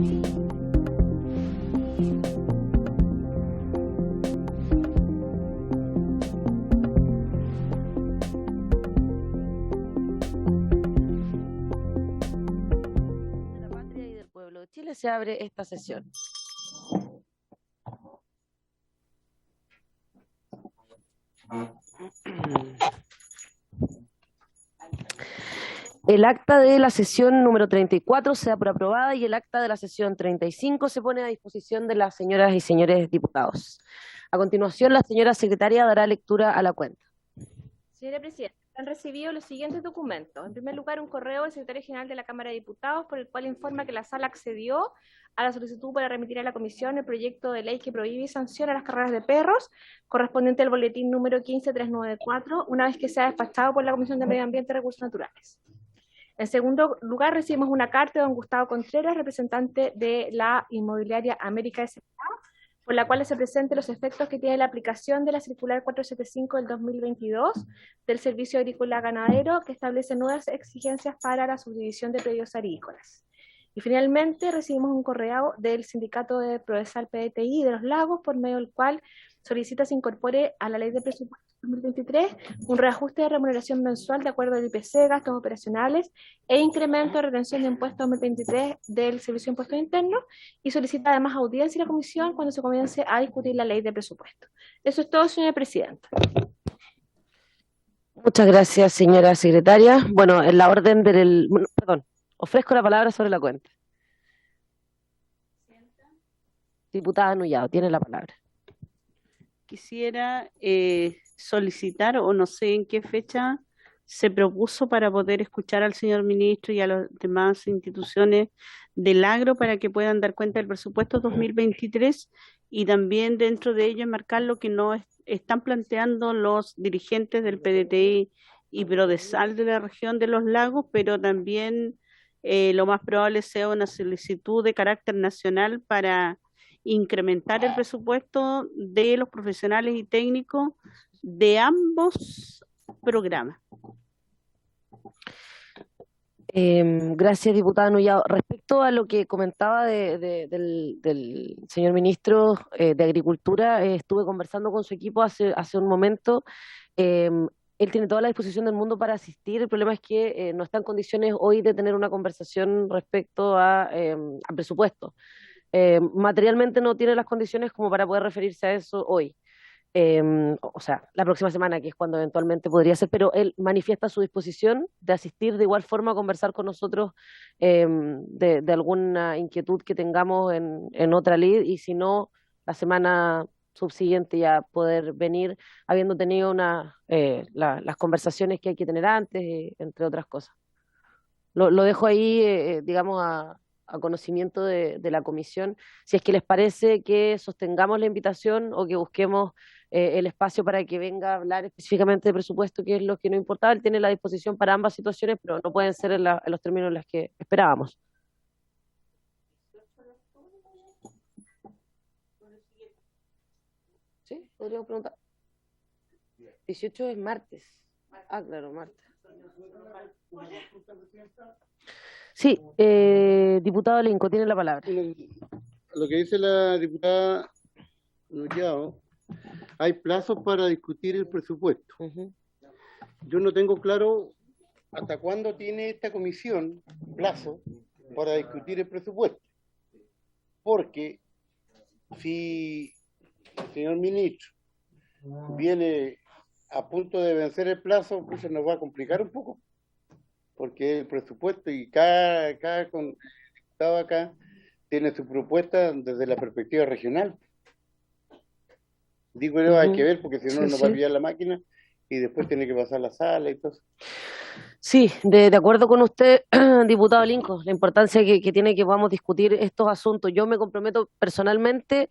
De la patria y del pueblo de Chile se abre esta sesión. El acta de la sesión número 34 se da por aprobada y el acta de la sesión 35 se pone a disposición de las señoras y señores diputados. A continuación, la señora secretaria dará lectura a la cuenta. Señora Presidenta, han recibido los siguientes documentos. En primer lugar, un correo del secretario general de la Cámara de Diputados por el cual informa que la sala accedió a la solicitud para remitir a la Comisión el proyecto de ley que prohíbe y sanciona las carreras de perros, correspondiente al boletín número 15394, una vez que sea despachado por la Comisión de Medio Ambiente y Recursos Naturales. En segundo lugar, recibimos una carta de don Gustavo Contreras, representante de la inmobiliaria América S.A., por la cual se presenten los efectos que tiene la aplicación de la circular 475 del 2022 del Servicio Agrícola Ganadero, que establece nuevas exigencias para la subdivisión de predios agrícolas. Y finalmente recibimos un correo del Sindicato de Prodesal PDTI de los Lagos, por medio del cual solicita se incorpore a la Ley de Presupuestos 2023 un reajuste de remuneración mensual de acuerdo al IPC, gastos operacionales e incremento de retención de impuestos 2023 del Servicio de Impuestos Internos, y solicita además audiencia en la Comisión cuando se comience a discutir la Ley de Presupuestos. Eso es todo, señora Presidenta. Muchas gracias, señora secretaria. Bueno, en la orden del... Perdón, ofrezco la palabra sobre la cuenta. Diputada Nullado, tiene la palabra. Quisiera solicitar, o no sé en qué fecha se propuso para poder escuchar al señor ministro y a las demás instituciones del agro para que puedan dar cuenta del presupuesto 2023 y también dentro de ello enmarcar lo que están planteando los dirigentes del PDTI y Prodesal de la región de los lagos, pero también lo más probable sea una solicitud de carácter nacional para incrementar el presupuesto de los profesionales y técnicos de ambos programas. Gracias, diputada Nullado. Respecto a lo que comentaba del señor ministro de Agricultura, estuve conversando con su equipo hace un momento. Él tiene toda la disposición del mundo para asistir. El problema es que no está en condiciones hoy de tener una conversación respecto al presupuesto. Materialmente no tiene las condiciones como para poder referirse a eso hoy. O sea, la próxima semana, que es cuando eventualmente podría ser, pero él manifiesta su disposición de asistir de igual forma a conversar con nosotros de alguna inquietud que tengamos en otra lid, y si no, la semana subsiguiente ya poder venir habiendo tenido las conversaciones que hay que tener antes, entre otras cosas. Lo dejo ahí, digamos, a conocimiento de la comisión, si es que les parece que sostengamos la invitación o que busquemos el espacio para que venga a hablar específicamente de presupuesto, que es lo que nos importaba. Él tiene la disposición para ambas situaciones, pero no pueden ser en los términos en los que esperábamos. ¿Sí? Podríamos preguntar. 18 es martes. Ah, claro, martes. Sí, diputado Linco, tiene la palabra. Lo que dice la diputada Nullado, hay plazos para discutir el presupuesto. Yo no tengo claro hasta cuándo tiene esta comisión plazo para discutir el presupuesto. Porque si el señor ministro viene a punto de vencer el plazo, pues se nos va a complicar un poco. Porque el presupuesto y cada diputado acá tiene su propuesta desde la perspectiva regional. Digo yo, hay que ver, porque si no, nos va a pillar la máquina y después tiene que pasar la sala y todo. Sí, de acuerdo con usted, diputado Linco, la importancia que tiene que podamos discutir estos asuntos. Yo me comprometo personalmente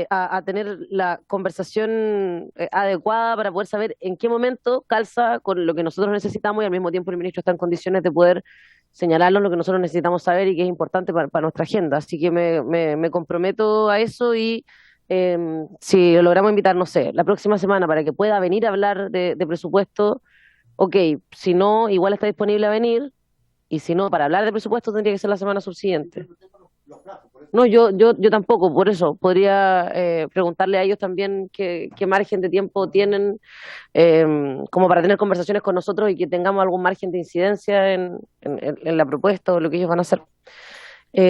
a tener la conversación adecuada para poder saber en qué momento calza con lo que nosotros necesitamos, y al mismo tiempo el ministro está en condiciones de poder señalarnos lo que nosotros necesitamos saber y que es importante para nuestra agenda. Así que me comprometo a eso, y si lo logramos invitar, no sé, la próxima semana para que pueda venir a hablar de presupuesto, ok. Si no, igual está disponible a venir, y si no, para hablar de presupuesto tendría que ser la semana subsiguiente. Los No, yo tampoco, por eso podría preguntarle a ellos también qué margen de tiempo tienen como para tener conversaciones con nosotros y que tengamos algún margen de incidencia en la propuesta o lo que ellos van a hacer.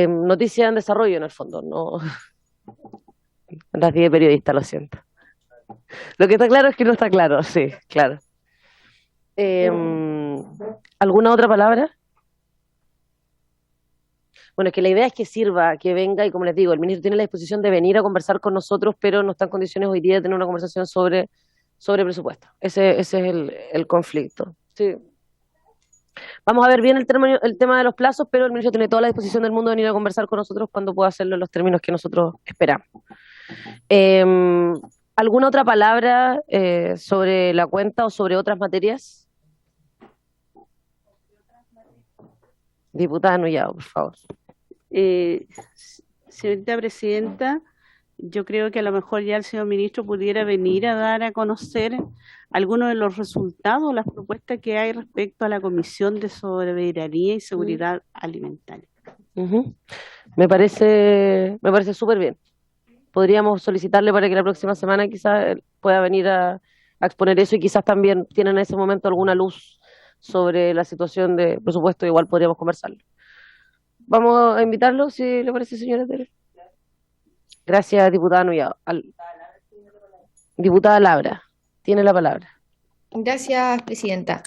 Noticia en desarrollo, en el fondo, no las 10 periodistas, lo siento. Lo que está claro es que no está claro, sí, claro. ¿Alguna otra palabra? Bueno, es que la idea es que sirva, que venga, y como les digo, el ministro tiene la disposición de venir a conversar con nosotros, pero no está en condiciones hoy día de tener una conversación sobre presupuesto. Ese es el conflicto. Sí. Vamos a ver bien el tema de los plazos, pero el ministro tiene toda la disposición del mundo de venir a conversar con nosotros cuando pueda hacerlo en los términos que nosotros esperamos. ¿Alguna otra palabra sobre la cuenta o sobre otras materias? Diputada Nullado, por favor. Señorita Presidenta, yo creo que a lo mejor ya el señor ministro pudiera venir a dar a conocer algunos de los resultados, las propuestas que hay respecto a la Comisión de Soberanía y Seguridad Alimentaria. Me parece súper bien. Podríamos solicitarle para que la próxima semana quizás pueda venir a exponer eso, y quizás también tienen en ese momento alguna luz sobre la situación de presupuesto, igual podríamos conversarlo. Vamos a invitarlo, si le parece, señora Tere. Gracias, diputada Nullado. Diputada Labra, tiene la palabra. Gracias, Presidenta.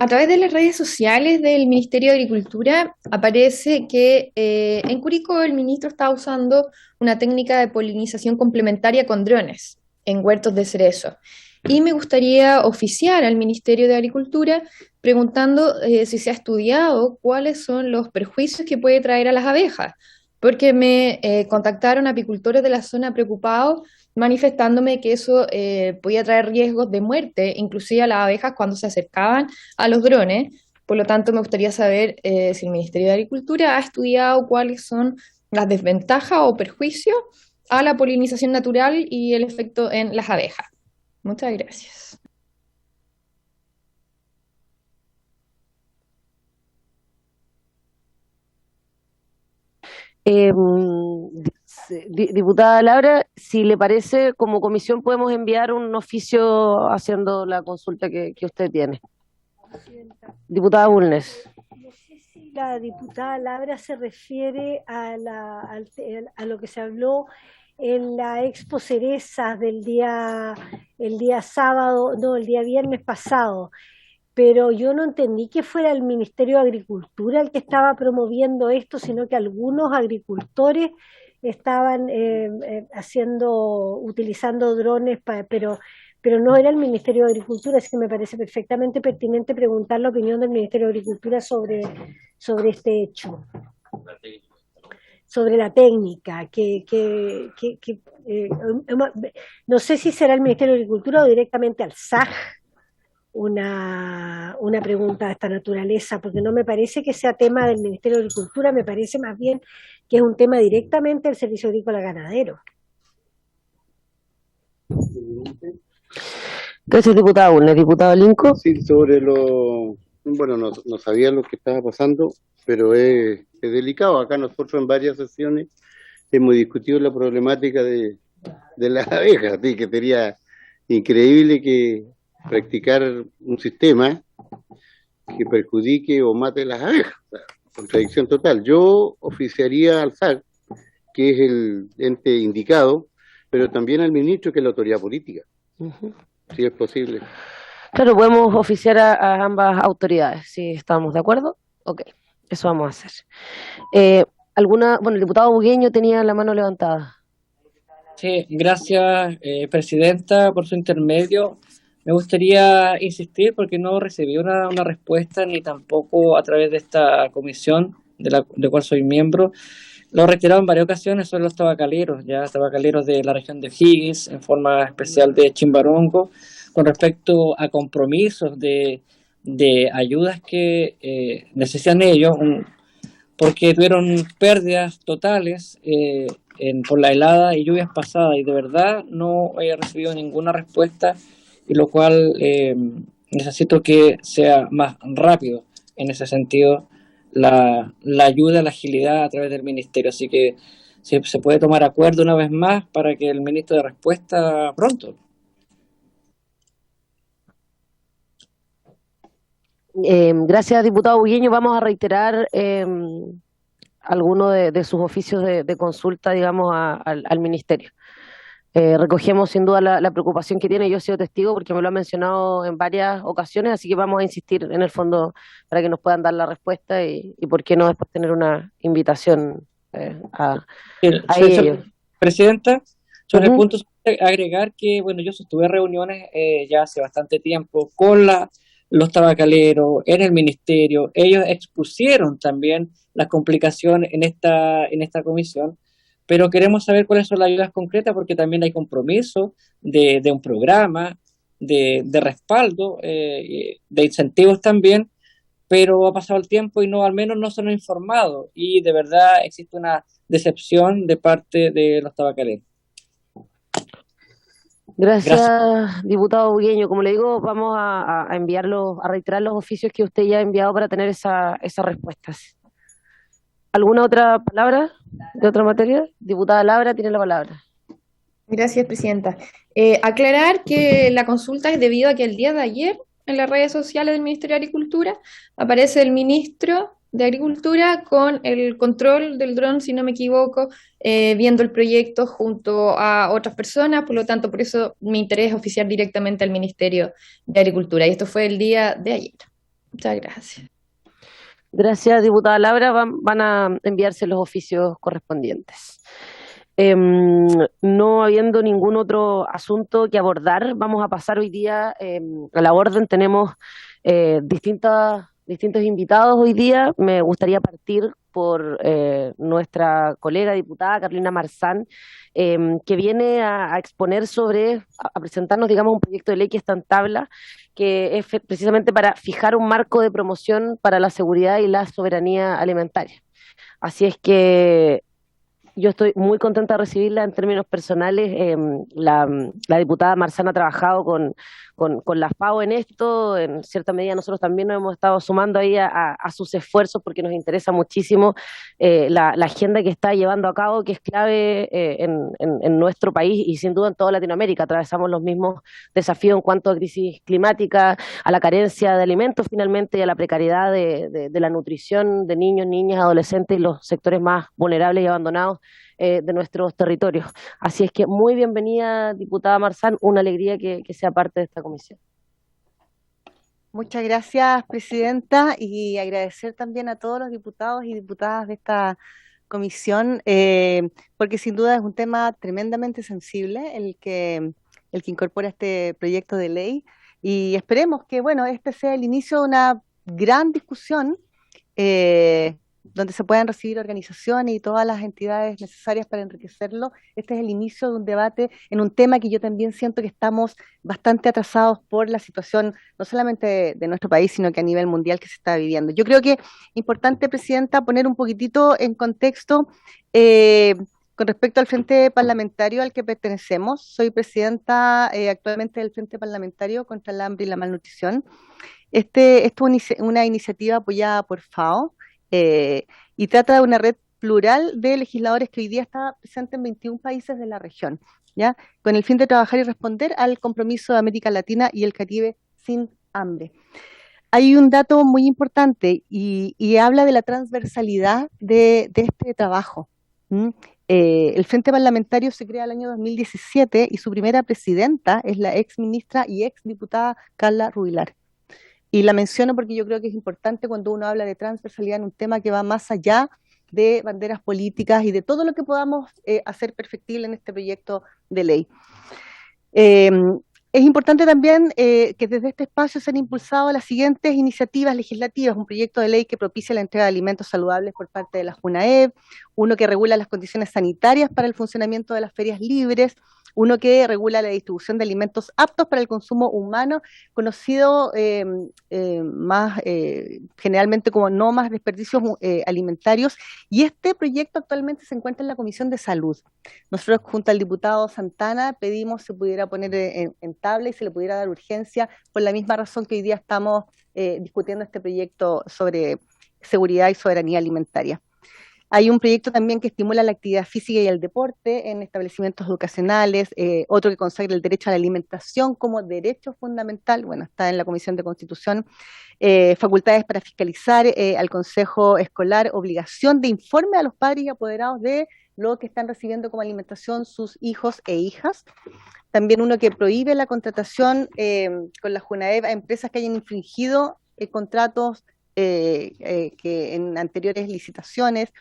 A través de las redes sociales del Ministerio de Agricultura aparece que en Curicó el ministro está usando una técnica de polinización complementaria con drones en huertos de cerezo. Y me gustaría oficiar al Ministerio de Agricultura preguntando si se ha estudiado cuáles son los perjuicios que puede traer a las abejas, porque me contactaron apicultores de la zona preocupados manifestándome que eso podía traer riesgos de muerte, inclusive a las abejas cuando se acercaban a los drones. Por lo tanto, me gustaría saber si el Ministerio de Agricultura ha estudiado cuáles son las desventajas o perjuicios a la polinización natural y el efecto en las abejas. Muchas gracias. Diputada Laura, si le parece, como comisión podemos enviar un oficio haciendo la consulta que usted tiene. Diputada Bulnes. No sé si la diputada Labra se refiere a lo que se habló en la Expo Cerezas el día sábado, no, el día viernes pasado, pero yo no entendí que fuera el Ministerio de Agricultura el que estaba promoviendo esto, sino que algunos agricultores estaban utilizando drones, pero no era el Ministerio de Agricultura, así que me parece perfectamente pertinente preguntar la opinión del Ministerio de Agricultura sobre este hecho. Sobre la técnica, no sé si será el Ministerio de Agricultura o directamente al SAG una pregunta de esta naturaleza, porque no me parece que sea tema del Ministerio de Agricultura, me parece más bien que es un tema directamente del Servicio Agrícola Ganadero. Gracias, diputado Bulnes. Diputado Linco. Sí, sobre bueno, no sabía lo que estaba pasando, pero es delicado. Acá nosotros en varias sesiones hemos discutido la problemática de las abejas, así que sería increíble que practicar un sistema que perjudique o mate las abejas. O sea, contradicción total. Yo oficiaría al SAC, que es el ente indicado, pero también al ministro, que es la autoridad política, si es posible. Claro, podemos oficiar a ambas autoridades, si estamos de acuerdo. Ok, eso vamos a hacer. Bueno, el diputado Bugueño tenía la mano levantada. Sí, gracias, Presidenta, por su intermedio. Me gustaría insistir porque no recibí una respuesta, ni tampoco a través de esta comisión de la cual soy miembro. Lo he reiterado en varias ocasiones, son los tabacaleros de la región de O'Higgins, en forma especial de Chimbarongo, con respecto a compromisos de ayudas que necesitan ellos, porque tuvieron pérdidas totales por la helada y lluvias pasadas, y de verdad no he recibido ninguna respuesta, y lo cual necesito que sea más rápido en ese sentido la ayuda, la agilidad a través del ministerio. Así que si se puede tomar acuerdo una vez más para que el ministro dé respuesta pronto. Gracias, diputado Bugueño. Vamos a reiterar algunos de sus oficios de consulta, digamos, al ministerio. Recogemos sin duda la preocupación que tiene. Yo he sido testigo porque me lo han mencionado en varias ocasiones, así que vamos a insistir en el fondo para que nos puedan dar la respuesta y por qué no después tener una invitación a ellos. Presidenta, sobre el punto, agregar que, bueno, yo sostuve reuniones ya hace bastante tiempo con los tabacaleros en el ministerio. Ellos expusieron también las complicaciones en esta comisión, pero queremos saber cuáles son las ayudas concretas, porque también hay compromiso de un programa, de respaldo, de incentivos también, pero ha pasado el tiempo y no, al menos no se nos ha informado, y de verdad existe una decepción de parte de los tabacaleros. Gracias, diputado Bugueño. Como le digo, vamos a reiterar los oficios que usted ya ha enviado para tener esas respuestas. ¿Alguna otra palabra de otra materia? Diputada Labra tiene la palabra. Gracias, presidenta. Aclarar que la consulta es debido a que el día de ayer en las redes sociales del Ministerio de Agricultura aparece el ministro de Agricultura con el control del dron, si no me equivoco, viendo el proyecto junto a otras personas. Por lo tanto, por eso mi interés es oficiar directamente al Ministerio de Agricultura, y esto fue el día de ayer. Muchas gracias. Gracias, diputada Labra. Van a enviarse los oficios correspondientes. No habiendo ningún otro asunto que abordar, vamos a pasar hoy día a la orden. Tenemos distintos invitados hoy día. Me gustaría partir por nuestra colega diputada Carolina Marzán, que viene a exponer a presentarnos, digamos, un proyecto de ley que está en tabla, que es precisamente para fijar un marco de promoción para la seguridad y la soberanía alimentaria. Así es que yo estoy muy contenta de recibirla en términos personales. La diputada Marzán ha trabajado con la FAO en esto. En cierta medida nosotros también nos hemos estado sumando ahí a sus esfuerzos, porque nos interesa muchísimo la agenda que está llevando a cabo, que es clave en nuestro país y sin duda en toda Latinoamérica. Atravesamos los mismos desafíos en cuanto a crisis climática, a la carencia de alimentos finalmente y a la precariedad de la nutrición de niños, niñas, adolescentes y los sectores más vulnerables y abandonados de nuestros territorios. Así es que muy bienvenida, diputada Marzán, una alegría que sea parte de esta comisión. Muchas gracias, presidenta, y agradecer también a todos los diputados y diputadas de esta comisión, porque sin duda es un tema tremendamente sensible el que incorpora este proyecto de ley, y esperemos que, bueno, este sea el inicio de una gran discusión donde se puedan recibir organizaciones y todas las entidades necesarias para enriquecerlo. Este es el inicio de un debate en un tema que yo también siento que estamos bastante atrasados por la situación, no solamente de nuestro país, sino que a nivel mundial que se está viviendo. Yo creo que es importante, presidenta, poner un poquitito en contexto con respecto al Frente Parlamentario al que pertenecemos. Soy presidenta actualmente del Frente Parlamentario contra el Hambre y la Malnutrición. Esto es una iniciativa apoyada por FAO, y trata de una red plural de legisladores que hoy día está presente en 21 países de la región, ¿ya? Con el fin de trabajar y responder al compromiso de América Latina y el Caribe sin hambre. Hay un dato muy importante y habla de la transversalidad de este trabajo. El Frente Parlamentario se crea el año 2017 y su primera presidenta es la ex ministra y ex diputada Carla Rubilar. Y la menciono porque yo creo que es importante cuando uno habla de transversalidad en un tema que va más allá de banderas políticas y de todo lo que podamos hacer perfectible en este proyecto de ley. Es importante también que desde este espacio se han impulsado las siguientes iniciativas legislativas: un proyecto de ley que propicia la entrega de alimentos saludables por parte de la JUNAEB, uno que regula las condiciones sanitarias para el funcionamiento de las ferias libres, uno que regula la distribución de alimentos aptos para el consumo humano, conocido más generalmente como no más desperdicios alimentarios, y este proyecto actualmente se encuentra en la Comisión de Salud. Nosotros junto al diputado Santana pedimos se pudiera poner en tabla y se le pudiera dar urgencia por la misma razón que hoy día estamos discutiendo este proyecto sobre seguridad y soberanía alimentaria. Hay un proyecto también que estimula la actividad física y el deporte en establecimientos educacionales, otro que consagra el derecho a la alimentación como derecho fundamental, bueno, está en la Comisión de Constitución, facultades para fiscalizar al Consejo Escolar, obligación de informe a los padres y apoderados de lo que están recibiendo como alimentación sus hijos e hijas. También uno que prohíbe la contratación con la Junaev a empresas que hayan infringido contratos que en anteriores licitaciones.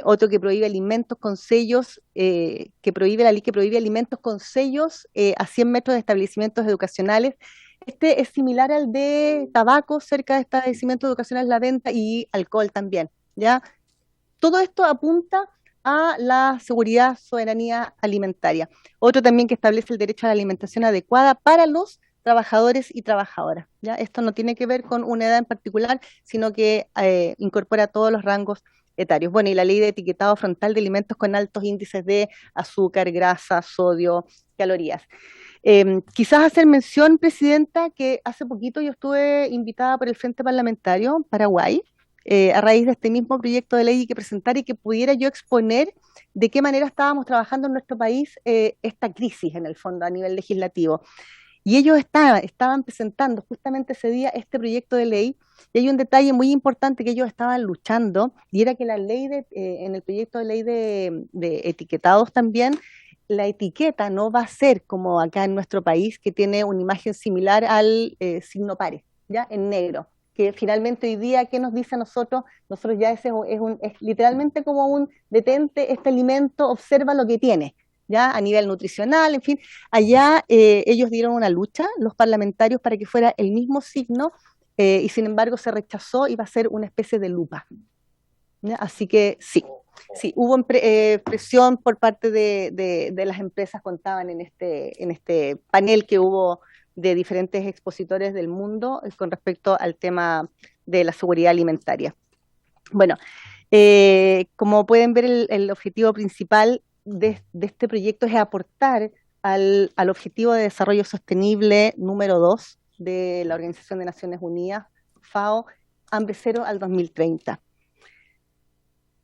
Otro que prohíbe alimentos con sellos, que prohíbe la ley que prohíbe alimentos con sellos a 100 metros de establecimientos educacionales. Este es similar al de tabaco cerca de establecimientos educacionales, la venta, y alcohol también, ¿ya? Todo esto apunta a la seguridad, soberanía alimentaria. Otro también que establece el derecho a la alimentación adecuada para los trabajadores y trabajadoras, ¿ya? Esto no tiene que ver con una edad en particular, sino que incorpora todos los rangos etarios. Bueno, y la ley de etiquetado frontal de alimentos con altos índices de azúcar, grasa, sodio, calorías. Quizás hacer mención, Presidenta, que hace poquito yo estuve invitada por el Frente Parlamentario Paraguay, a raíz de este mismo proyecto de ley que presentar y que pudiera yo exponer de qué manera estábamos trabajando en nuestro país esta crisis, en el fondo, a nivel legislativo. Y ellos estaban presentando justamente ese día este proyecto de ley, y hay un detalle muy importante que ellos estaban luchando, y era que la ley en el proyecto de ley de etiquetados también, la etiqueta no va a ser como acá en nuestro país, que tiene una imagen similar al signo pares, ¿ya? En negro, que finalmente hoy día, ¿qué nos dice a nosotros? Nosotros ya es literalmente como un detente este alimento, observa lo que tiene, ¿ya? A nivel nutricional, en fin. Allá ellos dieron una lucha, los parlamentarios, para que fuera el mismo signo, y sin embargo se rechazó y va a ser una especie de lupa, ¿ya? Así que sí, hubo presión por parte de las empresas, contaban en este panel que hubo de diferentes expositores del mundo con respecto al tema de la seguridad alimentaria. Bueno, como pueden ver, el objetivo principal de este proyecto es aportar al Objetivo de Desarrollo Sostenible número 2 de la Organización de Naciones Unidas, FAO, hambre cero al 2030.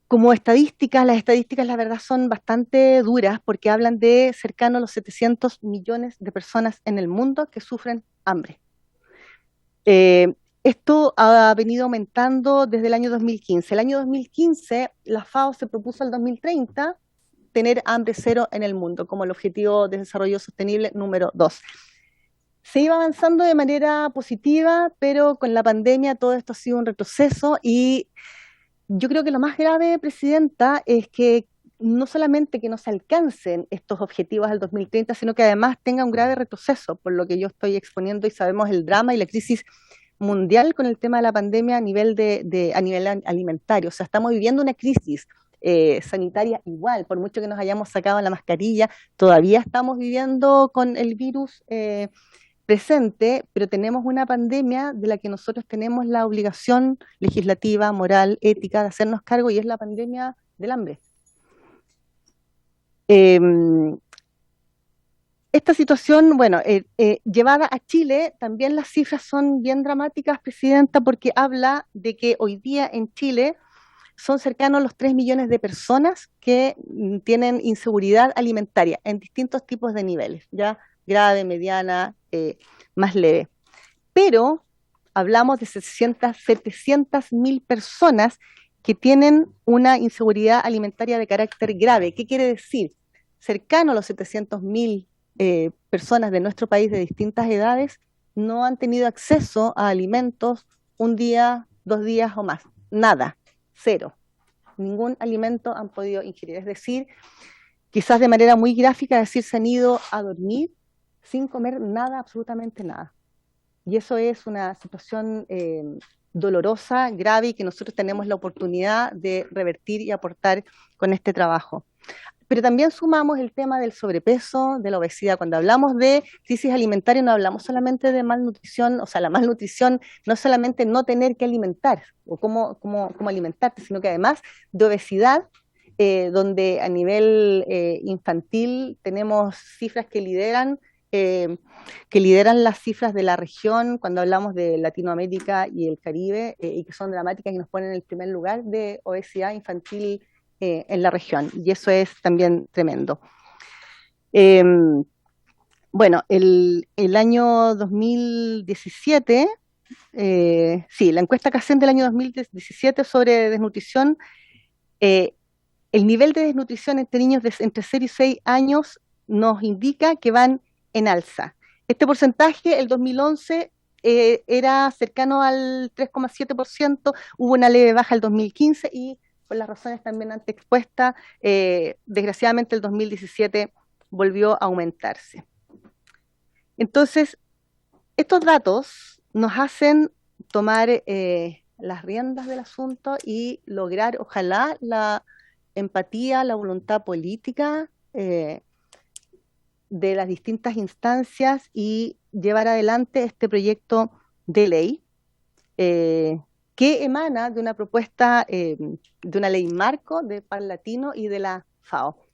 Como estadísticas, las estadísticas la verdad son bastante duras porque hablan de cercano a los 700 millones de personas en el mundo que sufren hambre. Esto ha venido aumentando desde el año 2015. El año 2015 la FAO se propuso al 2030 tener hambre cero en el mundo como el Objetivo de Desarrollo Sostenible número 2. Se iba avanzando de manera positiva, pero con la pandemia todo esto ha sido un retroceso, y yo creo que lo más grave, Presidenta, es que no solamente que no se alcancen estos objetivos al 2030, sino que además tenga un grave retroceso, por lo que yo estoy exponiendo, y sabemos el drama y la crisis mundial con el tema de la pandemia a nivel alimentario. O sea, estamos viviendo una crisis sanitaria igual, por mucho que nos hayamos sacado la mascarilla, todavía estamos viviendo con el virus presente, pero tenemos una pandemia de la que nosotros tenemos la obligación legislativa, moral, ética de hacernos cargo, y es la pandemia del hambre. Esta situación, bueno, llevada a Chile, también las cifras son bien dramáticas, Presidenta, porque habla de que hoy día en Chile son cercanos a los 3 millones de personas que tienen inseguridad alimentaria en distintos tipos de niveles, ya grave, mediana, más leve. Pero hablamos de 700.000 personas que tienen una inseguridad alimentaria de carácter grave. ¿Qué quiere decir? Cercano a los 700.000 personas de nuestro país de distintas edades no han tenido acceso a alimentos un día, 2 días o más. Nada, cero. Ningún alimento han podido ingerir. Es decir, quizás de manera muy gráfica, decir, se han ido a dormir sin comer nada, absolutamente nada. Y eso es una situación dolorosa, grave, y que nosotros tenemos la oportunidad de revertir y aportar con este trabajo. Pero también sumamos el tema del sobrepeso, de la obesidad. Cuando hablamos de crisis alimentaria no hablamos solamente de malnutrición, o sea, la malnutrición no es solamente no tener que alimentar o cómo alimentarte, sino que además de obesidad, donde a nivel infantil tenemos cifras que lideran que lideran las cifras de la región cuando hablamos de Latinoamérica y el Caribe, y que son dramáticas y nos ponen en el primer lugar de obesidad infantil en la región, y eso es también tremendo. Bueno, el año 2017, sí, la encuesta CACEN del año 2017 sobre desnutrición, el nivel de desnutrición entre niños entre 0 y 6 años nos indica que van en alza. Este porcentaje, el 2011, era cercano al 3,7%, hubo una leve baja el 2015 y por las razones también antes expuestas, desgraciadamente el 2017 volvió a aumentarse. Entonces, estos datos nos hacen tomar las riendas del asunto y lograr, ojalá, la empatía, la voluntad política de las distintas instancias y llevar adelante este proyecto de ley que emana de una propuesta, de una ley marco de Parlatino y de la FAO.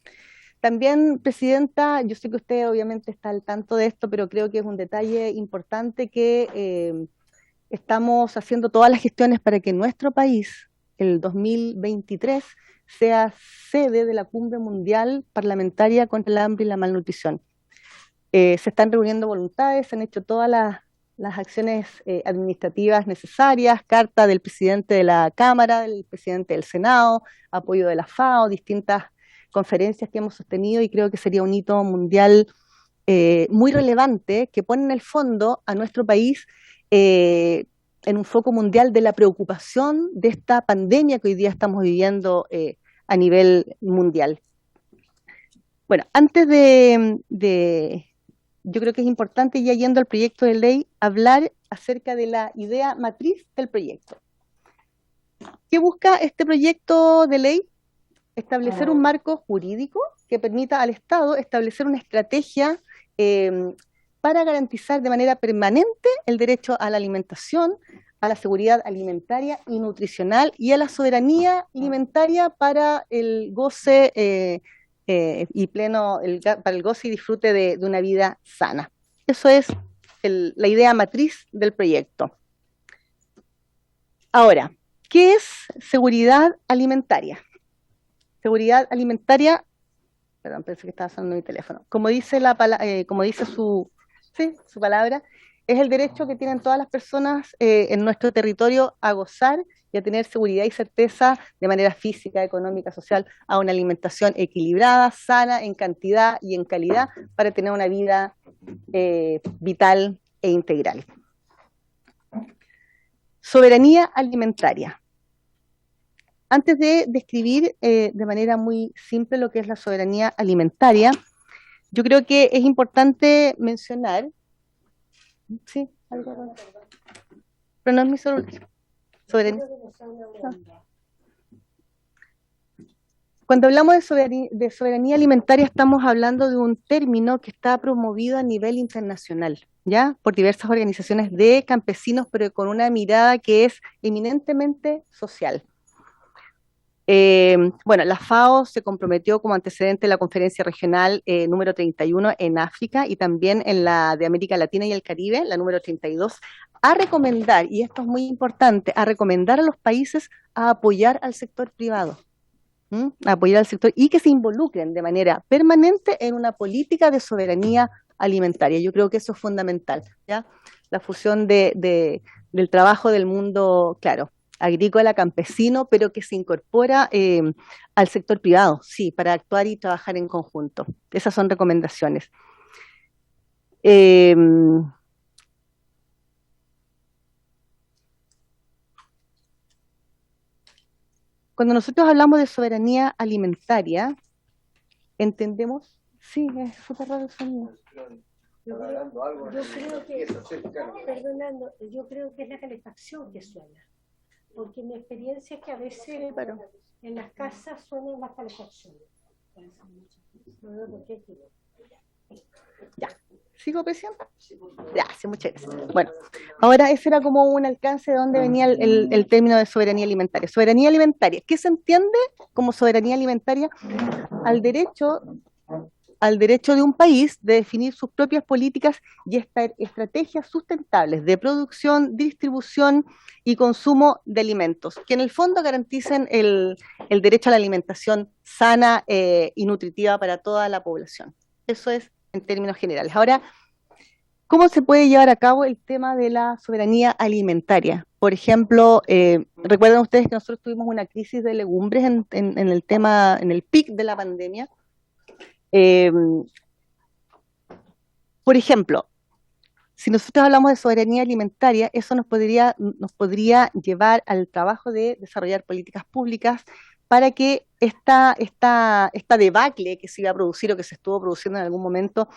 También, Presidenta, yo sé que usted obviamente está al tanto de esto, pero creo que es un detalle importante que estamos haciendo todas las gestiones para que nuestro país, el 2023, sea sede de la Cumbre Mundial Parlamentaria contra el Hambre y la Malnutrición. Se están reuniendo voluntades, se han hecho todas las acciones administrativas necesarias, carta del presidente de la Cámara, del presidente del Senado, apoyo de la FAO, distintas conferencias que hemos sostenido, y creo que sería un hito mundial muy relevante que pone en el fondo a nuestro país en un foco mundial de la preocupación de esta pandemia que hoy día estamos viviendo a nivel mundial. Bueno, antes yo creo que es importante, ya yendo al proyecto de ley, hablar acerca de la idea matriz del proyecto. ¿Qué busca este proyecto de ley? Establecer un marco jurídico que permita al Estado establecer una estrategia para garantizar de manera permanente el derecho a la alimentación, a la seguridad alimentaria y nutricional y a la soberanía alimentaria para el goce para el goce y disfrute de una vida sana. Eso es la idea matriz del proyecto. Ahora, ¿qué es seguridad alimentaria? Seguridad alimentaria, perdón, pensé que estaba sonando mi teléfono. Como dice su palabra, es el derecho que tienen todas las personas en nuestro territorio a gozar y a tener seguridad y certeza de manera física, económica, social, a una alimentación equilibrada, sana, en cantidad y en calidad, para tener una vida vital e integral. Soberanía alimentaria. Antes de describir de manera muy simple lo que es la soberanía alimentaria, yo creo que es importante mencionar, sí, algo raro, pero no es mi celular. Soberanía. No. Cuando hablamos de soberanía alimentaria estamos hablando de un término que está promovido a nivel internacional, ¿ya? Por diversas organizaciones de campesinos, pero con una mirada que es eminentemente social. Bueno, la FAO se comprometió como antecedente de la conferencia regional número 31 en África y también en la de América Latina y el Caribe, la número 32, a recomendar, y esto es muy importante, a recomendar a los países a apoyar al sector privado, a apoyar al sector y que se involucren de manera permanente en una política de soberanía alimentaria. Yo creo que eso es fundamental, ¿ya? La fusión del trabajo del mundo, claro, agrícola, campesino, pero que se incorpora al sector privado, sí, para actuar y trabajar en conjunto. Esas son recomendaciones. Cuando nosotros hablamos de soberanía alimentaria, entendemos, sí, es súper raro el sonido. Yo creo que es la calefacción que suena. Porque mi experiencia es que a veces en las casas suenan las calefacciones. Ya, ¿sigo, Presidenta? Gracias, muchas gracias. Bueno, ahora ese era como un alcance de dónde venía el término de soberanía alimentaria. Soberanía alimentaria, ¿qué se entiende como soberanía alimentaria? Al derecho al derecho de un país de definir sus propias políticas y estrategias sustentables de producción, distribución y consumo de alimentos, que en el fondo garanticen el derecho a la alimentación sana y nutritiva para toda la población. Eso es en términos generales. Ahora, ¿cómo se puede llevar a cabo el tema de la soberanía alimentaria? Por ejemplo, recuerdan ustedes que nosotros tuvimos una crisis de legumbres en el pic de la pandemia. Por ejemplo, si nosotros hablamos de soberanía alimentaria, eso nos podría llevar al trabajo de desarrollar políticas públicas para que esta debacle que se iba a producir o que se estuvo produciendo en algún momento,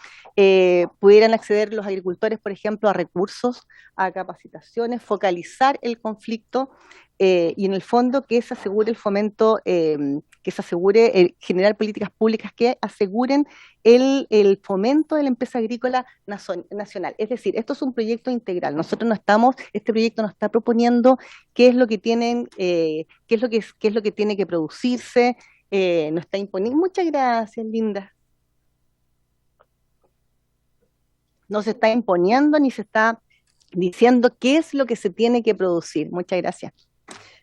pudieran acceder los agricultores, por ejemplo, a recursos, a capacitaciones, focalizar el conflicto y en el fondo que se asegure el fomento, que se asegure generar políticas públicas que aseguren el fomento de la empresa agrícola nacional. Es decir, esto es un proyecto integral. Este proyecto nos está proponiendo qué es lo que tienen, qué es lo que tiene que producirse, nos está imponiendo. Muchas gracias, linda. No se está imponiendo ni se está diciendo qué es lo que se tiene que producir. Muchas gracias.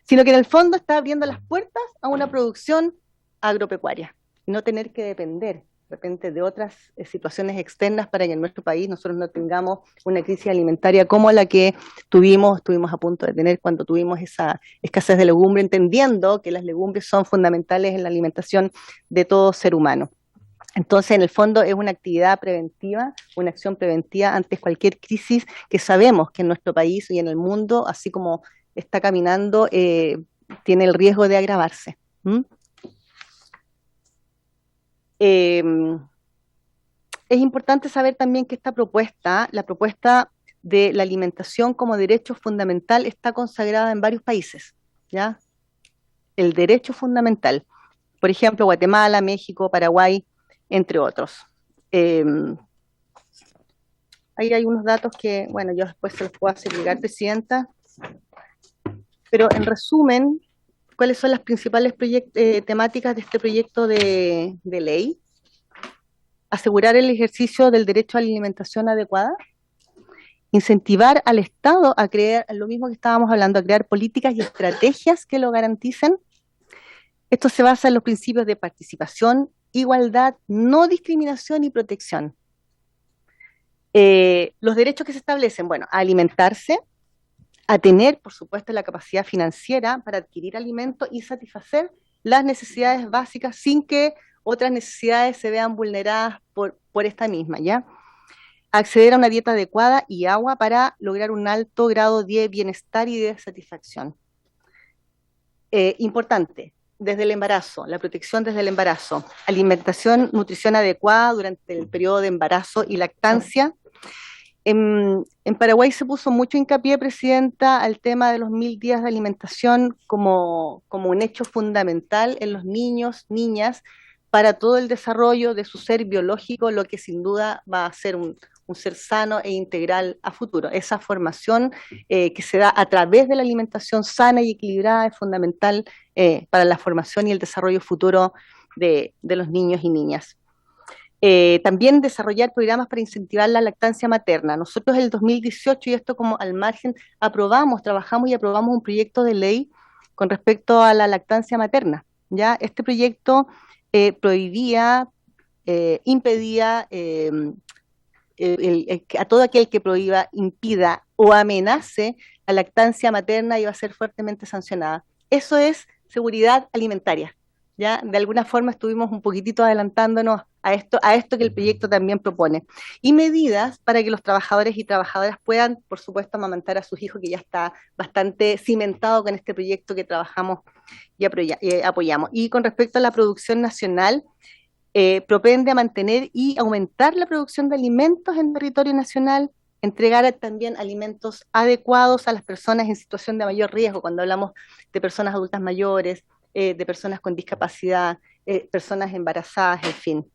Sino que en el fondo está abriendo las puertas a una producción agropecuaria, no tener que depender de repente de otras situaciones externas para que en nuestro país nosotros no tengamos una crisis alimentaria como la que estuvimos a punto de tener cuando tuvimos esa escasez de legumbre, entendiendo que las legumbres son fundamentales en la alimentación de todo ser humano. Entonces, en el fondo es una actividad preventiva, una acción preventiva ante cualquier crisis que sabemos que en nuestro país y en el mundo, así como está caminando, tiene el riesgo de agravarse. Es importante saber también que la propuesta de la alimentación como derecho fundamental está consagrada en varios países, ¿ya? El derecho fundamental. Por ejemplo, Guatemala, México, Paraguay, entre otros. Ahí hay unos datos que, bueno, yo después se los puedo hacer llegar, Presidenta. Pero en resumen, ¿cuáles son las principales temáticas de este proyecto de ley? Asegurar el ejercicio del derecho a la alimentación adecuada, incentivar al Estado a crear, lo mismo que estábamos hablando, a crear políticas y estrategias que lo garanticen. Esto se basa en los principios de participación, igualdad, no discriminación y protección. Los derechos que se establecen, bueno, a alimentarse, a tener, por supuesto, la capacidad financiera para adquirir alimentos y satisfacer las necesidades básicas sin que otras necesidades se vean vulneradas por esta misma, ¿ya? Acceder a una dieta adecuada y agua para lograr un alto grado de bienestar y de satisfacción. Importante, desde el embarazo, la protección desde el embarazo, alimentación, nutrición adecuada durante el periodo de embarazo y lactancia. En Paraguay se puso mucho hincapié, Presidenta, al tema de los 1000 días de alimentación como un hecho fundamental en los niños, niñas, para todo el desarrollo de su ser biológico, lo que sin duda va a ser un ser sano e integral a futuro. Esa formación que se da a través de la alimentación sana y equilibrada es fundamental para la formación y el desarrollo futuro de los niños y niñas. También desarrollar programas para incentivar la lactancia materna. Nosotros en el 2018, y esto como al margen, trabajamos y aprobamos un proyecto de ley con respecto a la lactancia materna. ¿Ya? Este proyecto impedía a todo aquel que prohíba, impida o amenace la lactancia materna iba a ser fuertemente sancionada. Eso es seguridad alimentaria. ¿Ya? De alguna forma estuvimos un poquitito adelantándonos a esto que el proyecto también propone. Y medidas para que los trabajadores y trabajadoras puedan, por supuesto, amamantar a sus hijos, que ya está bastante cimentado con este proyecto que trabajamos y apoyamos. Y con respecto a la producción nacional, propende a mantener y aumentar la producción de alimentos en territorio nacional, entregar también alimentos adecuados a las personas en situación de mayor riesgo, cuando hablamos de personas adultas mayores, de personas con discapacidad, personas embarazadas, en fin.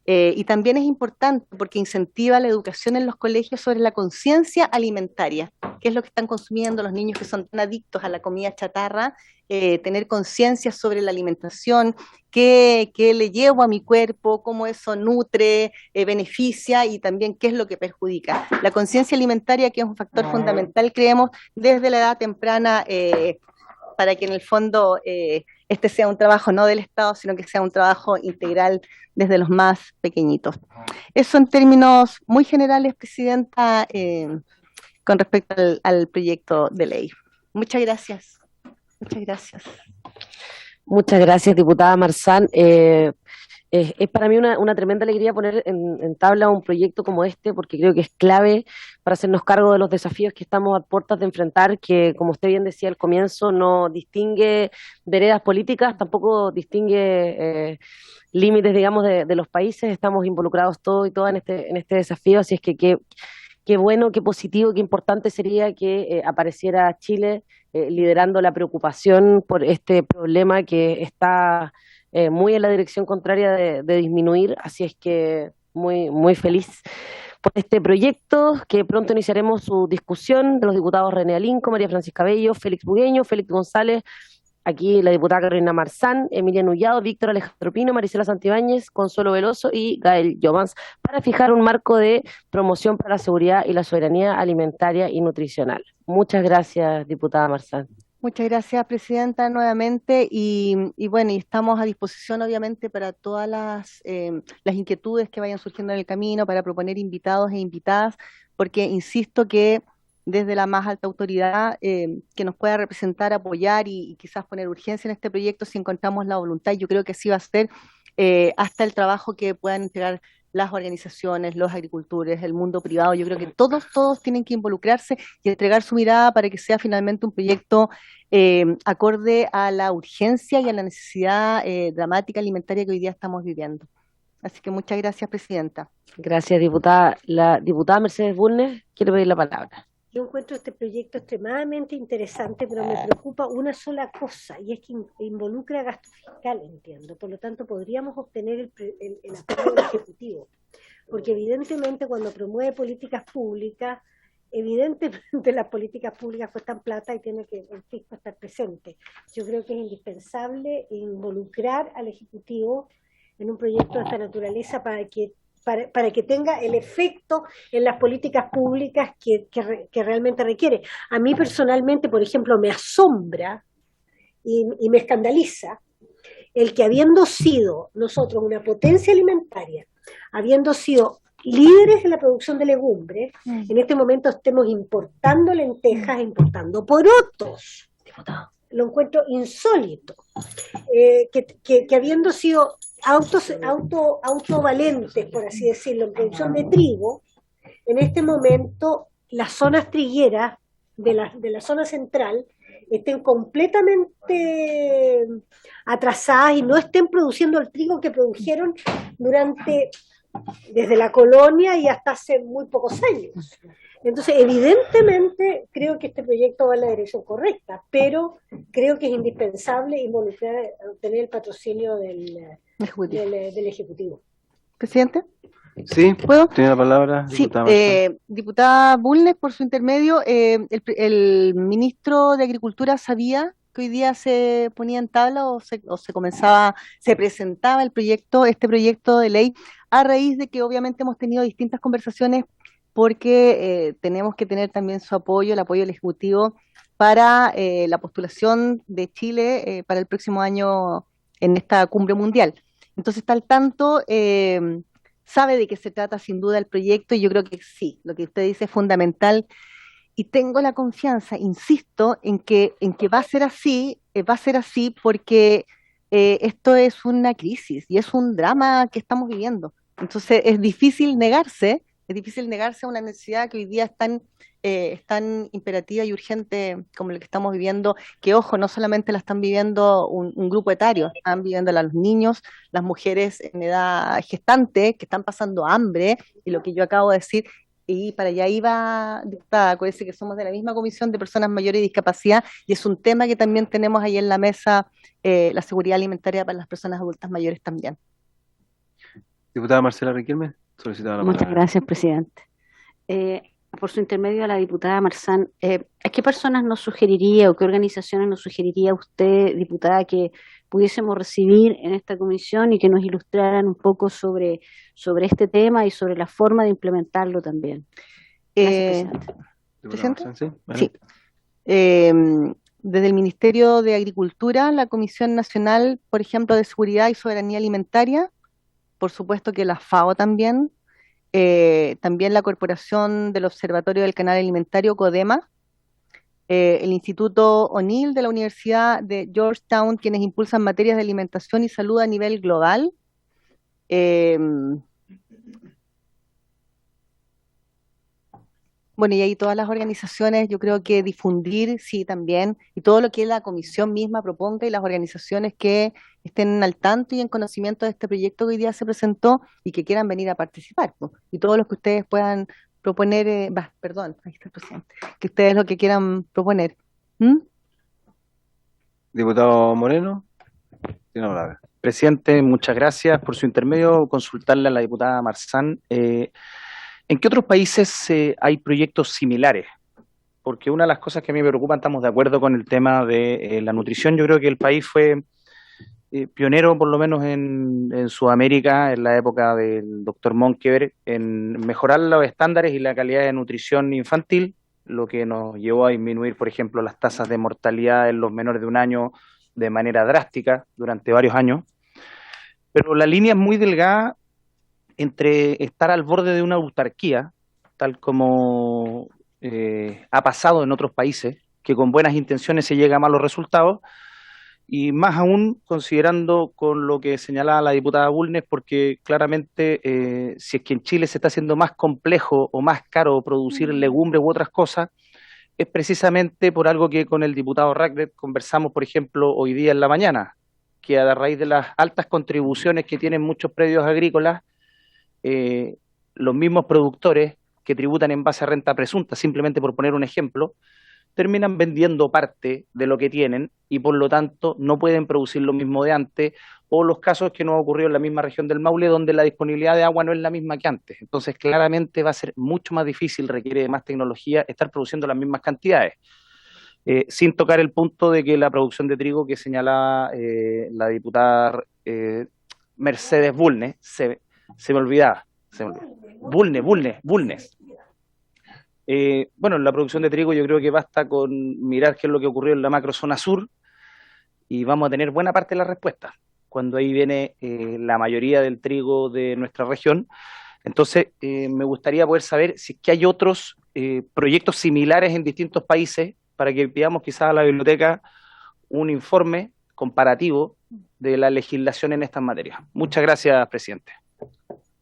Y también es importante porque incentiva la educación en los colegios sobre la conciencia alimentaria, qué es lo que están consumiendo los niños que son tan adictos a la comida chatarra, tener conciencia sobre la alimentación, qué le llevo a mi cuerpo, cómo eso nutre, beneficia y también qué es lo que perjudica. La conciencia alimentaria, que es un factor fundamental, creemos, desde la edad temprana, para que en el fondo este sea un trabajo no del Estado, sino que sea un trabajo integral desde los más pequeñitos. Eso en términos muy generales, Presidenta, con respecto al proyecto de ley. Muchas gracias. Muchas gracias. Muchas gracias, diputada Marzán. Es para mí una tremenda alegría poner en tabla un proyecto como este, porque creo que es clave para hacernos cargo de los desafíos que estamos a puertas de enfrentar, que, como usted bien decía al comienzo, no distingue veredas políticas, tampoco distingue límites, digamos, de los países. Estamos involucrados todos y todas en este desafío, así es que qué bueno, qué positivo, qué importante sería que apareciera Chile liderando la preocupación por este problema que está muy en la dirección contraria de disminuir, así es que muy feliz por este proyecto, que pronto iniciaremos su discusión, de los diputados René Alinco, María Francisca Bello, Félix Bugueño, Félix González, aquí la diputada Carolina Marzán, Emilia Nullado, Víctor Alejandro Pino, Marisela Santibáñez, Consuelo Veloso y Gael Jovans, para fijar un marco de promoción para la seguridad y la soberanía alimentaria y nutricional. Muchas gracias, diputada Marzán. Muchas gracias, Presidenta, nuevamente, y bueno, y estamos a disposición, obviamente, para todas las inquietudes que vayan surgiendo en el camino, para proponer invitados e invitadas, porque insisto que desde la más alta autoridad que nos pueda representar, apoyar y quizás poner urgencia en este proyecto si encontramos la voluntad, yo creo que así va a ser, hasta el trabajo que puedan entregar las organizaciones, los agricultores, el mundo privado. Yo creo que todos tienen que involucrarse y entregar su mirada para que sea finalmente un proyecto acorde a la urgencia y a la necesidad dramática alimentaria que hoy día estamos viviendo. Así que muchas gracias, Presidenta. Gracias, diputada. La diputada Mercedes Bulnes quiere pedir la palabra. Yo encuentro este proyecto extremadamente interesante, pero me preocupa una sola cosa, y es que involucra gasto fiscal, entiendo. Por lo tanto, podríamos obtener el apoyo del Ejecutivo. Porque evidentemente cuando promueve políticas públicas, evidentemente las políticas públicas cuestan plata y tiene que el fisco estar presente. Yo creo que es indispensable involucrar al Ejecutivo en un proyecto de esta naturaleza para que tenga el efecto en las políticas públicas que realmente requiere. A mí personalmente, por ejemplo, me asombra y me escandaliza el que, habiendo sido nosotros una potencia alimentaria, habiendo sido líderes de la producción de legumbres, en este momento estemos importando lentejas, importando porotos. Lo encuentro insólito. Que habiendo sido autovalentes, por así decirlo, en producción de trigo, en este momento las zonas trigueras de la zona central estén completamente atrasadas y no estén produciendo el trigo que produjeron desde la colonia y hasta hace muy pocos años. Entonces, evidentemente, creo que este proyecto va en la dirección correcta, pero creo que es indispensable involucrar, obtener el patrocinio del Ejecutivo. Presidente. Sí, ¿puedo? tiene la palabra. Sí, Diputada diputada Bulnes, por su intermedio, el ministro de Agricultura sabía que hoy día se ponía en tabla o se presentaba este proyecto de ley, a raíz de que obviamente hemos tenido distintas conversaciones, porque tenemos que tener también su apoyo, el apoyo del Ejecutivo, para la postulación de Chile para el próximo año en esta cumbre mundial. Entonces está al tanto, sabe de qué se trata sin duda el proyecto, y yo creo que sí, lo que usted dice es fundamental, y tengo la confianza, insisto, en que va a ser así porque esto es una crisis y es un drama que estamos viviendo. Entonces es difícil negarse a una necesidad que hoy día es tan imperativa y urgente como lo que estamos viviendo, que ojo, no solamente la están viviendo un grupo etario, están viviendo los niños, las mujeres en edad gestante, que están pasando hambre, y lo que yo acabo de decir, y para allá iba, diputada, acuérdese que somos de la misma comisión de personas mayores y discapacidad, y es un tema que también tenemos ahí en la mesa, la seguridad alimentaria para las personas adultas mayores también. Diputada Marcela Riquelme, solicitaba la Muchas palabra. gracias, presidente. Por su intermedio a la diputada Marzán, ¿a qué personas nos sugeriría o qué organizaciones nos sugeriría usted, diputada, que pudiésemos recibir en esta comisión y que nos ilustraran un poco sobre este tema y sobre la forma de implementarlo también? Gracias, presidente. Diputada ¿Presidente? Marzán, sí, Sí. adelante. Desde el Ministerio de Agricultura, la Comisión Nacional, por ejemplo, de Seguridad y Soberanía Alimentaria, por supuesto que la FAO también, también la Corporación del Observatorio del Canal Alimentario, CODEMA, el Instituto O'Neill de la Universidad de Georgetown, quienes impulsan materias de alimentación y salud a nivel global. Bueno, y ahí todas las organizaciones, yo creo que difundir, sí, también, y todo lo que la comisión misma proponga y las organizaciones que estén al tanto y en conocimiento de este proyecto que hoy día se presentó y que quieran venir a participar, pues, y todo lo que ustedes puedan proponer, perdón, ahí está el presidente, que ustedes lo que quieran proponer. ¿Mm? Diputado Moreno, tiene la palabra. Presidente, muchas gracias por su intermedio. Consultarle a la diputada Marzán. ¿En qué otros países hay proyectos similares? Porque una de las cosas que a mí me preocupan, estamos de acuerdo con el tema de la nutrición. Yo creo que el país fue pionero, por lo menos en Sudamérica, en la época del doctor Monkeberg, en mejorar los estándares y la calidad de nutrición infantil, lo que nos llevó a disminuir, por ejemplo, las tasas de mortalidad en los menores de un año de manera drástica durante varios años. Pero la línea es muy delgada entre estar al borde de una autarquía, tal como ha pasado en otros países, que con buenas intenciones se llega a malos resultados, y más aún considerando con lo que señalaba la diputada Bulnes, porque claramente si es que en Chile se está haciendo más complejo o más caro producir legumbres u otras cosas, es precisamente por algo que con el diputado Ragnet conversamos, por ejemplo, hoy día en la mañana, que a raíz de las altas contribuciones que tienen muchos predios agrícolas, los mismos productores que tributan en base a renta presunta, simplemente por poner un ejemplo, terminan vendiendo parte de lo que tienen y por lo tanto no pueden producir lo mismo de antes, o los casos que nos ha ocurrido en la misma región del Maule, donde la disponibilidad de agua no es la misma que antes. Entonces claramente va a ser mucho más difícil, requiere de más tecnología, estar produciendo las mismas cantidades. Sin tocar el punto de que la producción de trigo que señalaba la diputada Mercedes Bulnes, se me olvidaba, Bulnes. Bueno, en la producción de trigo yo creo que basta con mirar qué es lo que ocurrió en la macrozona sur y vamos a tener buena parte de la respuesta, cuando ahí viene la mayoría del trigo de nuestra región. Entonces, me gustaría poder saber si es que hay otros proyectos similares en distintos países para que pidamos quizás a la biblioteca un informe comparativo de la legislación en estas materias. Muchas gracias, presidente.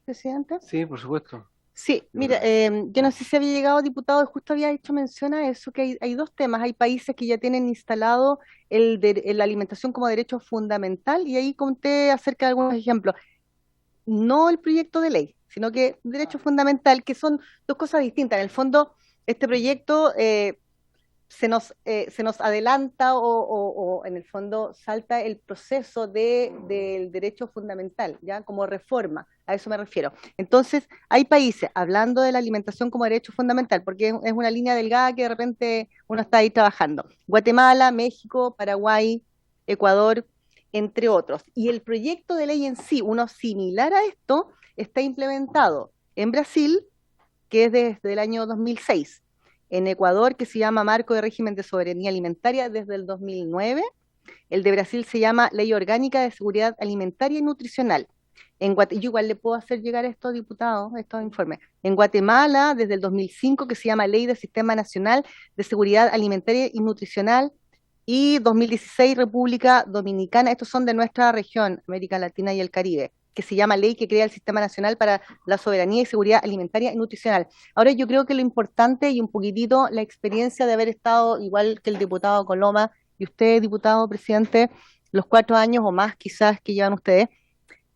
¿Presidente? Sí, por supuesto. Sí, mira, yo no sé si había llegado diputado, justo había hecho mención a eso, que hay dos temas. Hay países que ya tienen instalado la alimentación como derecho fundamental, y ahí conté acerca de algunos ejemplos. No el proyecto de ley, sino que derecho fundamental, que son dos cosas distintas. En el fondo, este proyecto se nos adelanta o en el fondo salta el proceso del derecho fundamental, ¿ya? Como reforma, a eso me refiero. Entonces, hay países, hablando de la alimentación como derecho fundamental, porque es una línea delgada que de repente uno está ahí trabajando. Guatemala, México, Paraguay, Ecuador, entre otros. Y el proyecto de ley en sí, uno similar a esto, está implementado en Brasil, que es desde el año 2006. En Ecuador, que se llama Marco de Régimen de Soberanía Alimentaria desde el 2009. El de Brasil se llama Ley Orgánica de Seguridad Alimentaria y Nutricional. Yo igual le puedo hacer llegar estos diputados, estos informes. En Guatemala, desde el 2005, que se llama Ley del Sistema Nacional de Seguridad Alimentaria y Nutricional. Y 2016, República Dominicana. Estos son de nuestra región, América Latina y el Caribe, que se llama Ley que crea el Sistema Nacional para la Soberanía y Seguridad Alimentaria y Nutricional. Ahora yo creo que lo importante y un poquitito la experiencia de haber estado, igual que el diputado Coloma y usted, diputado presidente, los 4 años o más quizás que llevan ustedes,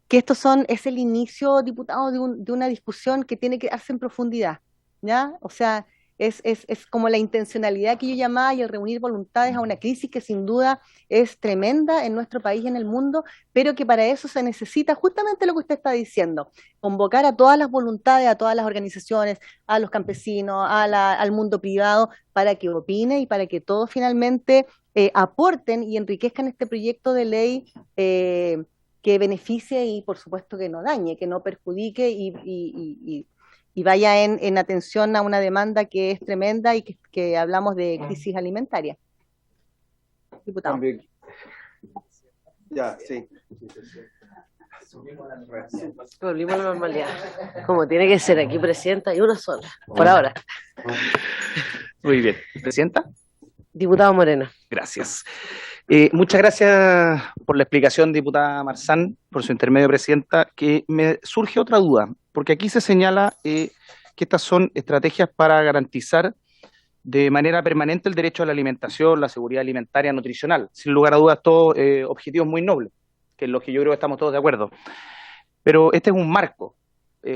que es el inicio, diputado, de una discusión que tiene que darse en profundidad, ¿ya? O sea, Es como la intencionalidad que yo llamaba y el reunir voluntades a una crisis que sin duda es tremenda en nuestro país y en el mundo, pero que para eso se necesita justamente lo que usted está diciendo, convocar a todas las voluntades, a todas las organizaciones, a los campesinos, al mundo privado, para que opine y para que todos finalmente aporten y enriquezcan este proyecto de ley que beneficie y por supuesto que no dañe, que no perjudique y vaya en atención a una demanda que es tremenda y que hablamos de crisis alimentaria. Diputado. También. Ya, sí. Volvimos a la normalidad. Como tiene que ser aquí, presidenta, y una sola, por ahora. Muy bien. Presidenta. Diputado Moreno. Gracias. Muchas gracias por la explicación, diputada Marzán, por su intermedio, presidenta, que me surge otra duda, porque aquí se señala que estas son estrategias para garantizar de manera permanente el derecho a la alimentación, la seguridad alimentaria, nutricional. Sin lugar a dudas, todos objetivos muy nobles, que es lo que yo creo que estamos todos de acuerdo. Pero este es un marco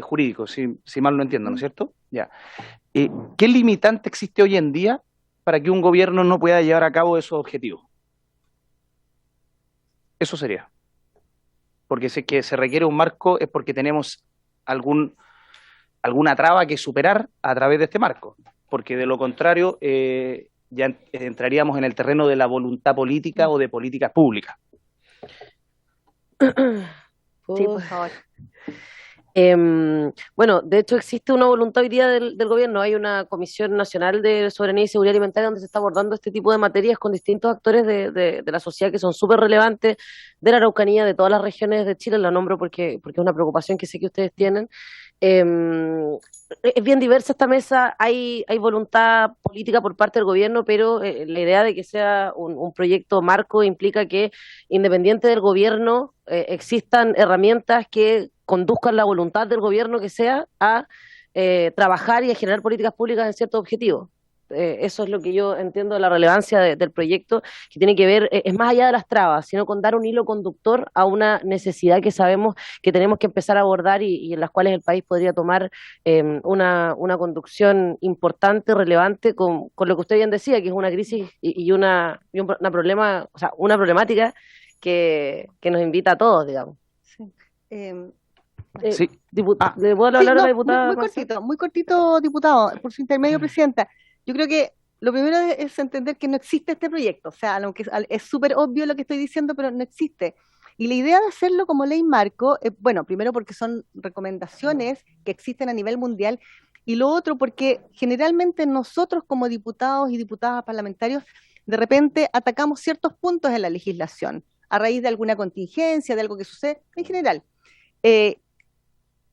jurídico, si mal no entiendo, ¿no es cierto? Ya. ¿Qué limitante existe hoy en día para que un gobierno no pueda llevar a cabo esos objetivos? Eso sería. Porque si que se requiere un marco es porque tenemos alguna traba que superar a través de este marco. Porque de lo contrario ya entraríamos en el terreno de la voluntad política o de políticas públicas. Sí, por favor. Bueno, de hecho existe una voluntad hoy día del gobierno, hay una Comisión Nacional de Soberanía y Seguridad Alimentaria donde se está abordando este tipo de materias con distintos actores de la sociedad que son súper relevantes, de la Araucanía, de todas las regiones de Chile, la nombro porque es una preocupación que sé que ustedes tienen. Es bien diversa esta mesa, hay voluntad política por parte del gobierno, pero la idea de que sea un proyecto marco implica que, independiente del gobierno, existan herramientas que conduzcan la voluntad del gobierno que sea a trabajar y a generar políticas públicas en ciertos objetivos. Eso es lo que yo entiendo de la relevancia del proyecto, que tiene que ver, es más allá de las trabas, sino con dar un hilo conductor a una necesidad que sabemos que tenemos que empezar a abordar y en las cuales el país podría tomar una conducción importante, relevante, con lo que usted bien decía, que es una crisis y una problemática que nos invita a todos, digamos. Sí. Sí. ¿Le puedo hablar a la diputada? Muy cortito, diputado, por su intermedio, presidenta. Yo creo que lo primero es entender que no existe este proyecto, o sea, aunque es súper obvio lo que estoy diciendo, pero no existe. Y la idea de hacerlo como ley marco, bueno, primero porque son recomendaciones que existen a nivel mundial, y lo otro porque generalmente nosotros como diputados y diputadas parlamentarios, de repente atacamos ciertos puntos en la legislación, a raíz de alguna contingencia, de algo que sucede en general.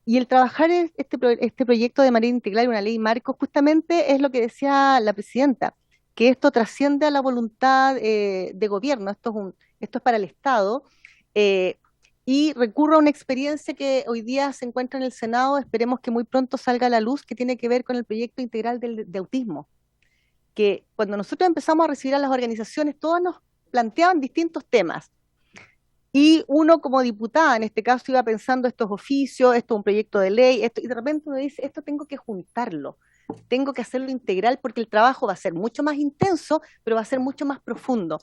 Y el trabajar este proyecto de manera integral, una ley marco, justamente es lo que decía la presidenta, que esto trasciende a la voluntad de gobierno, esto es para el Estado, y recurro a una experiencia que hoy día se encuentra en el Senado, esperemos que muy pronto salga a la luz, que tiene que ver con el proyecto integral de autismo, que cuando nosotros empezamos a recibir a las organizaciones, todas nos planteaban distintos temas. Y uno como diputada, en este caso, iba pensando estos oficios, esto es un proyecto de ley, y de repente uno dice, esto tengo que juntarlo, tengo que hacerlo integral porque el trabajo va a ser mucho más intenso, pero va a ser mucho más profundo.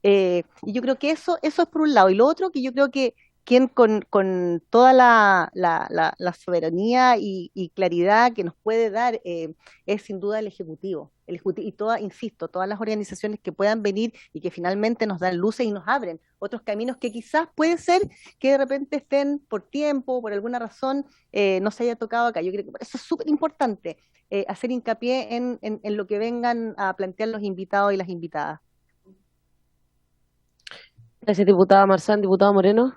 Y yo creo que eso es por un lado. Y lo otro, que yo creo que quien con toda la soberanía y claridad que nos puede dar es sin duda el Ejecutivo. Y insisto, todas las organizaciones que puedan venir y que finalmente nos dan luces y nos abren otros caminos que quizás puede ser que de repente estén por tiempo, por alguna razón, no se haya tocado acá. Yo creo que por eso es súper importante hacer hincapié en lo que vengan a plantear los invitados y las invitadas. Gracias, diputada Marzán. Diputado Moreno.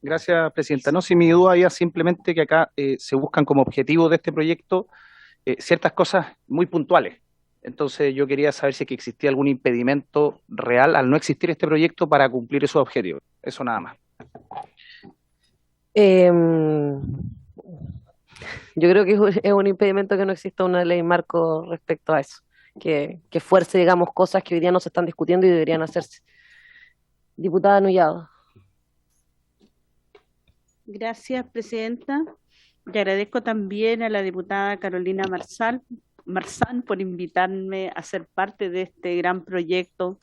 Gracias, presidenta. No, si mi duda había simplemente que acá se buscan como objetivo de este proyecto ciertas cosas muy puntuales. Entonces yo quería saber si existía algún impedimento real al no existir este proyecto para cumplir esos objetivos. Eso nada más. Yo creo que es un impedimento que no exista una ley marco respecto a eso, que fuerce, digamos, cosas que hoy día no se están discutiendo y deberían hacerse. Diputada Nullado. Gracias, presidenta. Le agradezco también a la diputada Carolina Marzán por invitarme a ser parte de este gran proyecto.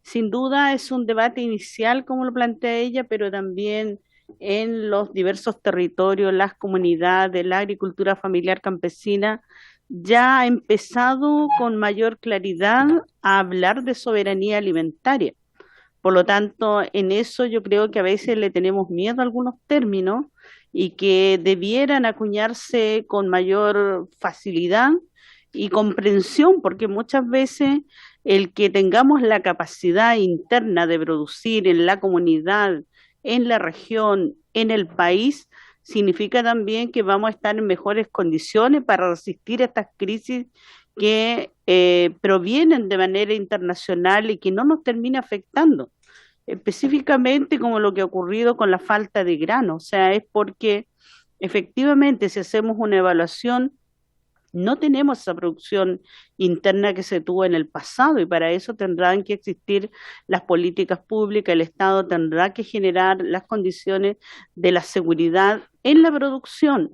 Sin duda es un debate inicial, como lo plantea ella, pero también en los diversos territorios, las comunidades, la agricultura familiar campesina, ya ha empezado con mayor claridad a hablar de soberanía alimentaria. Por lo tanto, en eso yo creo que a veces le tenemos miedo a algunos términos y que debieran acuñarse con mayor facilidad y comprensión, porque muchas veces el que tengamos la capacidad interna de producir en la comunidad, en la región, en el país, significa también que vamos a estar en mejores condiciones para resistir estas crisis que provienen de manera internacional y que no nos termina afectando, específicamente como lo que ha ocurrido con la falta de grano. O sea, es porque efectivamente si hacemos una evaluación, no tenemos esa producción interna que se tuvo en el pasado y para eso tendrán que existir las políticas públicas, el Estado tendrá que generar las condiciones de la seguridad en la producción.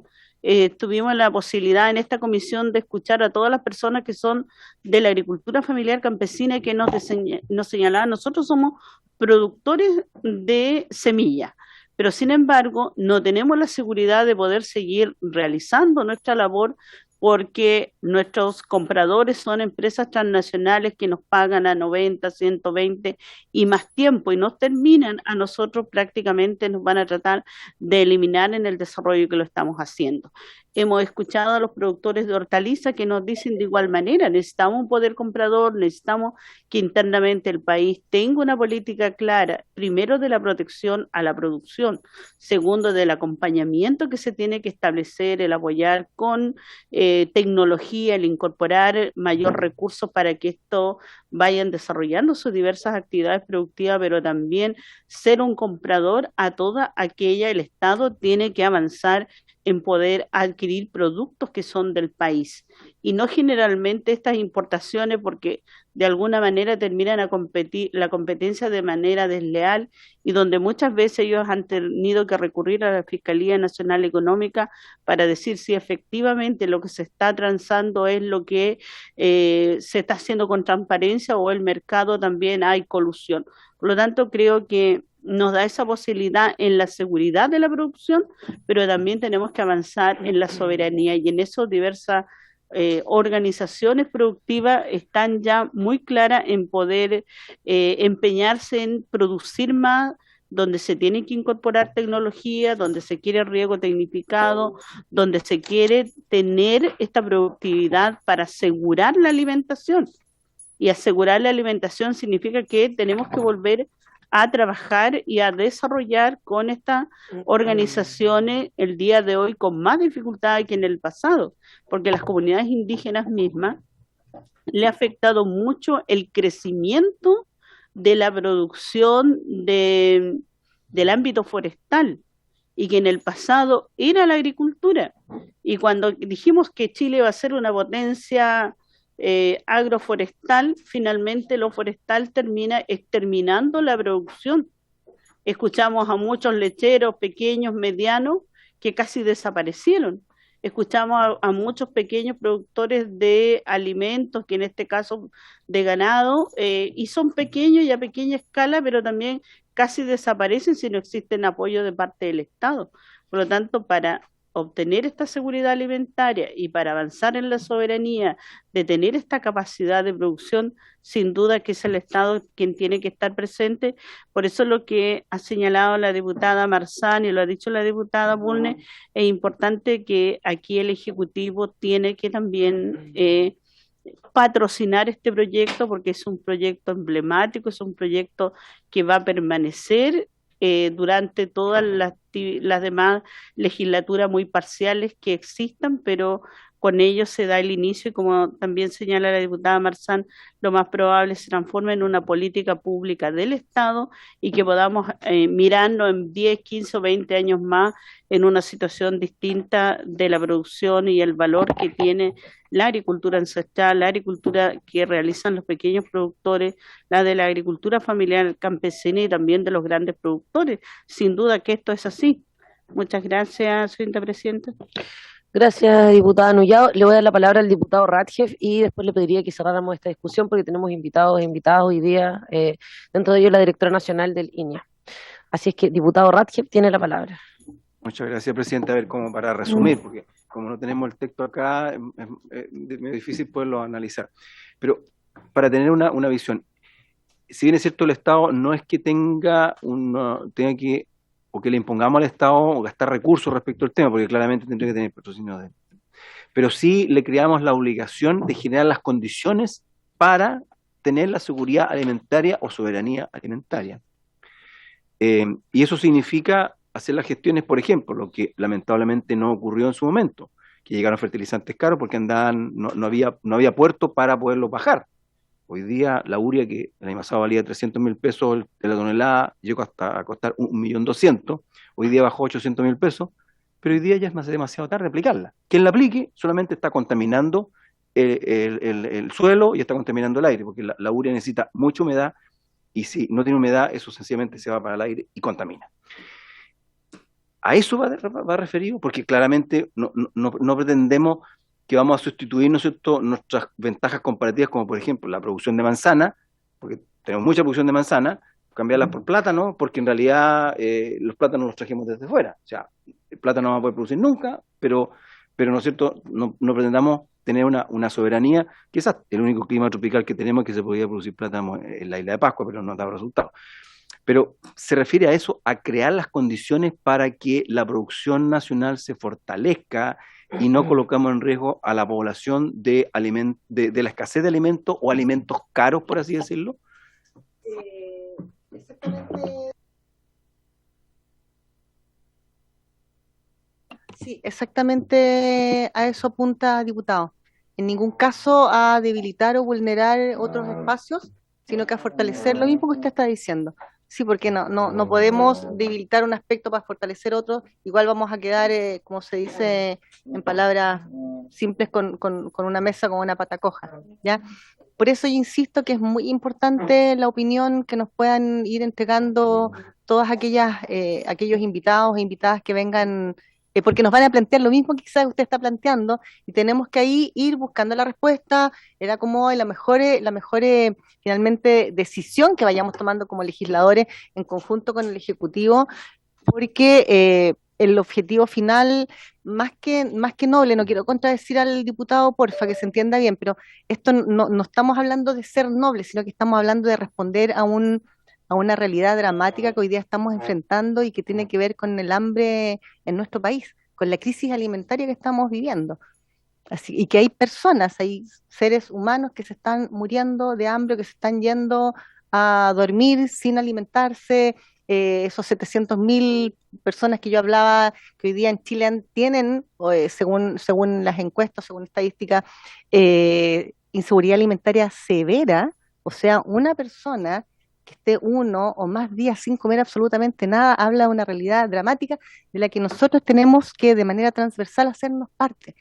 Tuvimos la posibilidad en esta comisión de escuchar a todas las personas que son de la agricultura familiar campesina y que nos señalaban, nosotros somos productores de semillas, pero sin embargo no tenemos la seguridad de poder seguir realizando nuestra labor porque nuestros compradores son empresas transnacionales que nos pagan a 90, 120 y más tiempo y nos terminan, a nosotros prácticamente nos van a tratar de eliminar en el desarrollo que lo estamos haciendo. Hemos escuchado a los productores de hortalizas que nos dicen de igual manera, necesitamos un poder comprador, necesitamos que internamente el país tenga una política clara, primero de la protección a la producción, segundo del acompañamiento que se tiene que establecer, el apoyar con tecnología, el incorporar mayor recursos para que esto vayan desarrollando sus diversas actividades productivas, pero también ser un comprador a toda aquella, el Estado tiene que avanzar en poder adquirir productos que son del país y no generalmente estas importaciones porque de alguna manera terminan a competir la competencia de manera desleal y donde muchas veces ellos han tenido que recurrir a la Fiscalía Nacional Económica para decir si efectivamente lo que se está transando es lo que se está haciendo con transparencia o el mercado también hay colusión. Por lo tanto, creo que nos da esa posibilidad en la seguridad de la producción, pero también tenemos que avanzar en la soberanía y en eso diversas organizaciones productivas están ya muy claras en poder empeñarse en producir más, donde se tiene que incorporar tecnología, donde se quiere riego tecnificado, donde se quiere tener esta productividad para asegurar la alimentación. Y asegurar la alimentación significa que tenemos que volver a trabajar y a desarrollar con estas organizaciones el día de hoy con más dificultades que en el pasado, porque las comunidades indígenas mismas le ha afectado mucho el crecimiento de la producción del ámbito forestal y que en el pasado era la agricultura. Y cuando dijimos que Chile va a ser una potencia agroforestal, finalmente lo forestal termina exterminando la producción. Escuchamos a muchos lecheros pequeños, medianos, que casi desaparecieron. Escuchamos a muchos pequeños productores de alimentos, que en este caso de ganado, y son pequeños y a pequeña escala, pero también casi desaparecen si no existen apoyo de parte del Estado. Por lo tanto, para obtener esta seguridad alimentaria y para avanzar en la soberanía, de tener esta capacidad de producción, sin duda que es el Estado quien tiene que estar presente. Por eso lo que ha señalado la diputada Marzán y lo ha dicho la diputada Bulnes, es importante que aquí el Ejecutivo tiene que también patrocinar este proyecto porque es un proyecto emblemático, es un proyecto que va a permanecer durante todas las demás legislaturas muy parciales que existan, pero con ello se da el inicio y como también señala la diputada Marzán, lo más probable se transforme en una política pública del Estado y que podamos mirarnos en 10, 15 o 20 años más en una situación distinta de la producción y el valor que tiene la agricultura ancestral, la agricultura que realizan los pequeños productores, la de la agricultura familiar campesina y también de los grandes productores. Sin duda que esto es así. Muchas gracias, señora presidenta. Gracias, diputada Nullado. Le voy a dar la palabra al diputado Radjef y después le pediría que cerráramos esta discusión porque tenemos invitados e invitadas hoy día, dentro de ellos la directora nacional del INEA. Así es que, diputado Radjef tiene la palabra. Muchas gracias, presidente. A ver, como para resumir, porque como no tenemos el texto acá, es medio difícil poderlo analizar. Pero para tener una visión, si bien es cierto, el Estado no es que tenga que, o que le impongamos al Estado gastar recursos respecto al tema, porque claramente tendría que tener patrocinio de él. Pero sí le creamos la obligación de generar las condiciones para tener la seguridad alimentaria o soberanía alimentaria. Y eso significa hacer las gestiones, por ejemplo, lo que lamentablemente no ocurrió en su momento, que llegaron fertilizantes caros porque no había puerto para poderlos bajar. Hoy día la urea, que el año pasado valía 300.000 pesos de la tonelada, llegó hasta a costar 1.200.000, hoy día bajó 800.000 pesos, pero hoy día ya es demasiado tarde aplicarla. Quien la aplique solamente está contaminando el suelo y está contaminando el aire, porque la urea necesita mucha humedad, y si no tiene humedad, eso sencillamente se va para el aire y contamina. A eso va referido, porque claramente no pretendemos que vamos a sustituir, ¿no es cierto?, nuestras ventajas comparativas, como por ejemplo la producción de manzana, porque tenemos mucha producción de manzana, cambiarlas por plátano, porque en realidad los plátanos los trajimos desde fuera. O sea, el plátano no va a poder producir nunca, pero ¿no es cierto?, no pretendamos tener una soberanía, que es el único clima tropical que tenemos, que se podía producir plátano en la isla de Pascua, pero no ha dado resultados. Pero se refiere a eso, a crear las condiciones para que la producción nacional se fortalezca y no colocamos en riesgo a la población de la escasez de alimentos o alimentos caros, por así decirlo. Exactamente. Sí, exactamente a eso apunta, diputado. En ningún caso a debilitar o vulnerar otros espacios, sino que a fortalecer lo mismo que usted está diciendo. Sí, porque no podemos debilitar un aspecto para fortalecer otro, igual vamos a quedar, como se dice en palabras simples, con una mesa con una pata coja, ¿ya? Por eso yo insisto que es muy importante la opinión que nos puedan ir entregando todas aquellos invitados e invitadas que vengan, porque nos van a plantear lo mismo que quizás usted está planteando, y tenemos que ahí ir buscando la respuesta, el acomodo y la mejor finalmente decisión que vayamos tomando como legisladores en conjunto con el Ejecutivo, porque el objetivo final, más que noble, no quiero contradecir al diputado, porfa, que se entienda bien, pero esto no estamos hablando de ser nobles, sino que estamos hablando de responder a una realidad dramática que hoy día estamos enfrentando y que tiene que ver con el hambre en nuestro país, con la crisis alimentaria que estamos viviendo. Y que hay personas, hay seres humanos que se están muriendo de hambre, que se están yendo a dormir sin alimentarse, esos 700.000 personas que yo hablaba, que hoy día en Chile tienen, según las encuestas, según estadísticas, inseguridad alimentaria severa, o sea, una persona que esté 1 o más días sin comer absolutamente nada, habla de una realidad dramática de la que nosotros tenemos que de manera transversal hacernos parte.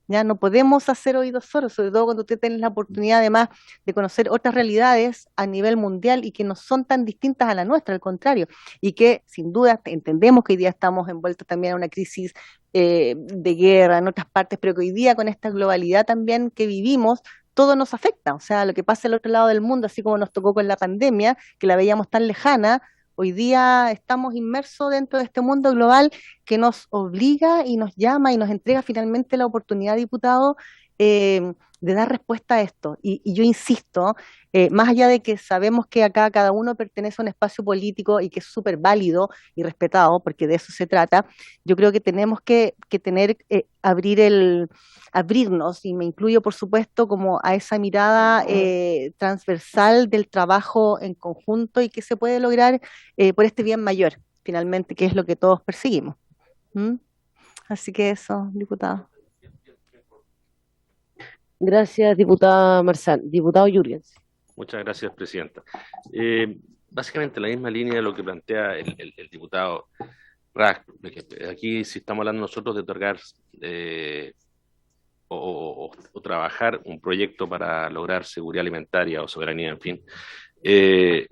Ya no podemos hacer oídos sordos, sobre todo cuando usted tiene la oportunidad además de conocer otras realidades a nivel mundial y que no son tan distintas a la nuestra, al contrario, y que sin duda entendemos que hoy día estamos envueltos también en una crisis de guerra en otras partes, pero que hoy día con esta globalidad también que vivimos, todo nos afecta. O sea, lo que pasa al otro lado del mundo, así como nos tocó con la pandemia, que la veíamos tan lejana, hoy día estamos inmersos dentro de este mundo global que nos obliga y nos llama y nos entrega finalmente la oportunidad, diputado, de dar respuesta a esto. Y yo insisto, más allá de que sabemos que acá cada uno pertenece a un espacio político y que es súper válido y respetado, porque de eso se trata, yo creo que tenemos que abrirnos, y me incluyo por supuesto como a esa mirada transversal del trabajo en conjunto y que se puede lograr por este bien mayor, finalmente, que es lo que todos perseguimos. ¿Mm? Así que eso, diputado. Gracias, diputada Marzán. Diputado Jürgens. Muchas gracias, presidenta. Básicamente la misma línea de lo que plantea el diputado Rask. Aquí, si estamos hablando nosotros de otorgar o trabajar un proyecto para lograr seguridad alimentaria o soberanía, en fin, se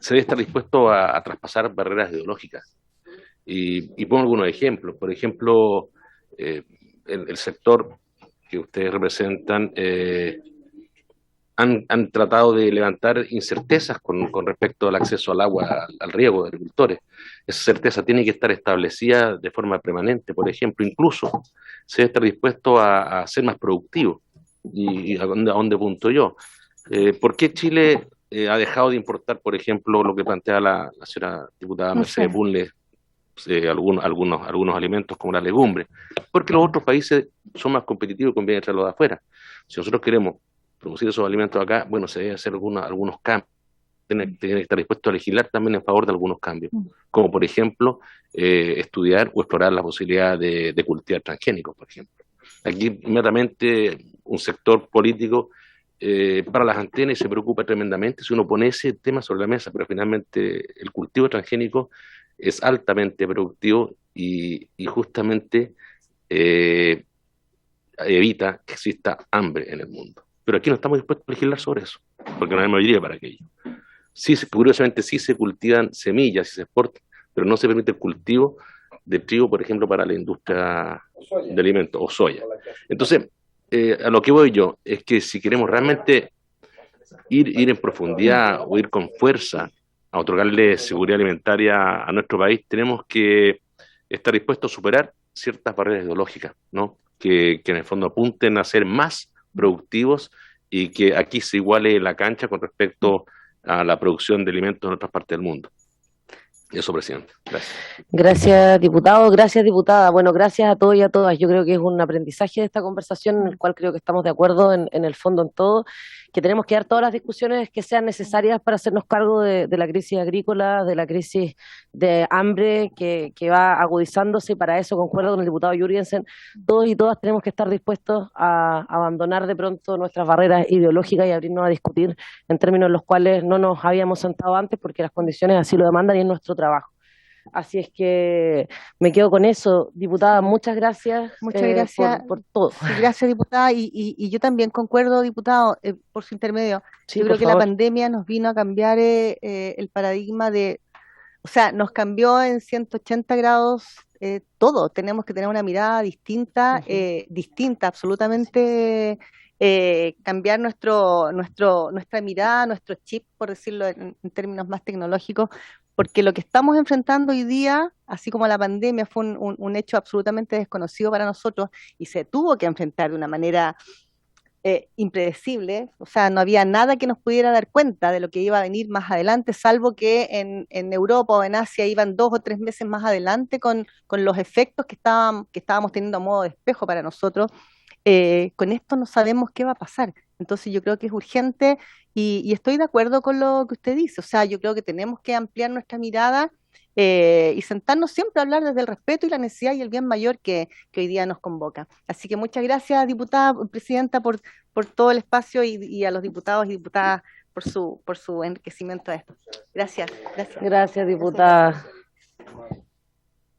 debe estar dispuesto a traspasar barreras ideológicas. Y pongo algunos ejemplos. Por ejemplo, el sector que ustedes representan han tratado de levantar incertezas con respecto al acceso al agua, al riego de agricultores. Esa certeza tiene que estar establecida de forma permanente. Por ejemplo, incluso se debe estar dispuesto a ser más productivo. ¿Y a dónde apunto yo? ¿Por qué Chile ha dejado de importar, por ejemplo, lo que plantea la señora diputada Mercedes Bunle, algunos alimentos como la legumbre? Porque los otros países son más competitivos y conviene traerlos de afuera. Si nosotros queremos producir esos alimentos acá, bueno, se debe hacer algunos cambios. Tiene que estar dispuesto a legislar también en favor de algunos cambios, como por ejemplo estudiar o explorar la posibilidad de cultivar transgénicos, por ejemplo. Aquí inmediatamente un sector político para las antenas y se preocupa tremendamente si uno pone ese tema sobre la mesa, pero finalmente el cultivo transgénico es altamente productivo y justamente evita que exista hambre en el mundo. Pero aquí no estamos dispuestos a legislar sobre eso, porque no hay mayoría para aquello. Sí, curiosamente sí se cultivan semillas y se exportan, pero no se permite el cultivo de trigo, por ejemplo, para la industria de alimentos, o soya. Entonces, a lo que voy yo, es que si queremos realmente ir en profundidad o ir con fuerza a otorgarle seguridad alimentaria a nuestro país, tenemos que estar dispuestos a superar ciertas barreras ideológicas, ¿no? Que en el fondo apunten a ser más productivos y que aquí se iguale la cancha con respecto a la producción de alimentos en otras partes del mundo. Eso, presidente. Gracias. Gracias, diputado. Gracias, diputada. Bueno, gracias a todos y a todas. Yo creo que es un aprendizaje de esta conversación en el cual creo que estamos de acuerdo en el fondo en todo, que tenemos que dar todas las discusiones que sean necesarias para hacernos cargo de la crisis agrícola, de la crisis de hambre que va agudizándose, y para eso concuerdo con el diputado Jürgensen. Todos y todas tenemos que estar dispuestos a abandonar de pronto nuestras barreras ideológicas y abrirnos a discutir en términos en los cuales no nos habíamos sentado antes, porque las condiciones así lo demandan y es nuestro trabajo. Así es que me quedo con eso. Diputada, muchas gracias, por todo. Sí, gracias, diputada. Y yo también concuerdo, diputado, por su intermedio. Sí, yo creo por que favor. la pandemia nos vino a cambiar el paradigma o sea, nos cambió en 180 grados todo. Tenemos que tener una mirada distinta, absolutamente. Cambiar nuestra mirada, nuestro chip, por decirlo en términos más tecnológicos, porque lo que estamos enfrentando hoy día, así como la pandemia, fue un hecho absolutamente desconocido para nosotros y se tuvo que enfrentar de una manera impredecible. O sea, no había nada que nos pudiera dar cuenta de lo que iba a venir más adelante, salvo que en Europa o en Asia iban 2 o 3 meses más adelante con los efectos que estábamos teniendo a modo de espejo para nosotros. Con esto no sabemos qué va a pasar. Entonces yo creo que es urgente y estoy de acuerdo con lo que usted dice. O sea, yo creo que tenemos que ampliar nuestra mirada y sentarnos siempre a hablar desde el respeto y la necesidad y el bien mayor que hoy día nos convoca. Así que muchas gracias, diputada, presidenta, por todo el espacio y a los diputados y diputadas por su enriquecimiento de esto. Gracias. Gracias, diputada.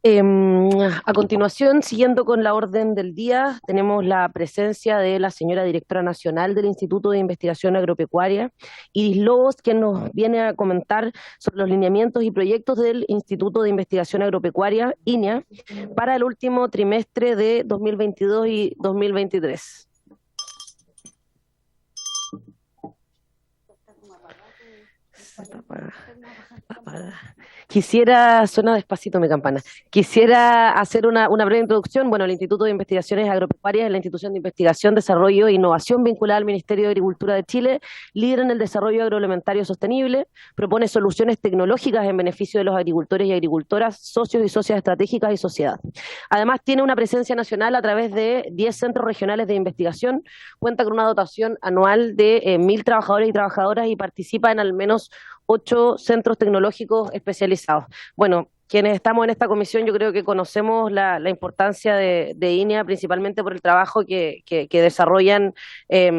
A continuación, siguiendo con la orden del día, tenemos la presencia de la señora directora nacional del Instituto de Investigación Agropecuaria, Iris Lobos, quien nos viene a comentar sobre los lineamientos y proyectos del Instituto de Investigación Agropecuaria, INEA, para el último trimestre de 2022 y 2023. Suena despacito mi campana. Quisiera hacer una breve introducción. Bueno, el Instituto de Investigaciones Agropecuarias es la institución de investigación, desarrollo e innovación vinculada al Ministerio de Agricultura de Chile, líder en el desarrollo agroalimentario sostenible, propone soluciones tecnológicas en beneficio de los agricultores y agricultoras, socios y socias estratégicas y sociedad. Además, tiene una presencia nacional a través de 10 centros regionales de investigación, cuenta con una dotación anual de 1.000 trabajadores y trabajadoras y participa en al menos 8 centros tecnológicos especializados. Bueno, quienes estamos en esta comisión yo creo que conocemos la importancia de INEA, principalmente por el trabajo que desarrollan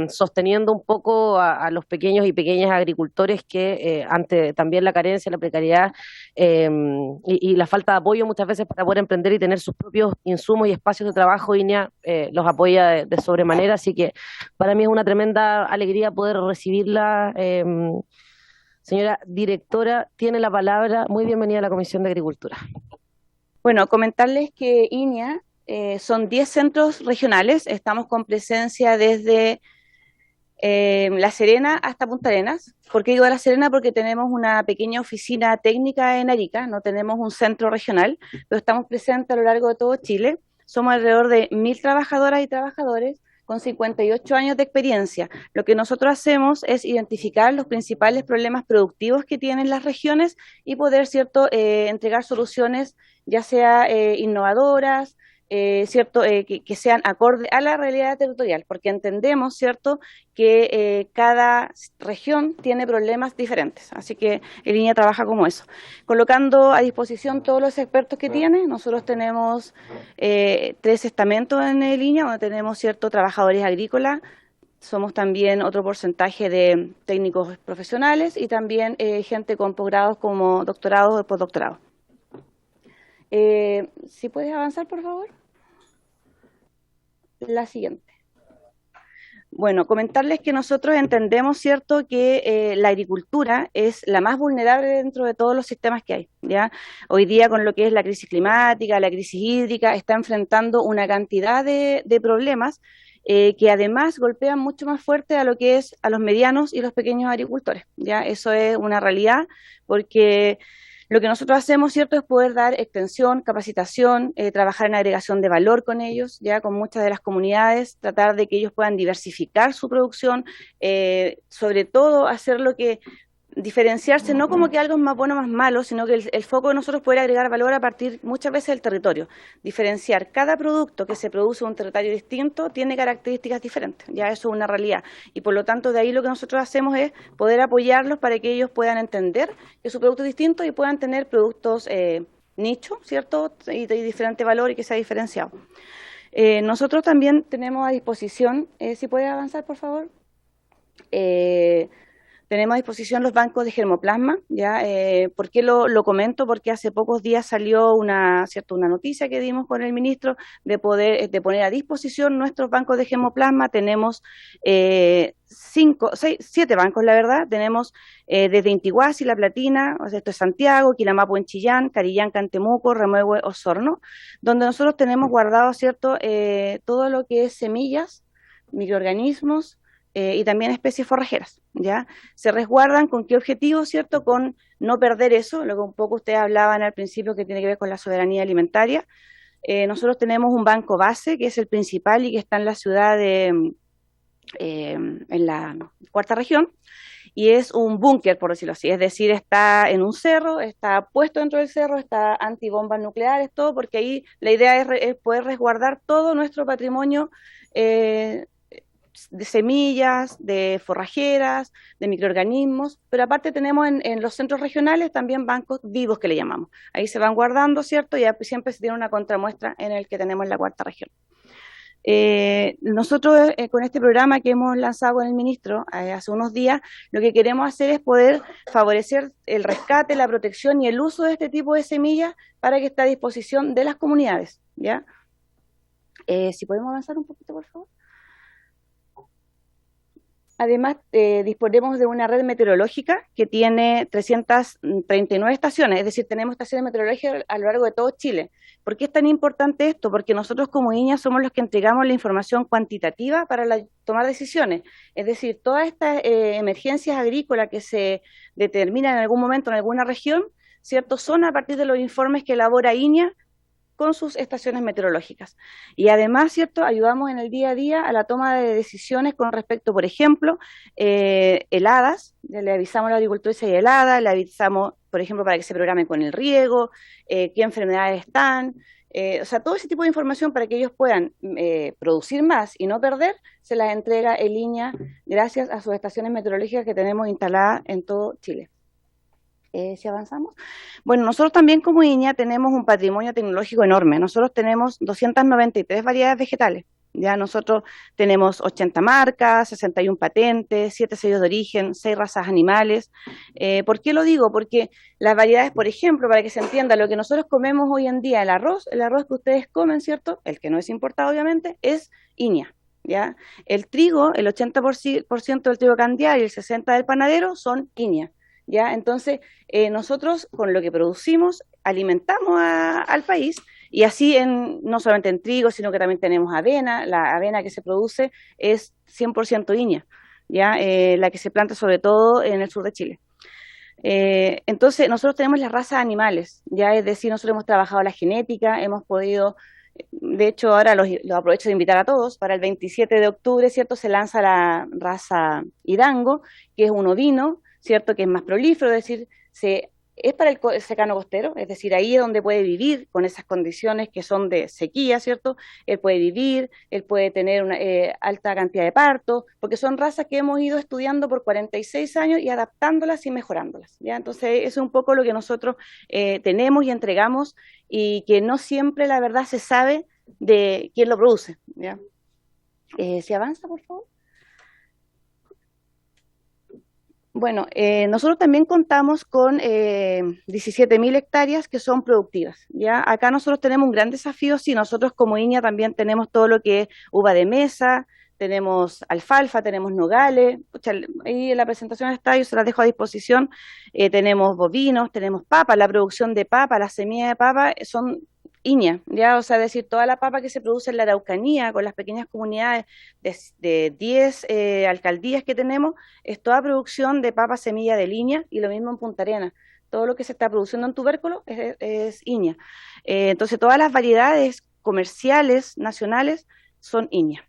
sosteniendo un poco a los pequeños y pequeñas agricultores que ante también la carencia, la precariedad y la falta de apoyo muchas veces para poder emprender y tener sus propios insumos y espacios de trabajo, INEA los apoya de sobremanera, así que para mí es una tremenda alegría poder recibirla. Señora directora, tiene la palabra. Muy bienvenida a la Comisión de Agricultura. Bueno, comentarles que INEA son 10 centros regionales, estamos con presencia desde La Serena hasta Punta Arenas. ¿Por qué digo La Serena? Porque tenemos una pequeña oficina técnica en Arica, no tenemos un centro regional, pero estamos presentes a lo largo de todo Chile. Somos alrededor de 1.000 trabajadoras y trabajadores con 58 años de experiencia. Lo que nosotros hacemos es identificar los principales problemas productivos que tienen las regiones y poder, ¿cierto?, entregar soluciones ya sea innovadoras, ¿cierto?, que sean acorde a la realidad territorial, porque entendemos, ¿cierto?, que cada región tiene problemas diferentes, así que en línea trabaja como eso, colocando a disposición todos los expertos que tiene. Nosotros tenemos 3 estamentos en línea, donde tenemos, ¿cierto?, trabajadores agrícolas, somos también otro porcentaje de técnicos profesionales y también gente con posgrados como doctorados o postdoctorados. Si puedes avanzar, por favor. La siguiente. Bueno, comentarles que nosotros entendemos, ¿cierto?, que la agricultura es la más vulnerable dentro de todos los sistemas que hay, ¿ya? Hoy día, con lo que es la crisis climática, la crisis hídrica, está enfrentando una cantidad de problemas que además golpean mucho más fuerte a lo que es a los medianos y los pequeños agricultores, ¿ya? Eso es una realidad, porque lo que nosotros hacemos, ¿cierto?, es poder dar extensión, capacitación, trabajar en agregación de valor con ellos, ya con muchas de las comunidades, tratar de que ellos puedan diversificar su producción, sobre todo hacer lo que diferenciarse, no como que algo es más bueno o más malo, sino que el foco de nosotros es poder agregar valor a partir muchas veces del territorio. Diferenciar cada producto que se produce en un territorio distinto tiene características diferentes, ya eso es una realidad. Y por lo tanto, de ahí lo que nosotros hacemos es poder apoyarlos para que ellos puedan entender que su producto es distinto y puedan tener productos nicho, ¿cierto? Y de diferente valor y que sea diferenciado. Nosotros también tenemos a disposición, si puede avanzar, por favor. Tenemos a disposición los bancos de germoplasma, ¿ya? ¿Por qué lo comento? Porque hace pocos días salió una noticia que dimos con el ministro de poner a disposición nuestros bancos de germoplasma. Tenemos 7 bancos, la verdad. Tenemos desde Intihuasi, La Platina, o sea, esto es Santiago, Quilamapo en Chillán, Carillanca en Temuco, Remuehue, Osorno, donde nosotros tenemos guardado, ¿cierto?, todo lo que es semillas, microorganismos, y también especies forrajeras, ¿ya? Se resguardan con qué objetivo, ¿cierto? Con no perder eso, lo que un poco ustedes hablaban al principio que tiene que ver con la soberanía alimentaria. Nosotros tenemos un banco base, que es el principal y que está en la ciudad en la 4ª región, y es un búnker, por decirlo así, es decir, está en un cerro, está puesto dentro del cerro, está antibombas nucleares, todo, porque ahí la idea es poder resguardar todo nuestro patrimonio de semillas, de forrajeras, de microorganismos, pero aparte tenemos en los centros regionales también bancos vivos que le llamamos. Ahí se van guardando, ¿cierto? Y siempre se tiene una contramuestra en el que tenemos en la 4ª región. Nosotros con este programa que hemos lanzado con el ministro hace unos días, lo que queremos hacer es poder favorecer el rescate, la protección y el uso de este tipo de semillas para que esté a disposición de las comunidades, ¿ya? Si podemos avanzar un poquito, por favor. Además, disponemos de una red meteorológica que tiene 339 estaciones, es decir, tenemos estaciones meteorológicas a lo largo de todo Chile. ¿Por qué es tan importante esto? Porque nosotros como INEA somos los que entregamos la información cuantitativa para tomar decisiones. Es decir, todas estas emergencias agrícolas que se determinan en algún momento en alguna región, ¿cierto?, son a partir de los informes que elabora INEA con sus estaciones meteorológicas. Y además, ¿cierto?, ayudamos en el día a día a la toma de decisiones con respecto, por ejemplo, heladas, le avisamos a la agricultura si hay helada, le avisamos, por ejemplo, para que se programen con el riego, qué enfermedades están, o sea, todo ese tipo de información para que ellos puedan producir más y no perder, se las entrega el INEA gracias a sus estaciones meteorológicas que tenemos instaladas en todo Chile. Si avanzamos. Bueno, nosotros también como INEA tenemos un patrimonio tecnológico enorme. Nosotros tenemos 293 variedades vegetales. Ya nosotros tenemos 80 marcas, 61 patentes, 7 sellos de origen, 6 razas animales. ¿Por qué lo digo? Porque las variedades, por ejemplo, para que se entienda, lo que nosotros comemos hoy en día, el arroz que ustedes comen, ¿cierto?, el que no es importado obviamente, es INEA. ¿Ya? El trigo, el 80% del trigo candial y el 60% del panadero son INEA. ¿Ya? Entonces, nosotros con lo que producimos alimentamos al país Y así no solamente en trigo, sino que también tenemos avena. La avena que se produce es 100% iña, ¿ya? La que se planta sobre todo en el sur de Chile. Entonces, nosotros tenemos las razas animales, ya es decir, nosotros hemos trabajado la genética, hemos podido, de hecho, ahora los aprovecho de invitar a todos, para el 27 de octubre, ¿cierto? Se lanza la raza Hidango, que es un ovino, ¿cierto? Que es más prolífero, es decir, es para el secano costero, es decir, ahí es donde puede vivir con esas condiciones que son de sequía, ¿cierto? Él puede vivir, él puede tener una alta cantidad de partos, porque son razas que hemos ido estudiando por 46 años y adaptándolas y mejorándolas, ¿ya? Entonces, eso es un poco lo que nosotros tenemos y entregamos y que no siempre, la verdad, se sabe de quién lo produce, ¿ya? ¿Se avanza, por favor? Bueno, nosotros también contamos con 17.000 hectáreas que son productivas, ¿ya? Acá nosotros tenemos un gran desafío, sí, nosotros como INIA también tenemos todo lo que es uva de mesa, tenemos alfalfa, tenemos nogales, ahí en la presentación está, yo se las dejo a disposición, tenemos bovinos, tenemos papa, la producción de papa, las semillas de papa son INIA, ya, o sea, es decir, toda la papa que se produce en la Araucanía, con las pequeñas comunidades de 10 alcaldías que tenemos, es toda producción de papa semilla de línea, y lo mismo en Punta Arenas. Todo lo que se está produciendo en tubérculo es INIA. Entonces, todas las variedades comerciales nacionales son INIA,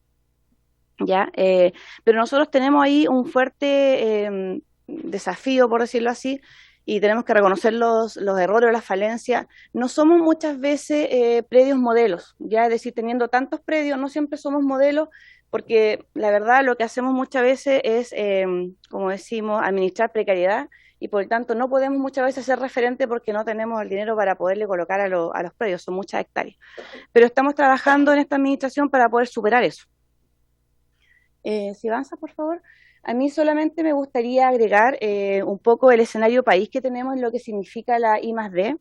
¿ya? Pero nosotros tenemos ahí un fuerte desafío, por decirlo así, y tenemos que reconocer los errores o las falencias. No somos muchas veces predios modelos, ya, es decir, teniendo tantos predios, no siempre somos modelos, porque la verdad lo que hacemos muchas veces es, como decimos, administrar precariedad, y por lo tanto no podemos muchas veces ser referente porque no tenemos el dinero para poderle colocar a los predios, son muchas hectáreas. Pero estamos trabajando en esta administración para poder superar eso. Si avanza, por favor. A mí solamente me gustaría agregar un poco el escenario país que tenemos en lo que significa la I+D.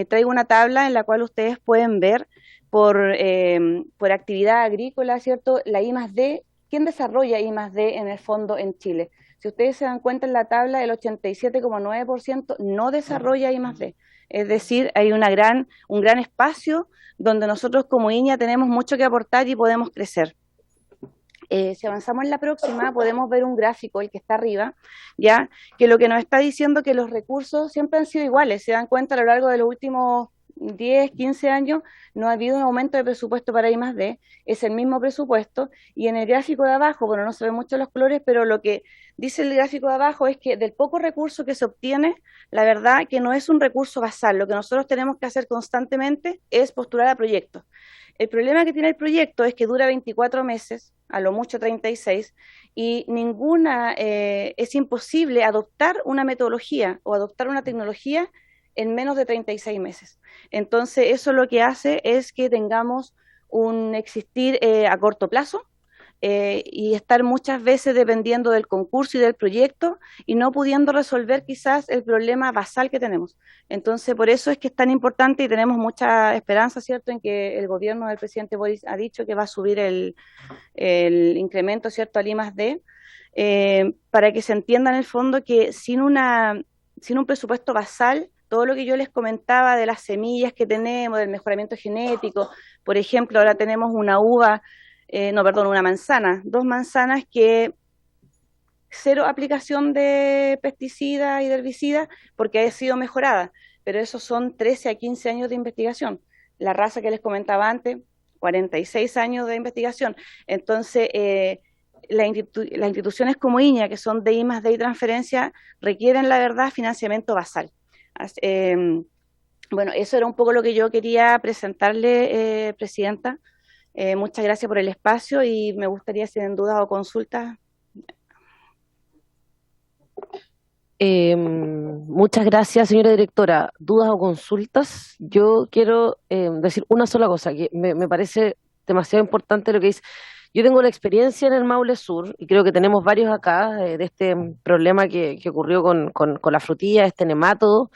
Traigo una tabla en la cual ustedes pueden ver por actividad agrícola, ¿cierto? La I+D, ¿quién desarrolla I+D en el fondo en Chile? Si ustedes se dan cuenta en la tabla, el 87,9% no desarrolla I+D. Es decir, hay un gran espacio donde nosotros como INIA tenemos mucho que aportar y podemos crecer. Si avanzamos en la próxima, podemos ver un gráfico, el que está arriba, ya, que lo que nos está diciendo que los recursos siempre han sido iguales. Se dan cuenta, a lo largo de los últimos 10, 15 años, no ha habido un aumento de presupuesto para I+D, es el mismo presupuesto, y en el gráfico de abajo, bueno, no se ven mucho los colores, pero lo que dice el gráfico de abajo es que del poco recurso que se obtiene, la verdad que no es un recurso basal. Lo que nosotros tenemos que hacer constantemente es postular a proyectos. El problema que tiene el proyecto es que dura 24 meses, a lo mucho 36, y es imposible adoptar una metodología o adoptar una tecnología en menos de 36 meses. Entonces, eso lo que hace es que tengamos un existir a corto plazo, y estar muchas veces dependiendo del concurso y del proyecto y no pudiendo resolver quizás el problema basal que tenemos. Entonces, por eso es que es tan importante y tenemos mucha esperanza, ¿cierto?, en que el gobierno del presidente Boris ha dicho que va a subir el incremento, ¿cierto?, al I+D, para que se entienda en el fondo que sin un presupuesto basal, todo lo que yo les comentaba de las semillas que tenemos, del mejoramiento genético, por ejemplo, ahora tenemos una una manzana, 2 manzanas que 0 aplicación de pesticidas y de herbicidas porque ha sido mejorada, pero esos son 13 a 15 años de investigación. La raza que les comentaba antes, 46 años de investigación. Entonces, las instituciones como INIA, que son de I+D y transferencia, requieren, la verdad, financiamiento basal. Bueno, eso era un poco lo que yo quería presentarle, Presidenta. Muchas gracias por el espacio y me gustaría, si tienen dudas o consultas. Muchas gracias, señora directora. ¿Dudas o consultas? Yo quiero decir una sola cosa, que me parece demasiado importante lo que dice. Yo tengo la experiencia en el Maule Sur, y creo que tenemos varios acá, de este problema que ocurrió con la frutilla, este nemátodo,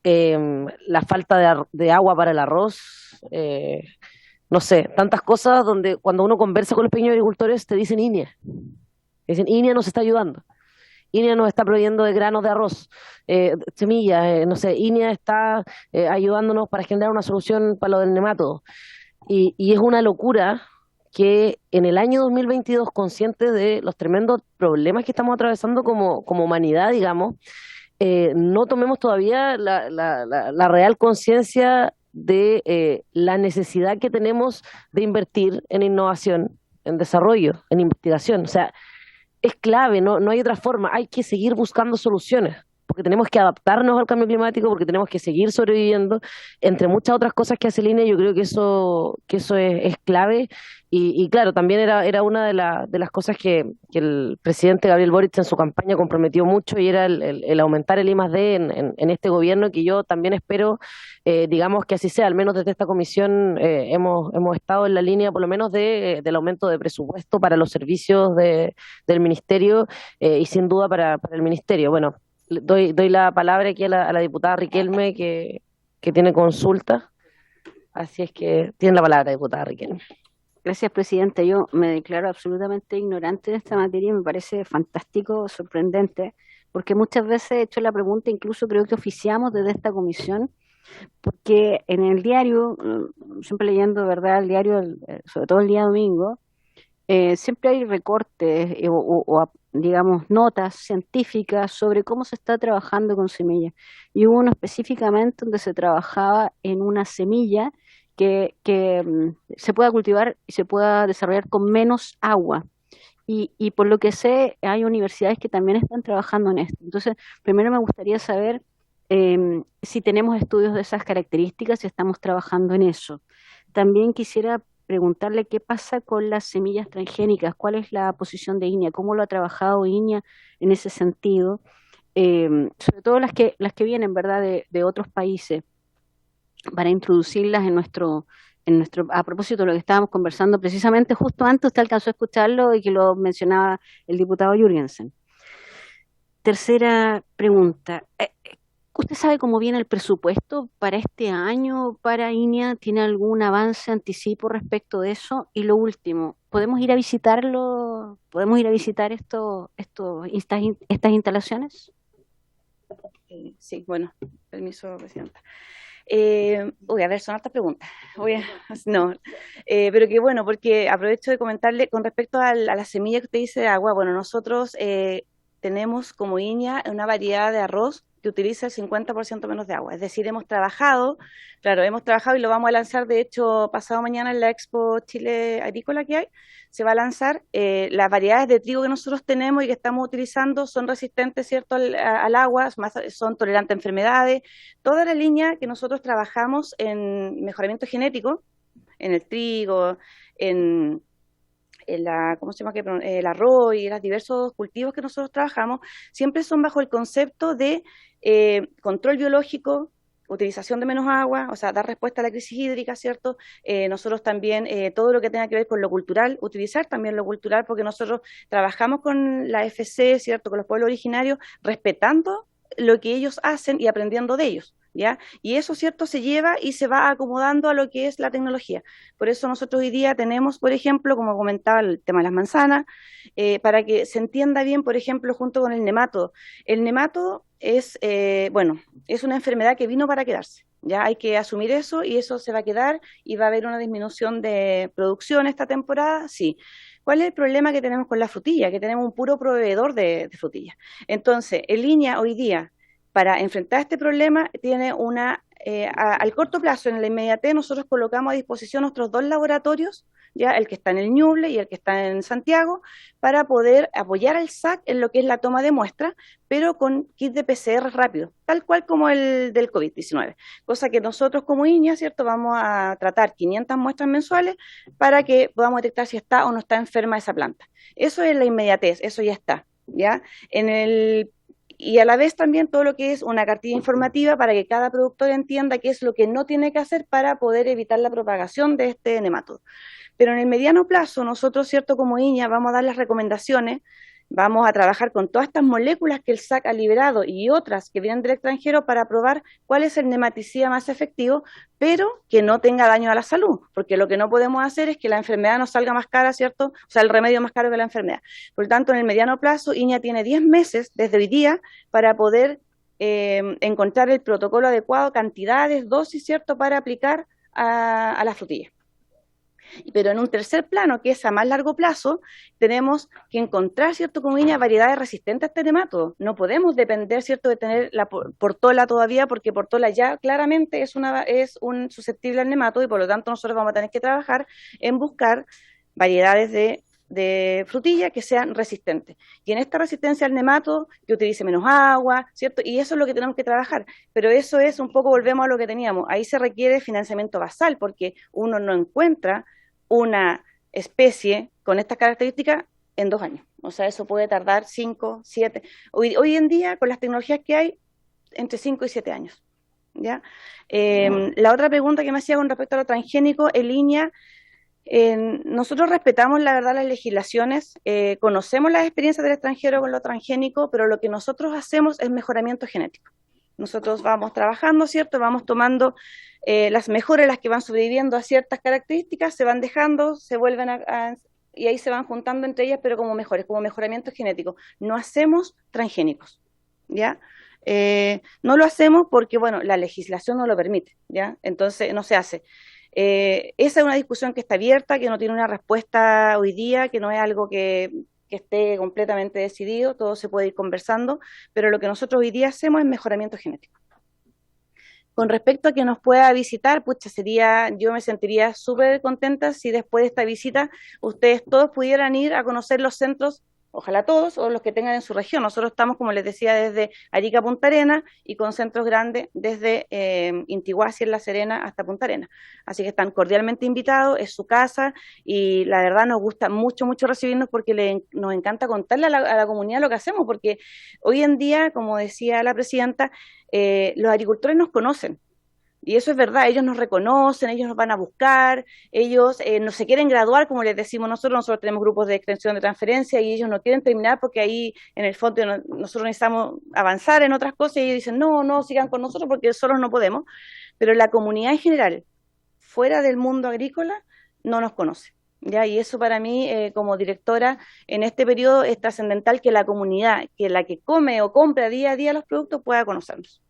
la falta de agua para el arroz, no sé, tantas cosas donde cuando uno conversa con los pequeños agricultores te dicen INIA nos está ayudando. INEA nos está proveyendo de granos de arroz, semillas, no sé, INEA está ayudándonos para generar una solución para lo del nematodo. Y es una locura que en el año 2022, conscientes de los tremendos problemas que estamos atravesando como humanidad, digamos, no tomemos todavía la real conciencia de la necesidad que tenemos de invertir en innovación, en desarrollo, en investigación. O sea, es clave, no hay otra forma, hay que seguir buscando soluciones, porque tenemos que adaptarnos al cambio climático, porque tenemos que seguir sobreviviendo, entre muchas otras cosas que hace el INE. Yo creo que eso es clave, y claro, también era una de las cosas que el presidente Gabriel Boric en su campaña comprometió mucho, y era el aumentar el I+D en este gobierno, que yo también espero, digamos, que así sea. Al menos desde esta comisión hemos estado en la línea, por lo menos, del aumento de presupuesto para los servicios del ministerio, y sin duda para el ministerio. Bueno, doy la palabra aquí a la diputada Riquelme, que tiene consulta. Así es que tiene la palabra, diputada Riquelme. Gracias, Presidenta. Yo me declaro absolutamente ignorante de esta materia y me parece fantástico, sorprendente, porque muchas veces he hecho la pregunta, incluso creo que oficiamos desde esta comisión, porque en el diario, siempre leyendo, ¿verdad?, el diario, sobre todo el día domingo, siempre hay recortes digamos, notas científicas sobre cómo se está trabajando con semillas. Y hubo uno específicamente donde se trabajaba en una semilla que se pueda cultivar y se pueda desarrollar con menos agua. Y por lo que sé, hay universidades que también están trabajando en esto. Entonces, primero me gustaría saber si tenemos estudios de esas características, si estamos trabajando en eso. También quisiera preguntarle qué pasa con las semillas transgénicas, cuál es la posición de INEA, cómo lo ha trabajado INEA en ese sentido, sobre todo las que vienen, ¿verdad?, de otros países, para introducirlas en nuestro, a propósito de lo que estábamos conversando precisamente justo antes, usted alcanzó a escucharlo y que lo mencionaba el diputado Jürgensen. Tercera pregunta, ¿usted sabe cómo viene el presupuesto para este año para INEA? ¿Tiene algún avance, anticipo respecto de eso? Y lo último, ¿podemos ir a visitarlo? ¿Podemos ir a visitar estas instalaciones? Sí, bueno, permiso, Presidenta. A ver, son hartas preguntas. Pero que bueno, porque aprovecho de comentarle con respecto a la semilla que usted dice de agua. Bueno, nosotros tenemos como INEA una variedad de arroz que utiliza el 50% menos de agua. Es decir, hemos trabajado y lo vamos a lanzar, de hecho, pasado mañana en la Expo Chile Agrícola que hay, se va a lanzar. Las variedades de trigo que nosotros tenemos y que estamos utilizando son resistentes, ¿cierto?, al agua, son tolerantes a enfermedades. Toda la línea que nosotros trabajamos en mejoramiento genético, en el trigo, en ¿cómo se llama? El arroz y los diversos cultivos que nosotros trabajamos, siempre son bajo el concepto de control biológico, utilización de menos agua, o sea, dar respuesta a la crisis hídrica, ¿cierto? Nosotros también, todo lo que tenga que ver con lo cultural, utilizar también lo cultural, porque nosotros trabajamos con la FC, ¿cierto?, con los pueblos originarios, respetando lo que ellos hacen y aprendiendo de ellos, ¿ya? Y eso, ¿cierto?, se lleva y se va acomodando a lo que es la tecnología. Por eso nosotros hoy día tenemos, por ejemplo, como comentaba, el tema de las manzanas, para que se entienda bien, por ejemplo, junto con el nemátodo. El nemátodo es una enfermedad que vino para quedarse, ya hay que asumir eso, y eso se va a quedar, y va a haber una disminución de producción esta temporada, sí. ¿Cuál es el problema que tenemos con la frutilla? Que tenemos un puro proveedor de frutillas. Entonces, en línea hoy día, para enfrentar este problema, tiene al corto plazo, en la inmediatez, nosotros colocamos a disposición nuestros 2 laboratorios, ya el que está en el Ñuble y el que está en Santiago, para poder apoyar al SAC en lo que es la toma de muestras, pero con kit de PCR rápido, tal cual como el del COVID-19. Cosa que nosotros como INEA, ¿cierto?, vamos a tratar 500 muestras mensuales para que podamos detectar si está o no está enferma esa planta. Eso es la inmediatez, eso ya está, ¿ya? Y a la vez también todo lo que es una cartilla informativa para que cada productor entienda qué es lo que no tiene que hacer para poder evitar la propagación de este nemátodo. Pero en el mediano plazo, nosotros, ¿cierto?, como INEA, vamos a dar las recomendaciones Vamos a trabajar con todas estas moléculas que el SAC ha liberado y otras que vienen del extranjero para probar cuál es el nematicida más efectivo, pero que no tenga daño a la salud, porque lo que no podemos hacer es que la enfermedad nos salga más cara, ¿cierto? O sea, el remedio más caro que la enfermedad. Por lo tanto, en el mediano plazo, INEA tiene 10 meses desde hoy día para poder encontrar el protocolo adecuado, cantidades, dosis, ¿cierto?, para aplicar a la frutilla. Pero en un tercer plano, que es a más largo plazo, tenemos que encontrar, ¿cierto?, como INEA, variedades resistentes a este nemátodo. No podemos depender, ¿cierto?, de tener la portola todavía, porque portola ya claramente es un susceptible al nemátodo y por lo tanto nosotros vamos a tener que trabajar en buscar variedades de frutilla que sean resistentes. Y en esta resistencia al nemátodo, que utilice menos agua, ¿cierto? Y eso es lo que tenemos que trabajar. Pero eso es un poco, volvemos a lo que teníamos. Ahí se requiere financiamiento basal, porque uno no encuentra una especie con estas características en 2 años. O sea, eso puede tardar 5, 7. Hoy en día, con las tecnologías que hay, entre 5 y 7 años. ¿Ya? La otra pregunta que me hacía con respecto a lo transgénico, en línea, nosotros respetamos, la verdad, las legislaciones, conocemos las experiencias del extranjero con lo transgénico, pero lo que nosotros hacemos es mejoramiento genético. Nosotros vamos trabajando, ¿cierto? Vamos tomando las mejores, las que van sobreviviendo a ciertas características, se van dejando, se vuelven y ahí se van juntando entre ellas, pero como mejores, como mejoramiento genético. No hacemos transgénicos, ¿ya? No lo hacemos porque, bueno, la legislación no lo permite, ¿ya? Entonces no se hace. Esa es una discusión que está abierta, que no tiene una respuesta hoy día, que no es algo que esté completamente decidido, todo se puede ir conversando, pero lo que nosotros hoy día hacemos es mejoramiento genético. Con respecto a que nos pueda visitar, pucha, yo me sentiría súper contenta si después de esta visita ustedes todos pudieran ir a conocer los centros, ojalá todos, o los que tengan en su región. Nosotros estamos, como les decía, desde Arica a Punta Arenas y con centros grandes desde Intihuasi en La Serena hasta Punta Arenas. Así que están cordialmente invitados, es su casa y la verdad nos gusta mucho, mucho recibirnos porque nos encanta contarle a la comunidad lo que hacemos, porque hoy en día, como decía la presidenta, los agricultores nos conocen. Y eso es verdad, ellos nos reconocen, ellos nos van a buscar, ellos no se quieren graduar, como les decimos nosotros tenemos grupos de extensión de transferencia y ellos no quieren terminar porque ahí en el fondo nosotros necesitamos avanzar en otras cosas y ellos dicen, no, sigan con nosotros porque solos no podemos, pero la comunidad en general, fuera del mundo agrícola, no nos conoce. ¿Ya? Y eso para mí, como directora, en este periodo es trascendental que la comunidad, que la que come o compra día a día los productos, pueda conocernos.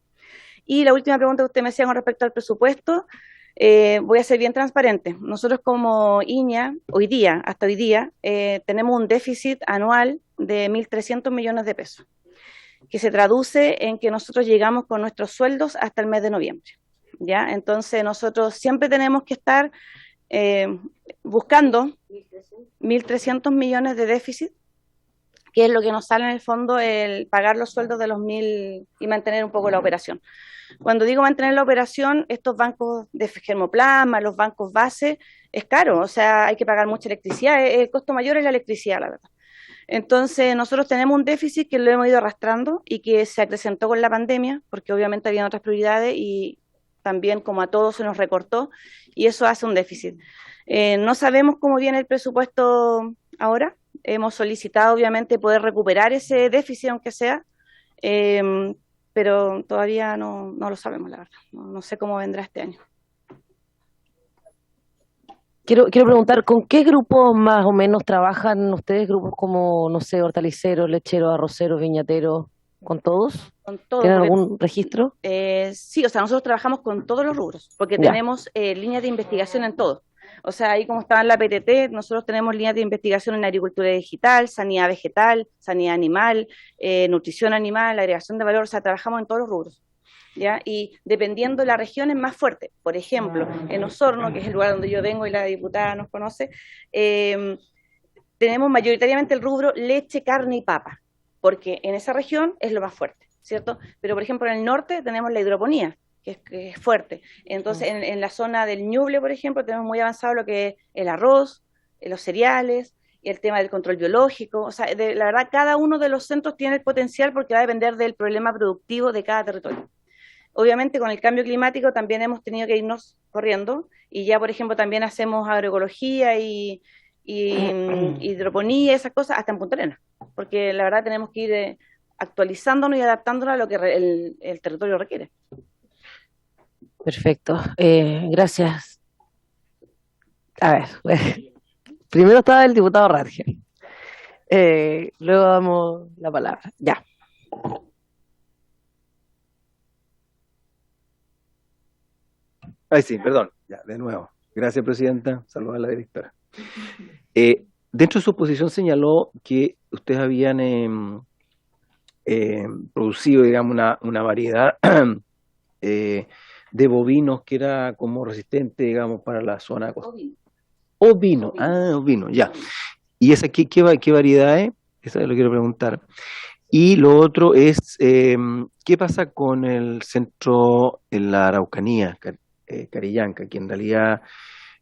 Y la última pregunta que usted me hacía con respecto al presupuesto, voy a ser bien transparente. Nosotros como INEA, hasta hoy día, tenemos un déficit anual de 1.300 millones de pesos, que se traduce en que nosotros llegamos con nuestros sueldos hasta el mes de noviembre. ¿Ya? Entonces nosotros siempre tenemos que estar buscando 1.300 millones de déficit, que es lo que nos sale en el fondo el pagar los sueldos de los 1.000 y mantener un poco la operación. Cuando digo mantener la operación, estos bancos de germoplasma, los bancos base, es caro, o sea, hay que pagar mucha electricidad, el costo mayor es la electricidad, la verdad. Entonces, nosotros tenemos un déficit que lo hemos ido arrastrando y que se acrecentó con la pandemia, porque obviamente había otras prioridades y también, como a todos, se nos recortó, y eso hace un déficit. No sabemos cómo viene el presupuesto ahora, hemos solicitado obviamente poder recuperar ese déficit, aunque sea, pero todavía no lo sabemos, la verdad. No sé cómo vendrá este año. Quiero preguntar, ¿con qué grupos más o menos trabajan ustedes? ¿Grupos como, no sé, hortaliceros, lecheros, arroceros, viñateros? ¿Con todos? Con todo, ¿Tienen algún registro? Sí, o sea, nosotros trabajamos con todos los rubros, porque Ya. tenemos líneas de investigación en todo. O sea, ahí como estaba en la PTT, nosotros tenemos líneas de investigación en agricultura digital, sanidad vegetal, sanidad animal, nutrición animal, agregación de valor, o sea, trabajamos en todos los rubros. ¿Ya? Y dependiendo de la región es más fuerte. Por ejemplo, en Osorno, que es el lugar donde yo vengo y la diputada nos conoce, tenemos mayoritariamente el rubro leche, carne y papa, porque en esa región es lo más fuerte, ¿cierto? Pero, por ejemplo, en el norte tenemos la hidroponía, que es fuerte. Entonces, en la zona del Ñuble, por ejemplo, tenemos muy avanzado lo que es el arroz, los cereales, y el tema del control biológico. O sea, la verdad, cada uno de los centros tiene el potencial porque va a depender del problema productivo de cada territorio. Obviamente, con el cambio climático también hemos tenido que irnos corriendo, y ya, por ejemplo, también hacemos agroecología y hidroponía, esas cosas, hasta en Punta Arenas, porque la verdad tenemos que ir actualizándonos y adaptándonos a lo que el territorio requiere. Perfecto, gracias. A ver, primero estaba el diputado Radgen, luego damos la palabra. Ya. Ay, sí, perdón, ya, de nuevo. Gracias, presidenta. Saludos a la directora. Dentro de su posición señaló que ustedes habían producido, digamos, una variedad de bovinos que era como resistente, digamos, para la zona costera. Ovino, ovino, ya. ¿Y esa qué variedad es? Eso lo quiero preguntar. Y lo otro es, ¿qué pasa con el centro en la Araucanía, Carillanca, que en realidad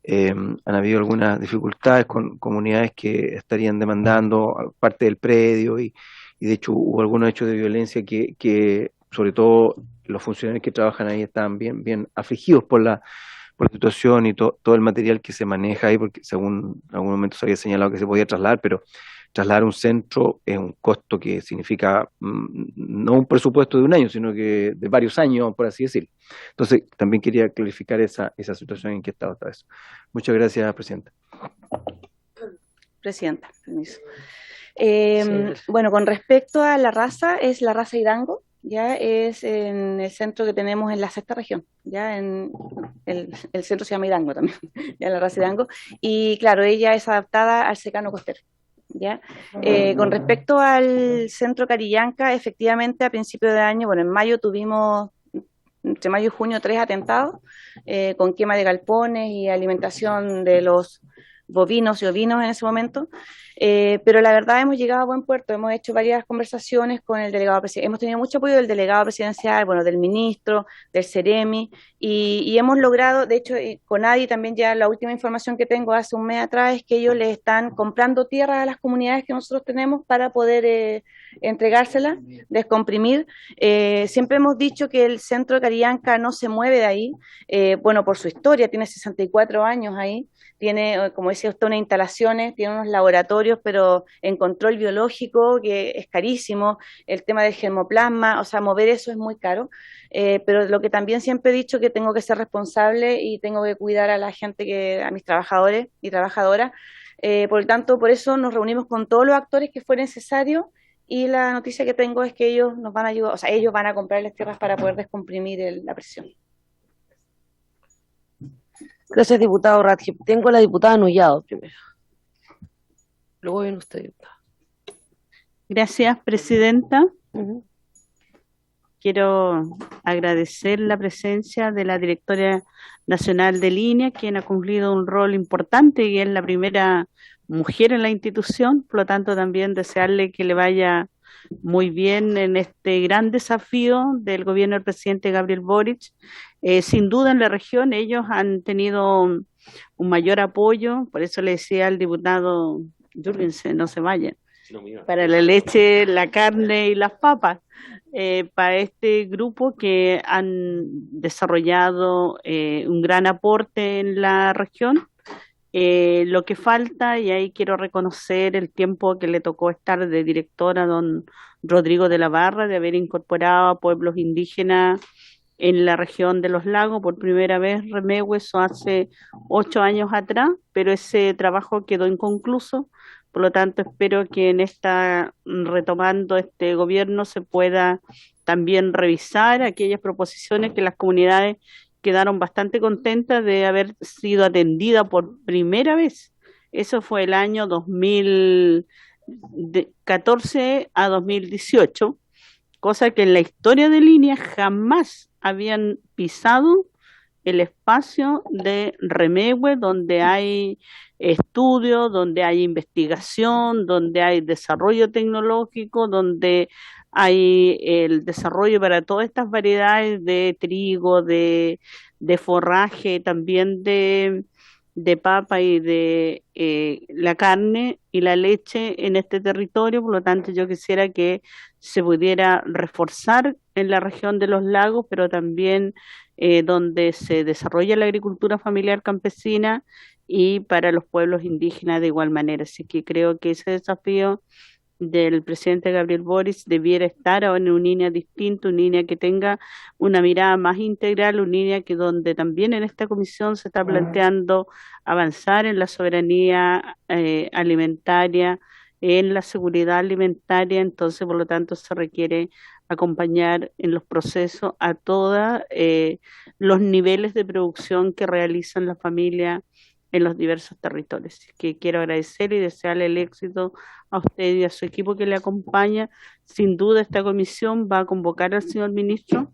han habido algunas dificultades con comunidades que estarían demandando parte del predio y de hecho hubo algunos hechos de violencia que sobre todo los funcionarios que trabajan ahí estaban bien afligidos por la situación y todo el material que se maneja ahí, porque según en algún momento se había señalado que se podía trasladar, pero trasladar un centro es un costo que significa no un presupuesto de un año, sino que de varios años, por así decirlo. Entonces, también quería clarificar esa situación en que estaba todo eso. Muchas gracias, Presidenta. Presidenta, permiso. Bueno, con respecto a la raza, es la raza Irango, ya es en el centro que tenemos en la sexta región, ya en el centro se llama Irango también, ya la raza Irango, y claro, ella es adaptada al secano costero. ¿Ya? Con respecto al centro Carillanca, efectivamente a principio de año, bueno, en mayo tuvimos, entre mayo y junio, 3 atentados con quema de galpones y alimentación de los bovinos y ovinos en ese momento, pero la verdad hemos llegado a buen puerto, hemos hecho varias conversaciones con el delegado presidencial, hemos tenido mucho apoyo del delegado presidencial, bueno, del ministro, del Ceremi, y hemos logrado, de hecho, con ADI también ya la última información que tengo hace un mes atrás es que ellos le están comprando tierras a las comunidades que nosotros tenemos para poder entregárselas, descomprimir. Siempre hemos dicho que el centro de Carillanca no se mueve de ahí, bueno, por su historia, tiene 64 años ahí, tiene, como decía usted, unas instalaciones, tiene unos laboratorios, pero en control biológico, que es carísimo, el tema del germoplasma, o sea, mover eso es muy caro, pero lo que también siempre he dicho que tengo que ser responsable y tengo que cuidar a la gente, a mis trabajadores y trabajadoras, por lo tanto, por eso nos reunimos con todos los actores que fue necesario, y la noticia que tengo es que ellos nos van a ayudar, o sea, ellos van a comprar las tierras para poder descomprimir la presión. Gracias, diputado Radke. Tengo a la diputada Nullado primero. Luego viene usted, diputada. Gracias, presidenta. Quiero agradecer la presencia de la directora nacional de línea, quien ha cumplido un rol importante y es la primera mujer en la institución, por lo tanto también desearle que le vaya muy bien en este gran desafío del gobierno del presidente Gabriel Boric. Sin duda en la región ellos han tenido un mayor apoyo, por eso le decía al diputado Jürgensen, no se vayan, para la leche, la carne y las papas, para este grupo que han desarrollado un gran aporte en la región. Lo que falta, y ahí quiero reconocer el tiempo que le tocó estar de directora a don Rodrigo de la Barra, de haber incorporado a pueblos indígenas en la región de los lagos por primera vez, Remegue, eso hace 8 años atrás, pero ese trabajo quedó inconcluso, por lo tanto espero que en retomando este gobierno se pueda también revisar aquellas proposiciones que las comunidades quedaron bastante contentas de haber sido atendidas por primera vez. Eso fue el año 2014 a 2018, cosa que en la historia de línea jamás habían pisado el espacio de Remegue, donde hay estudio, donde hay investigación, donde hay desarrollo tecnológico, donde hay el desarrollo para todas estas variedades de trigo, de forraje, también de papa y de la carne y la leche en este territorio. Por lo tanto, yo quisiera que se pudiera reforzar en la región de los lagos, pero también donde se desarrolla la agricultura familiar campesina, y para los pueblos indígenas de igual manera. Así que creo que ese desafío del presidente Gabriel Boric debiera estar ahora en una línea distinta, una línea que tenga una mirada más integral, una línea que donde también en esta comisión se está planteando avanzar en la soberanía alimentaria, en la seguridad alimentaria. Entonces por lo tanto se requiere acompañar en los procesos a todos los niveles de producción que realizan las familias en los diversos territorios. Así que quiero agradecer y desearle el éxito a usted y a su equipo que le acompaña. Sin duda esta comisión va a convocar al señor ministro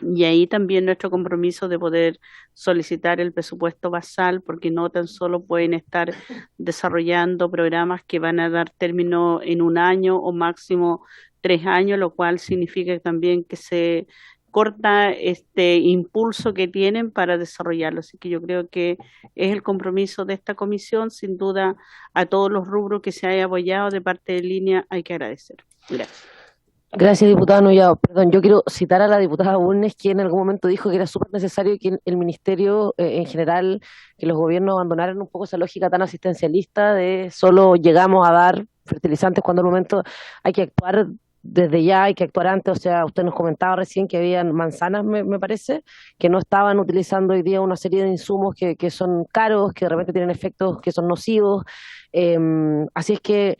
y ahí también nuestro compromiso de poder solicitar el presupuesto basal, porque no tan solo pueden estar desarrollando programas que van a dar término en un año o máximo 3 años, lo cual significa también que se corta este impulso que tienen para desarrollarlo. Así que yo creo que es el compromiso de esta comisión. Sin duda, a todos los rubros que se haya apoyado de parte de Línea hay que agradecer. Gracias. Gracias, diputada Nullado. Perdón, yo quiero citar a la diputada Bulnes, que en algún momento dijo que era súper necesario que el ministerio, en general, que los gobiernos abandonaran un poco esa lógica tan asistencialista de solo llegamos a dar fertilizantes cuando en el momento hay que actuar desde ya, hay que actuar antes. O sea, usted nos comentaba recién que habían manzanas, me parece, que no estaban utilizando hoy día una serie de insumos que son caros, que de repente tienen efectos que son nocivos. Así es que,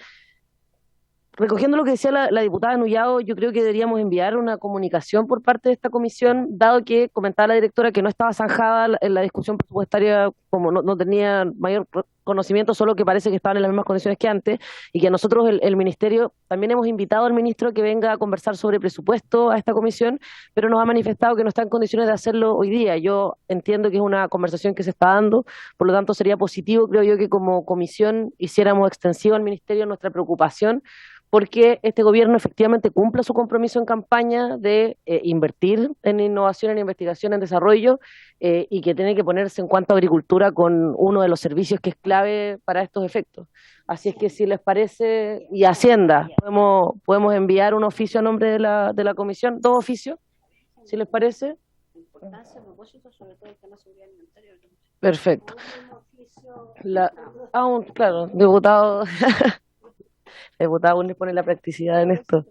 recogiendo lo que decía la diputada Nullado, yo creo que deberíamos enviar una comunicación por parte de esta comisión, dado que comentaba la directora que no estaba zanjada en la discusión presupuestaria, como no tenía mayor conocimiento, solo que parece que estaban en las mismas condiciones que antes, y que nosotros, el ministerio, también hemos invitado al ministro que venga a conversar sobre presupuesto a esta comisión, pero nos ha manifestado que no está en condiciones de hacerlo hoy día. Yo entiendo que es una conversación que se está dando, por lo tanto sería positivo, creo yo, que como comisión hiciéramos extensivo al ministerio nuestra preocupación porque este gobierno efectivamente cumpla su compromiso en campaña de invertir en innovación, en investigación, en desarrollo, y que tiene que ponerse en cuanto a agricultura con uno de los servicios que es clave para estos efectos. Así es que si les parece, y Hacienda, podemos enviar un oficio a nombre de la comisión, 2 oficios, si les parece. Perfecto. Claro, diputado. Diputado Bulnes pone la practicidad en esto.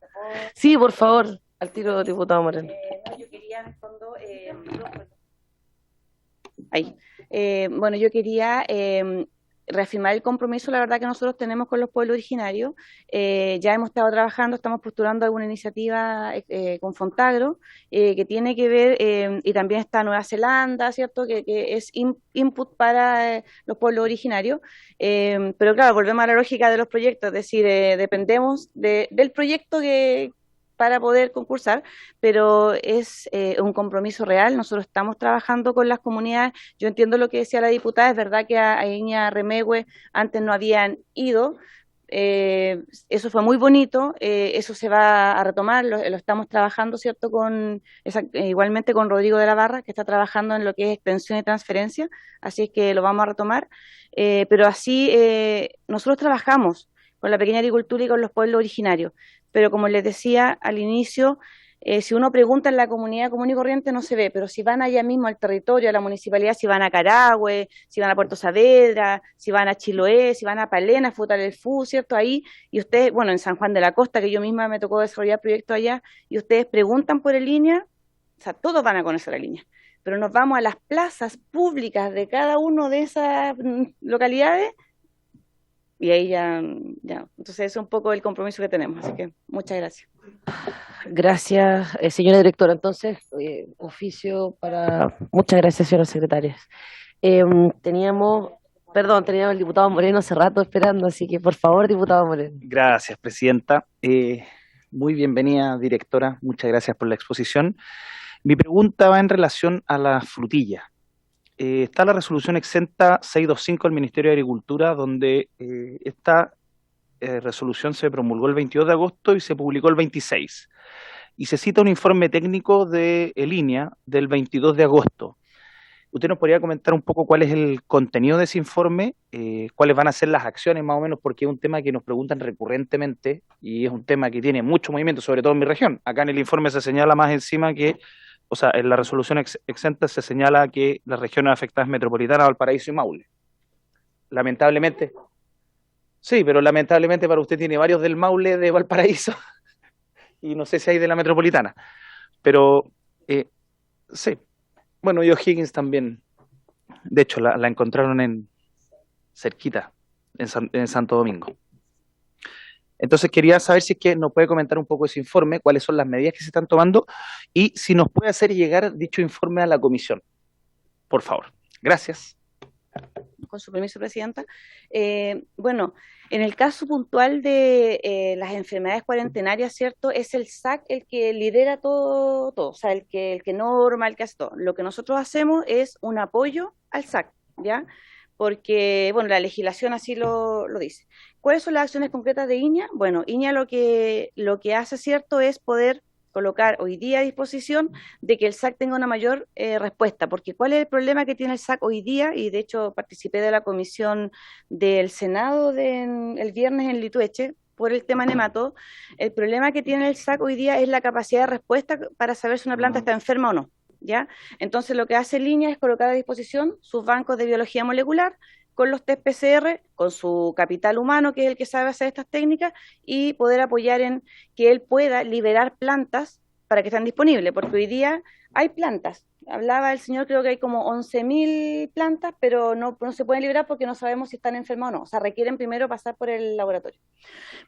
Sí, por favor, al tiro, diputado Moreno. Yo quería, en el fondo, bueno, yo quería reafirmar el compromiso, la verdad, que nosotros tenemos con los pueblos originarios. Ya hemos estado trabajando, estamos postulando alguna iniciativa con Fontagro, que tiene que ver, y también está Nueva Zelanda, ¿cierto?, que es input para los pueblos originarios. Pero claro, volvemos a la lógica de los proyectos, es decir, dependemos del proyecto para poder concursar, pero es un compromiso real. Nosotros estamos trabajando con las comunidades. Yo entiendo lo que decía la diputada, es verdad que a Iña Remegue antes no habían ido, eso fue muy bonito, eso se va a retomar, lo estamos trabajando, ¿cierto?, igualmente con Rodrigo de la Barra, que está trabajando en lo que es extensión y transferencia, así es que lo vamos a retomar, pero así nosotros trabajamos con la pequeña agricultura y con los pueblos originarios. Pero como les decía al inicio, si uno pregunta en la comunidad común y corriente no se ve, pero si van allá mismo al territorio, a la municipalidad, si van a Carahue, si van a Puerto Saavedra, si van a Chiloé, si van a Palena, Futalelfú, ¿cierto? Ahí, y ustedes, bueno, en San Juan de la Costa, que yo misma me tocó desarrollar proyectos allá, y ustedes preguntan por el línea, o sea, todos van a conocer la línea, pero nos vamos a las plazas públicas de cada uno de esas localidades, y ahí ya, entonces es un poco el compromiso que tenemos, así que muchas gracias. Gracias, señora directora. Entonces, oficio para... Muchas gracias, señora secretaria. Teníamos el diputado Moreno hace rato esperando, así que por favor, diputado Moreno. Gracias, presidenta. Muy bienvenida, directora. Muchas gracias por la exposición. Mi pregunta va en relación a la frutilla. Está la resolución exenta 625 del Ministerio de Agricultura, donde esta resolución se promulgó el 22 de agosto y se publicó el 26. Y se cita un informe técnico de Línea del 22 de agosto. ¿Usted nos podría comentar un poco cuál es el contenido de ese informe? ¿Cuáles van a ser las acciones más o menos? Porque es un tema que nos preguntan recurrentemente y es un tema que tiene mucho movimiento, sobre todo en mi región. Acá en el informe se señala más encima que... O sea, en la resolución exenta se señala que las regiones afectadas metropolitanas, Valparaíso y Maule. lamentablemente, sí, pero lamentablemente para usted tiene varios del Maule, de Valparaíso, y no sé si hay de la Metropolitana, pero sí. Bueno, y O'Higgins también, de hecho, la encontraron cerquita, en Santo Domingo. Entonces quería saber si es que nos puede comentar un poco ese informe, cuáles son las medidas que se están tomando y si nos puede hacer llegar dicho informe a la comisión, por favor. Gracias. Con su permiso, Presidenta. Bueno, en el caso puntual de las enfermedades cuarentenarias, ¿cierto? Es el SAC el que lidera todo, o sea, el que norma, el que hace todo. Lo que nosotros hacemos es un apoyo al SAC, ¿ya? Porque, bueno, la legislación así lo dice. ¿Cuáles son las acciones concretas de INEA? Bueno, INEA lo que hace, ¿cierto?, es poder colocar hoy día a disposición de que el SAC tenga una mayor respuesta, porque ¿cuál es el problema que tiene el SAC hoy día? Y de hecho participé de la comisión del Senado el viernes en Litueche por el tema nemato. El problema que tiene el SAC hoy día es la capacidad de respuesta para saber si una planta está enferma o no, ¿ya? Entonces lo que hace Línea es colocar a disposición sus bancos de biología molecular con los test PCR, con su capital humano, que es el que sabe hacer estas técnicas, y poder apoyar en que él pueda liberar plantas para que estén disponibles, porque hoy día hay plantas. Hablaba el señor, creo que hay como 11.000 plantas, pero no se pueden liberar porque no sabemos si están enfermas o no. O sea, requieren primero pasar por el laboratorio.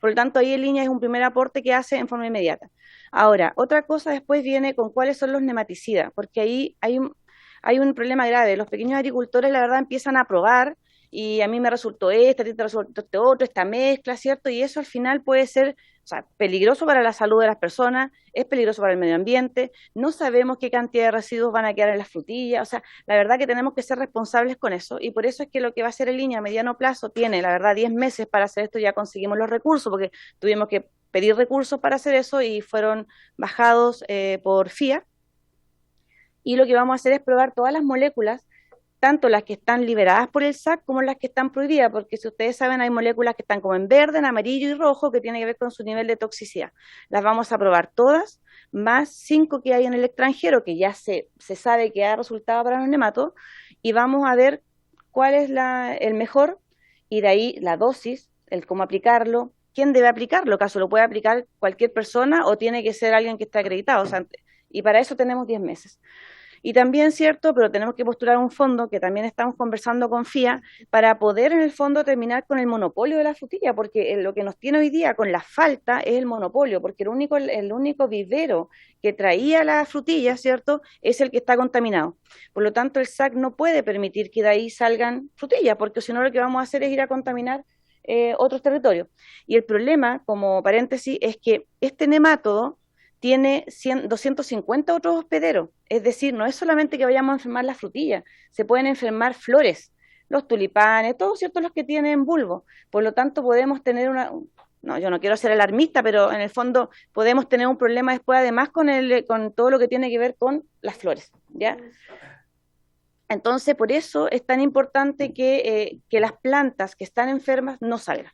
Por lo tanto, ahí en Línea es un primer aporte que hace en forma inmediata. Ahora, otra cosa después viene con cuáles son los nematicidas, porque ahí hay un problema grave. Los pequeños agricultores, la verdad, empiezan a probar, y a mí me resultó a ti te resultó este otro, esta mezcla, ¿cierto? Y eso al final puede ser, o sea, peligroso para la salud de las personas, es peligroso para el medio ambiente, no sabemos qué cantidad de residuos van a quedar en las frutillas, o sea, la verdad que tenemos que ser responsables con eso, y por eso es que lo que va a hacer el Línea a mediano plazo tiene, la verdad, 10 meses para hacer esto. Ya conseguimos los recursos, porque tuvimos que pedir recursos para hacer eso y fueron bajados por FIA, y lo que vamos a hacer es probar todas las moléculas, tanto las que están liberadas por el SAC como las que están prohibidas, porque si ustedes saben hay moléculas que están como en verde, en amarillo y rojo, que tienen que ver con su nivel de toxicidad. Las vamos a probar todas, más 5 que hay en el extranjero, que ya se sabe que ha resultado para los nematos, y vamos a ver cuál es el mejor, y de ahí la dosis, el cómo aplicarlo, quién debe aplicarlo, acaso lo puede aplicar cualquier persona o tiene que ser alguien que esté acreditado, o sea, y para eso tenemos 10 meses. Y también, cierto, pero tenemos que postular un fondo que también estamos conversando con FIA para poder en el fondo terminar con el monopolio de la frutilla, porque lo que nos tiene hoy día con la falta es el monopolio, porque el único vivero que traía la frutilla, cierto, es el que está contaminado. Por lo tanto, el SAC no puede permitir que de ahí salgan frutillas, porque si no lo que vamos a hacer es ir a contaminar otros territorios. Y el problema, como paréntesis, es que este nemátodo tiene 250 otros hospederos, es decir, no es solamente que vayamos a enfermar las frutillas, se pueden enfermar flores, los tulipanes, todos, ¿cierto?, los que tienen bulbo. Por lo tanto, podemos tener no, yo no quiero ser alarmista, pero en el fondo podemos tener un problema después, además, con todo lo que tiene que ver con las flores, ¿ya? Entonces, por eso es tan importante que las plantas que están enfermas no salgan,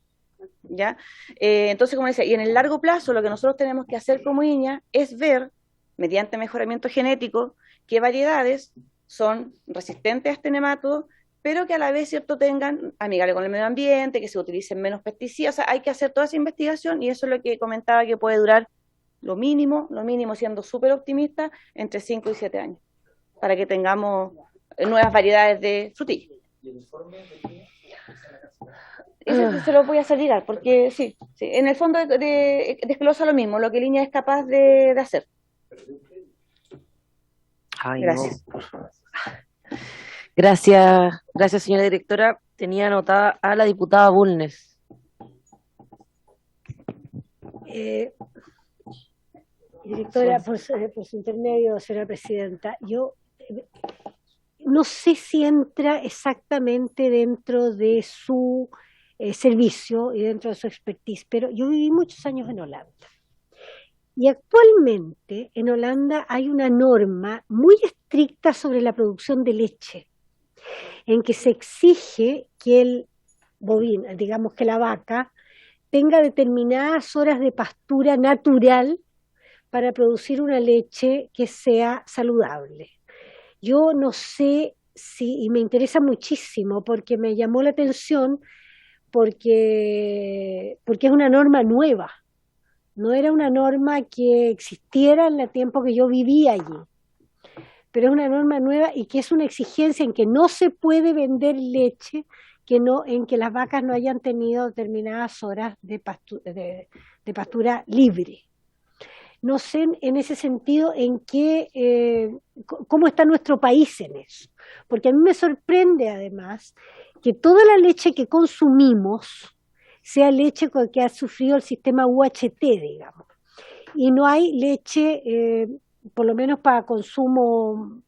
¿ya? Entonces, como decía, y en el largo plazo lo que nosotros tenemos que hacer como INEA es ver, mediante mejoramiento genético, qué variedades son resistentes a este nemátodo, pero que a la vez, cierto, tengan amigable con el medio ambiente, que se utilicen menos pesticidas. O sea, hay que hacer toda esa investigación, y eso es lo que comentaba, que puede durar lo mínimo, siendo súper optimista, entre 5 y 7 años, para que tengamos nuevas variedades de frutillas. Eso se lo voy a hacer llegar, porque sí, en el fondo desglosa lo mismo, lo que Línea es capaz de hacer. Ay, gracias. No. Gracias, señora directora. Tenía anotada a la diputada Bulnes. Directora, por su intermedio, señora presidenta, yo no sé si entra exactamente dentro de su servicio y dentro de su expertise, pero yo viví muchos años en Holanda. Y actualmente en Holanda hay una norma muy estricta sobre la producción de leche, en que se exige que el bovino, digamos que la vaca, tenga determinadas horas de pastura natural para producir una leche que sea saludable. Yo no sé sí, y me interesa muchísimo porque me llamó la atención porque es una norma nueva, no era una norma que existiera en el tiempo que yo vivía allí, pero es una norma nueva y que es una exigencia en que no se puede vender leche en que las vacas no hayan tenido determinadas horas de pastura libre. No sé en ese sentido cómo está nuestro país en eso, porque a mí me sorprende además que toda la leche que consumimos sea leche que ha sufrido el sistema UHT, digamos, y no hay leche, por lo menos para consumo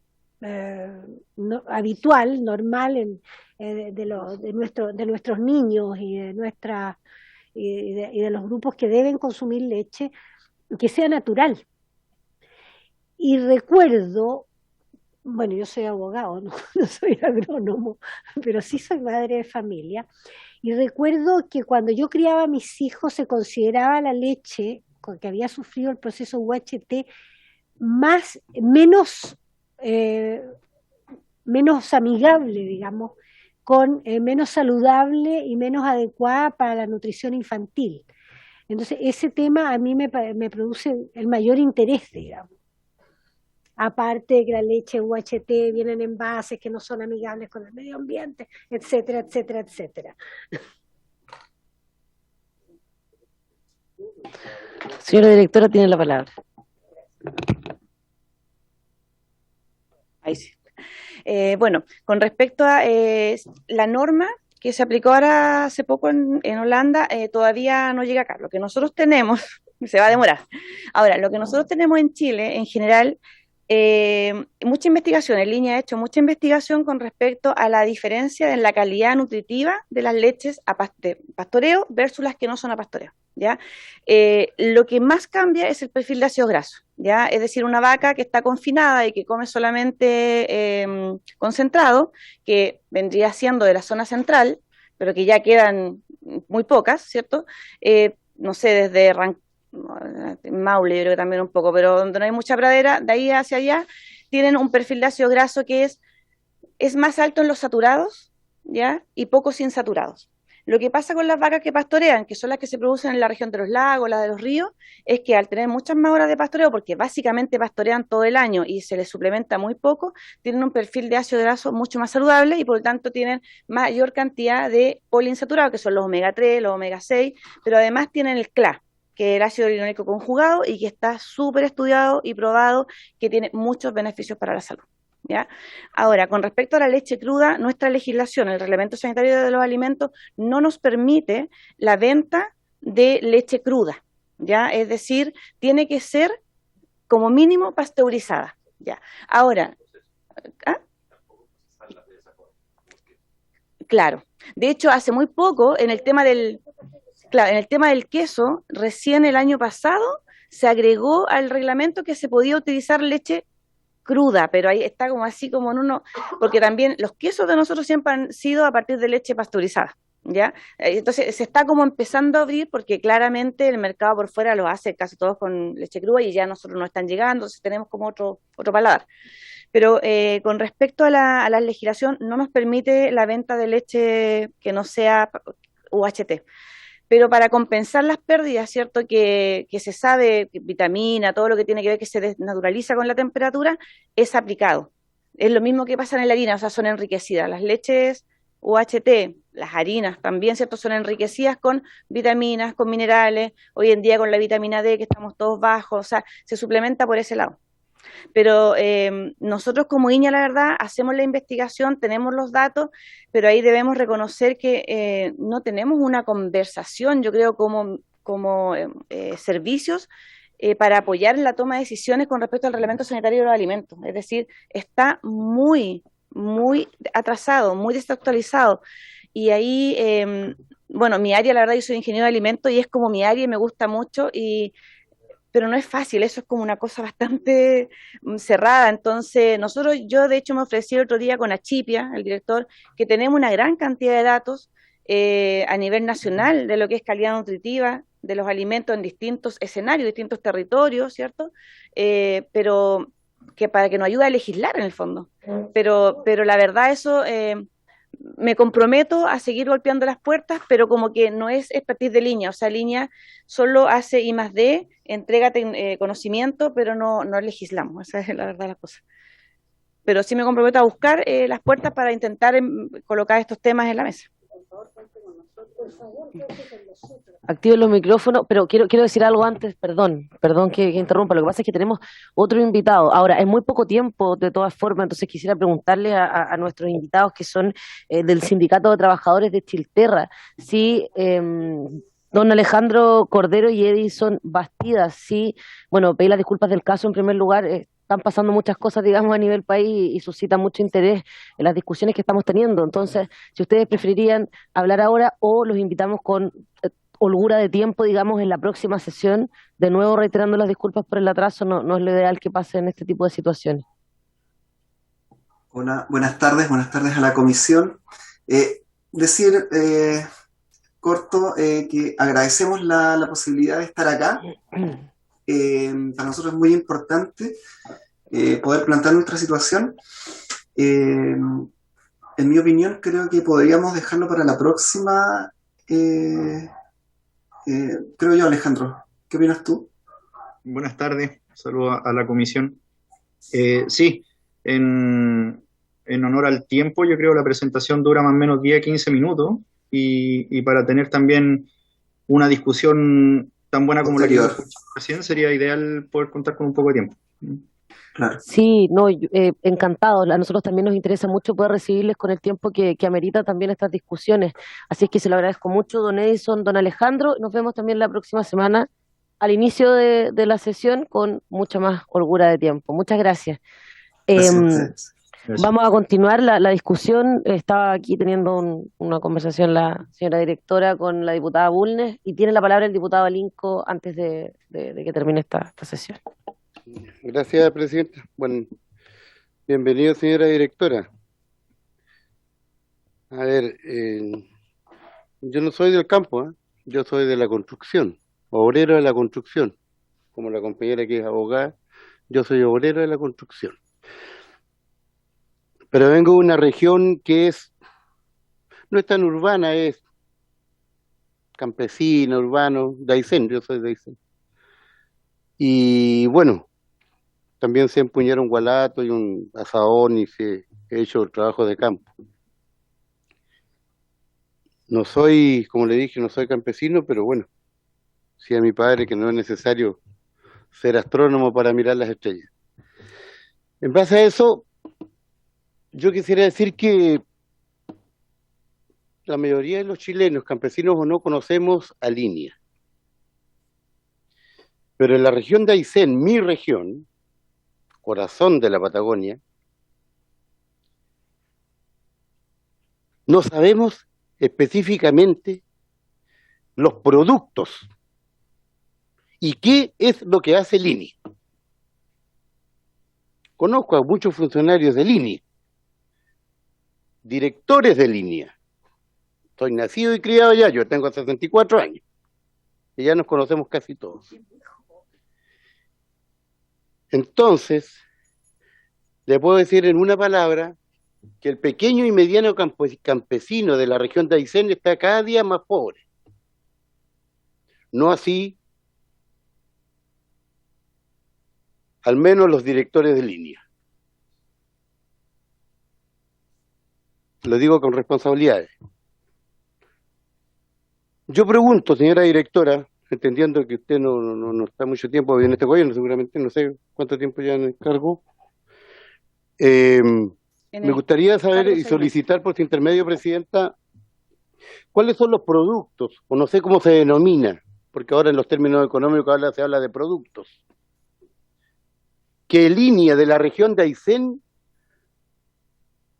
habitual, normal, de nuestros niños y de los grupos que deben consumir leche, que sea natural. Y recuerdo, bueno, yo soy abogado, no soy agrónomo, pero sí soy madre de familia, y recuerdo que cuando yo criaba a mis hijos se consideraba la leche que había sufrido el proceso UHT menos amigable, digamos, menos saludable y menos adecuada para la nutrición infantil. Entonces, ese tema a mí me produce el mayor interés, digamos. Aparte de que la leche UHT viene en envases que no son amigables con el medio ambiente, etcétera, etcétera, etcétera. Señora directora, tiene la palabra. Ahí sí. Bueno, con respecto a la norma que se aplicó ahora hace poco en Holanda, todavía no llega acá. Lo que nosotros tenemos, se va a demorar. Ahora, lo que nosotros tenemos en Chile, en general, mucha investigación, en línea he hecho mucha investigación con respecto a la diferencia en la calidad nutritiva de las leches de pastoreo versus las que no son a pastoreo, ¿ya? Lo que más cambia es el perfil de ácidos grasos, ¿ya? Es decir, una vaca que está confinada y que come solamente concentrado, que vendría siendo de la zona central, pero que ya quedan muy pocas, ¿cierto? No sé, desde Maule, yo creo que también un poco, pero donde no hay mucha pradera, de ahí hacia allá, tienen un perfil de ácido graso que es más alto en los saturados, ¿ya? Y pocos insaturados. Lo que pasa con las vacas que pastorean, que son las que se producen en la región de los lagos, las de los ríos, es que al tener muchas más horas de pastoreo, porque básicamente pastorean todo el año y se les suplementa muy poco, tienen un perfil de ácido graso mucho más saludable y por lo tanto tienen mayor cantidad de poliinsaturados, que son los omega 3, los omega 6, pero además tienen el CLA, que es el ácido linoleico conjugado y que está súper estudiado y probado, que tiene muchos beneficios para la salud, ¿ya? Ahora, con respecto a la leche cruda, nuestra legislación, el Reglamento Sanitario de los Alimentos, no nos permite la venta de leche cruda, ¿ya? Es decir, tiene que ser como mínimo pasteurizada, ¿ya? Ahora, claro, de hecho, hace muy poco, en el tema del queso, recién el año pasado se agregó al reglamento que se podía utilizar leche cruda, pero ahí está como así como en uno, porque también los quesos de nosotros siempre han sido a partir de leche pasteurizada, ¿ya? Entonces se está como empezando a abrir porque claramente el mercado por fuera lo hace casi todos con leche cruda y ya nosotros no están llegando, entonces tenemos como otro paladar. Pero con respecto a la legislación, no nos permite la venta de leche que no sea UHT. Pero para compensar las pérdidas, ¿cierto? Que se sabe, que vitamina, todo lo que tiene que ver que se desnaturaliza con la temperatura, es aplicado. Es lo mismo que pasa en la harina, o sea, son enriquecidas. Las leches UHT, las harinas también, ¿cierto? Son enriquecidas con vitaminas, con minerales. Hoy en día con la vitamina D, que estamos todos bajos, o sea, se suplementa por ese lado. Pero nosotros como INEA, la verdad, hacemos la investigación, tenemos los datos, pero ahí debemos reconocer que no tenemos una conversación, yo creo, como servicios para apoyar en la toma de decisiones con respecto al Reglamento Sanitario de los Alimentos. Es decir, está muy, muy atrasado, muy desactualizado. Y ahí, bueno, mi área, la verdad, yo soy ingeniero de alimentos y es como mi área y me gusta mucho pero no es fácil, eso es como una cosa bastante cerrada. Entonces, yo de hecho me ofrecí el otro día con Achipia, el director, que tenemos una gran cantidad de datos a nivel nacional de lo que es calidad nutritiva de los alimentos en distintos escenarios, distintos territorios, ¿cierto? Pero para que nos ayude a legislar en el fondo. Pero la verdad eso, me comprometo a seguir golpeando las puertas, pero como que no es expertise de línea, o sea, línea solo hace I+D, entrega conocimiento, pero no legislamos, esa es la verdad de las cosas. Pero sí me comprometo a buscar las puertas para intentar colocar estos temas en la mesa. Activen los micrófonos, pero quiero decir algo antes, perdón que interrumpa, lo que pasa es que tenemos otro invitado. Ahora, es muy poco tiempo de todas formas, entonces quisiera preguntarle a nuestros invitados que son del Sindicato de Trabajadores de Chilterra, si don Alejandro Cordero y Edison Bastidas, sí, bueno, pedir las disculpas del caso en primer lugar. Están pasando muchas cosas, digamos, a nivel país y suscita mucho interés en las discusiones que estamos teniendo. Entonces, si ustedes preferirían hablar ahora o los invitamos con holgura de tiempo, digamos, en la próxima sesión, de nuevo reiterando las disculpas por el atraso, no es lo ideal que pase en este tipo de situaciones. Hola, buenas tardes a la comisión. Decir corto que agradecemos la posibilidad de estar acá. Para nosotros es muy importante poder plantear nuestra situación. En mi opinión, creo que podríamos dejarlo para la próxima. Creo yo, Alejandro. ¿Qué opinas tú? Buenas tardes, saludos a la comisión. Sí, en honor al tiempo, yo creo que la presentación dura más o menos 10-15 minutos y para tener también una discusión tan buena como la que escuchamos recién, sería ideal poder contar con un poco de tiempo. Claro. Sí, no, encantado. A nosotros también nos interesa mucho poder recibirles con el tiempo que amerita también estas discusiones. Así es que se lo agradezco mucho, don Edison, don Alejandro. Nos vemos también la próxima semana al inicio de la sesión con mucha más holgura de tiempo. Muchas gracias. Gracias. Vamos a continuar la discusión. Estaba aquí teniendo una conversación la señora directora con la diputada Bulnes y tiene la palabra el diputado Alinco antes de que termine esta sesión. Gracias, presidenta. Bueno, bienvenido, señora directora. A ver, yo no soy del campo, yo soy de la construcción, obrero de la construcción. Como la compañera que es abogada, yo soy obrero de la construcción. Pero vengo de una región que no es tan urbana, es campesina, urbano, de Aysén, yo soy de Aysén. Y bueno, también se empuñaron gualato y un asadón y se he hecho el trabajo de campo. No soy, como le dije, no soy campesino, pero bueno, sí a mi padre que no es necesario ser astrónomo para mirar las estrellas. En base a eso, yo quisiera decir que la mayoría de los chilenos, campesinos o no, conocemos a Línea. Pero en la región de Aysén, mi región, corazón de la Patagonia, no sabemos específicamente los productos y qué es lo que hace Línea. Conozco a muchos funcionarios de Línea, directores de Línea. Soy nacido y criado allá, yo tengo 64 años. Y ya nos conocemos casi todos. Entonces, le puedo decir en una palabra que el pequeño y mediano campesino de la región de Aysén está cada día más pobre. No así, al menos los directores de Línea. Lo digo con responsabilidades. Yo pregunto, señora directora, entendiendo que usted no está mucho tiempo en este gobierno, seguramente, no sé cuánto tiempo ya en el cargo, me gustaría saber y solicitar por su intermedio, presidenta, cuáles son los productos, o no sé cómo se denomina, porque ahora en los términos económicos se habla de productos, que Línea de la región de Aysén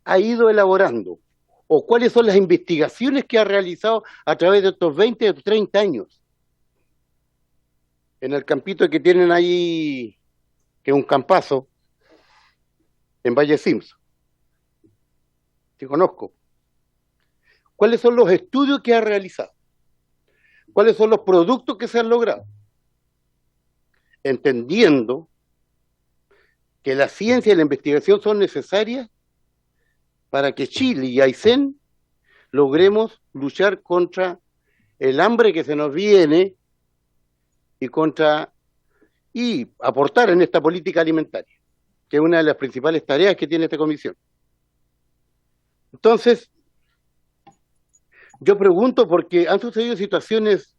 ha ido elaborando, o cuáles son las investigaciones que ha realizado a través de estos 20 o 30 años. En el campito que tienen ahí, que es un campazo, en Valle Simpson, que conozco. ¿Cuáles son los estudios que ha realizado? ¿Cuáles son los productos que se han logrado? Entendiendo que la ciencia y la investigación son necesarias para que Chile y Aysén logremos luchar contra el hambre que se nos viene y aportar en esta política alimentaria, que es una de las principales tareas que tiene esta comisión. Entonces, yo pregunto porque han sucedido situaciones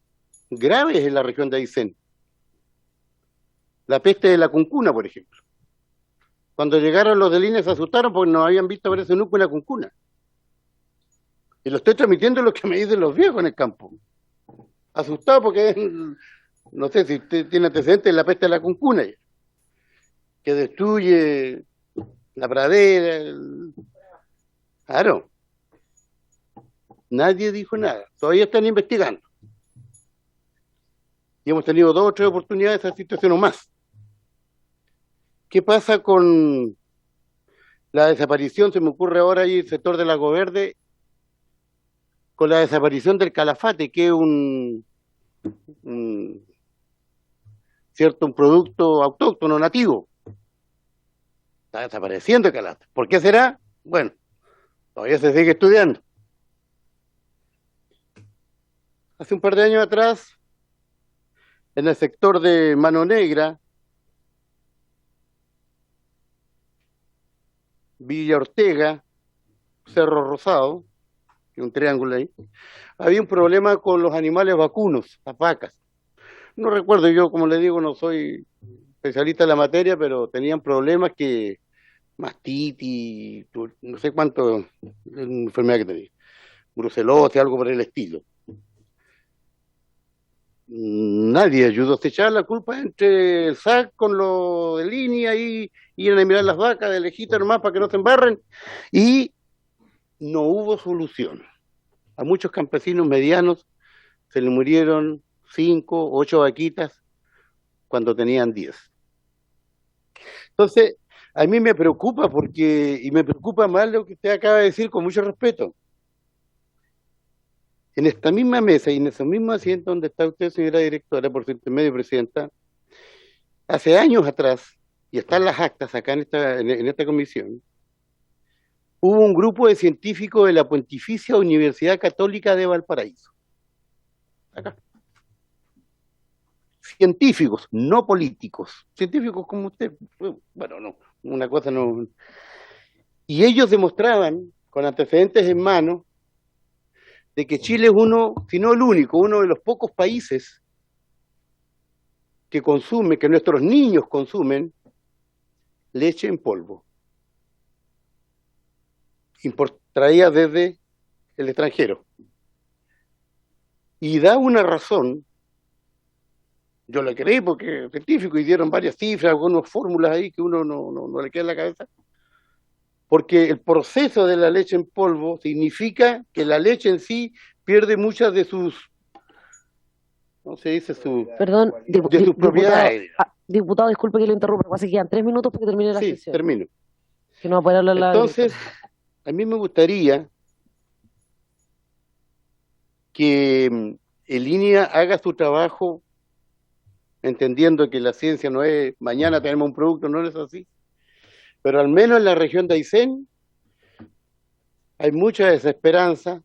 graves en la región de Aysén. La peste de la cuncuna, por ejemplo. Cuando llegaron los del INE se asustaron porque no habían visto aparecer nunca una cuncuna. Y lo estoy transmitiendo lo que me dicen los viejos en el campo. Asustado porque, no sé si usted tiene antecedentes de la peste de la cuncuna, que destruye la pradera. Claro. Nadie dijo nada. Todavía están investigando. Y hemos tenido 2 o 3 oportunidades de esa situación o más. ¿Qué pasa con la desaparición? Se me ocurre ahora ahí el sector de Lago Verde, con la desaparición del calafate, que es un producto autóctono, nativo. Está desapareciendo el calafate. ¿Por qué será? Bueno, todavía se sigue estudiando. Hace un par de años atrás, en el sector de Mano Negra, Villa Ortega, Cerro Rosado, que es un triángulo ahí, había un problema con los animales vacunos, las vacas. No recuerdo, yo como le digo, no soy especialista en la materia, pero tenían problemas que mastitis, no sé cuánto, enfermedad que tenía, brucelosis, algo por el estilo. Nadie ayudó, se echaba la culpa entre el SAC con lo de línea y iban a mirar las vacas de lejito nomás para que no se embarren, y no hubo solución. A muchos campesinos medianos se les murieron 5, 8 vaquitas cuando tenían 10. Entonces, a mí me preocupa y me preocupa más lo que usted acaba de decir con mucho respeto. En esta misma mesa y en ese mismo asiento donde está usted, señora directora, por su intermedio, presidenta, hace años atrás, y están las actas acá en esta comisión, hubo un grupo de científicos de la Pontificia Universidad Católica de Valparaíso. Acá. Científicos, no políticos. Científicos como usted. Bueno, no, una cosa no. Y ellos demostraban, con antecedentes en mano, de que Chile es uno, si no el único, uno de los pocos países que consume, que nuestros niños consumen leche en polvo, traída desde el extranjero. Y da una razón, yo la creí porque científicos hicieron varias cifras, algunas fórmulas ahí que uno no le queda en la cabeza, porque el proceso de la leche en polvo significa que la leche en sí pierde muchas de sus, ¿cómo se dice? Perdón, de sus propiedades. Diputado, disculpe que lo interrumpa, pasa que quedan 3 minutos para que termine la sesión. Sí, termino. Que no va a poder hablar Entonces, a mí me gustaría que el INEA haga su trabajo entendiendo que la ciencia no es mañana tenemos un producto, no es así. Pero al menos en la región de Aysén hay mucha desesperanza,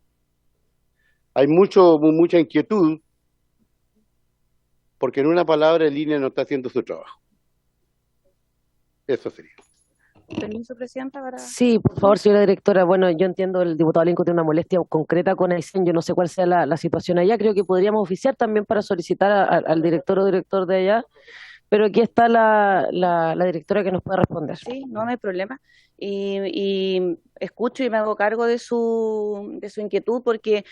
hay mucha inquietud, porque en una palabra el INE no está haciendo su trabajo. Eso sería. Permiso, presidenta, para... Sí, por favor, señora directora. Bueno, yo entiendo el diputado Alenco tiene una molestia concreta con Aysén, yo no sé cuál sea la situación allá, creo que podríamos oficiar también para solicitar al director o director de allá, pero aquí está la directora que nos puede responder. Sí, no hay problema. Y escucho y me hago cargo de su inquietud porque,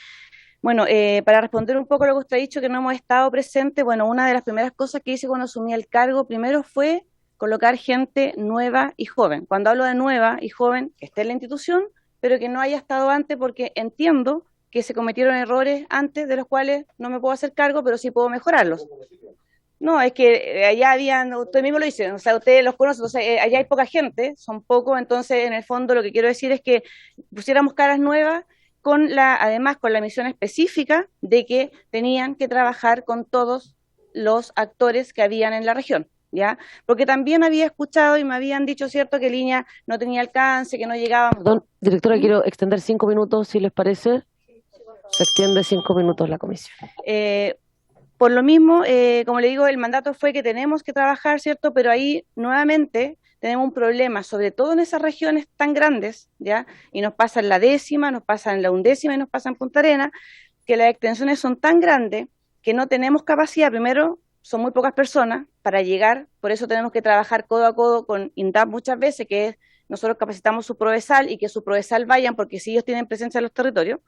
bueno, para responder un poco a lo que usted ha dicho, que no hemos estado presentes, bueno, una de las primeras cosas que hice cuando asumí el cargo, primero fue colocar gente nueva y joven. Cuando hablo de nueva y joven, que esté en la institución, pero que no haya estado antes, porque entiendo que se cometieron errores antes de los cuales no me puedo hacer cargo, pero sí puedo mejorarlos. No, es que allá habían, usted mismo lo dice, o sea, ustedes los conocen, entonces allá hay poca gente, son pocos, entonces en el fondo lo que quiero decir es que pusiéramos caras nuevas, además con la misión específica de que tenían que trabajar con todos los actores que habían en la región. ¿ya? Porque también había escuchado y me habían dicho, ¿cierto?, que Línea no tenía alcance, que no llegaba. Perdón, directora, quiero extender 5 minutos, si les parece. Se extiende 5 minutos la comisión. Por lo mismo, como le digo, el mandato fue que tenemos que trabajar, ¿cierto? Pero ahí nuevamente tenemos un problema, sobre todo en esas regiones tan grandes, ¿ya? Y nos pasa en la 10ª, nos pasa en la 11ª y nos pasa en Punta Arenas, que las extensiones son tan grandes que no tenemos capacidad. Primero, son muy pocas personas para llegar, por eso tenemos que trabajar codo a codo con INDAP muchas veces, que es, nosotros capacitamos su Prodesal y que su Prodesal vayan, porque si ellos tienen presencia en los territorios.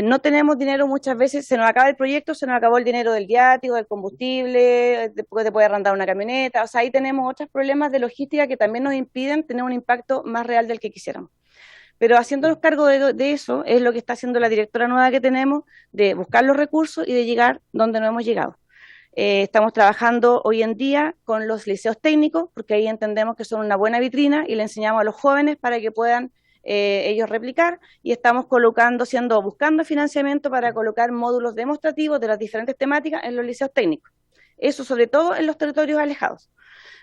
No tenemos dinero muchas veces, se nos acaba el proyecto, se nos acabó el dinero del viático, del combustible, después te puede arrendar una camioneta, o sea, ahí tenemos otros problemas de logística que también nos impiden tener un impacto más real del que quisiéramos. Pero haciéndonos cargo de eso es lo que está haciendo la directora nueva que tenemos, de buscar los recursos y de llegar donde no hemos llegado. Estamos trabajando hoy en día con los liceos técnicos, porque ahí entendemos que son una buena vitrina y le enseñamos a los jóvenes para que puedan ellos replicar, y estamos buscando financiamiento para colocar módulos demostrativos de las diferentes temáticas en los liceos técnicos. Eso sobre todo en los territorios alejados.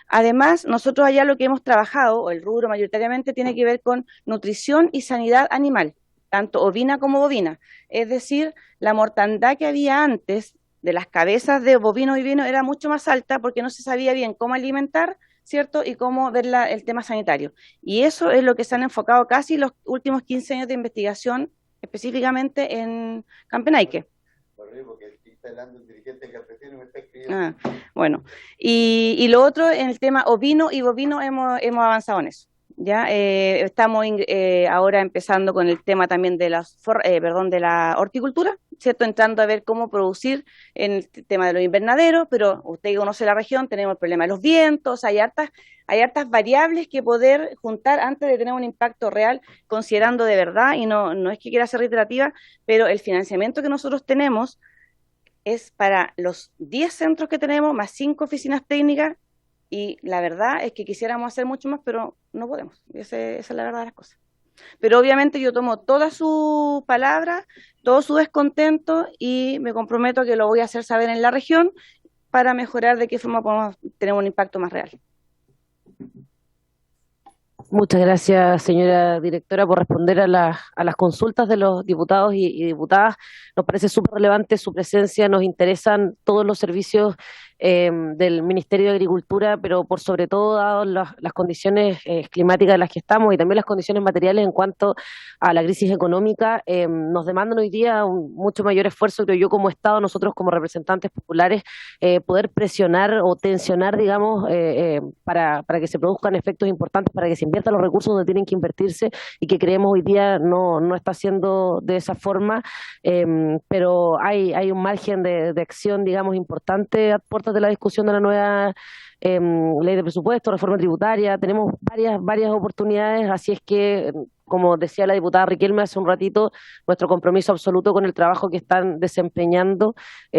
Además, nosotros allá lo que hemos trabajado, o el rubro mayoritariamente, tiene que ver con nutrición y sanidad animal, tanto ovina como bovina. Es decir, la mortandad que había antes de las cabezas de bovinos y vinos era mucho más alta porque no se sabía bien cómo alimentar, ¿cierto? Y cómo ver el tema sanitario. Y eso es lo que se han enfocado casi los últimos 15 años de investigación, específicamente en Campenaique. Bueno, y lo otro, en el tema ovino y bovino hemos avanzado en eso. Ya estamos ahora empezando con el tema también de de la horticultura, ¿cierto? Entrando a ver cómo producir en el tema de los invernaderos, pero usted conoce la región, tenemos el problema de los vientos, hay hartas variables que poder juntar antes de tener un impacto real, considerando de verdad, y no es que quiera ser reiterativa, pero el financiamiento que nosotros tenemos es para los 10 centros que tenemos, más 5 oficinas técnicas, y la verdad es que quisiéramos hacer mucho más, pero no podemos. Esa es la verdad de las cosas. Pero obviamente yo tomo todas sus palabras, todo su descontento, y me comprometo a que lo voy a hacer saber en la región para mejorar de qué forma podemos tener un impacto más real. Muchas gracias, señora directora, por responder a las consultas de los diputados y diputadas. Nos parece súper relevante su presencia, nos interesan todos los servicios del Ministerio de Agricultura, pero por sobre todo, dado las condiciones climáticas en las que estamos y también las condiciones materiales en cuanto a la crisis económica, nos demandan hoy día un mucho mayor esfuerzo, creo yo, como Estado, nosotros como representantes populares, poder presionar o tensionar, digamos, para que se produzcan efectos importantes, para que se inviertan los recursos donde tienen que invertirse, y que creemos hoy día no está siendo de esa forma, pero hay un margen de acción, digamos, importante a puertas de la discusión de la nueva ley de presupuesto, reforma tributaria. Tenemos varias oportunidades, así es que, como decía la diputada Riquelme hace un ratito, nuestro compromiso absoluto con el trabajo que están desempeñando.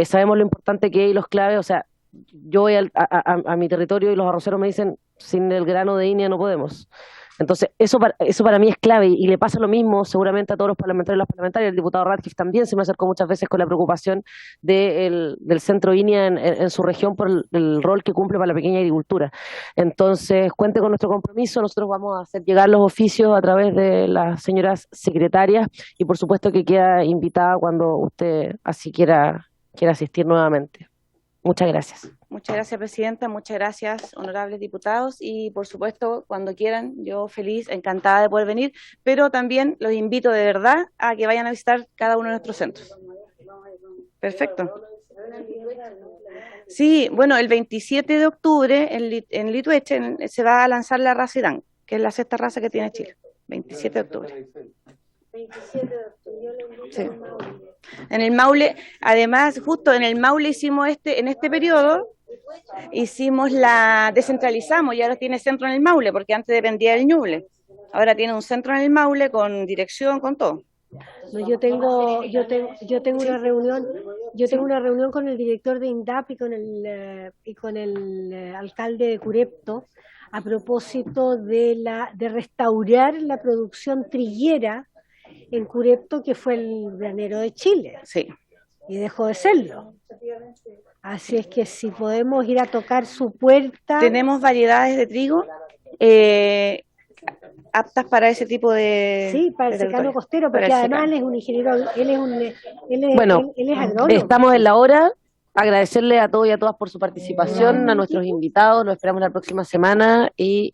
Sabemos lo importante que hay y los claves, o sea, yo voy a mi territorio y los arroceros me dicen, sin el grano de INEA no podemos. Entonces, eso para mí es clave, y le pasa lo mismo seguramente a todos los parlamentarios y las parlamentarias. El diputado Radcliffe también se me acercó muchas veces con la preocupación del centro INEA en su región por el rol que cumple para la pequeña agricultura. Entonces, cuente con nuestro compromiso, nosotros vamos a hacer llegar los oficios a través de las señoras secretarias, y por supuesto que queda invitada cuando usted así quiera asistir nuevamente. Muchas gracias. Muchas gracias, presidenta. Muchas gracias, honorables diputados. Y, por supuesto, cuando quieran, yo feliz, encantada de poder venir, pero también los invito de verdad a que vayan a visitar cada uno de nuestros centros. Perfecto. Sí, bueno, el 27 de octubre en Litueche se va a lanzar la raza Irán, que es la 6ª raza que tiene Chile. 27 de octubre. 27 de octubre. Sí. En el Maule, además, justo en el Maule hicimos en este periodo, descentralizamos, y ahora tiene centro en el Maule, porque antes dependía del Ñuble. Ahora tiene un centro en el Maule con dirección, con todo. No, yo tengo una reunión, tengo una reunión con el director de INDAP y con el alcalde de Curepto a propósito de restaurar la producción triguera en Curepto, que fue el granero de Chile. Sí. Y dejó de serlo. Así es que si podemos ir a tocar su puerta. Tenemos variedades de trigo aptas para ese tipo de. Sí, para el secano territorio, costero, para porque el además secano. él es un ingeniero, Bueno, él es agrónomo. estamos en la hora. Agradecerle a todos y a todas por su participación, a nuestros invitados. Nos esperamos la próxima semana y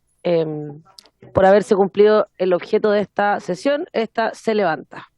por haberse cumplido el objeto de esta sesión, esta se levanta.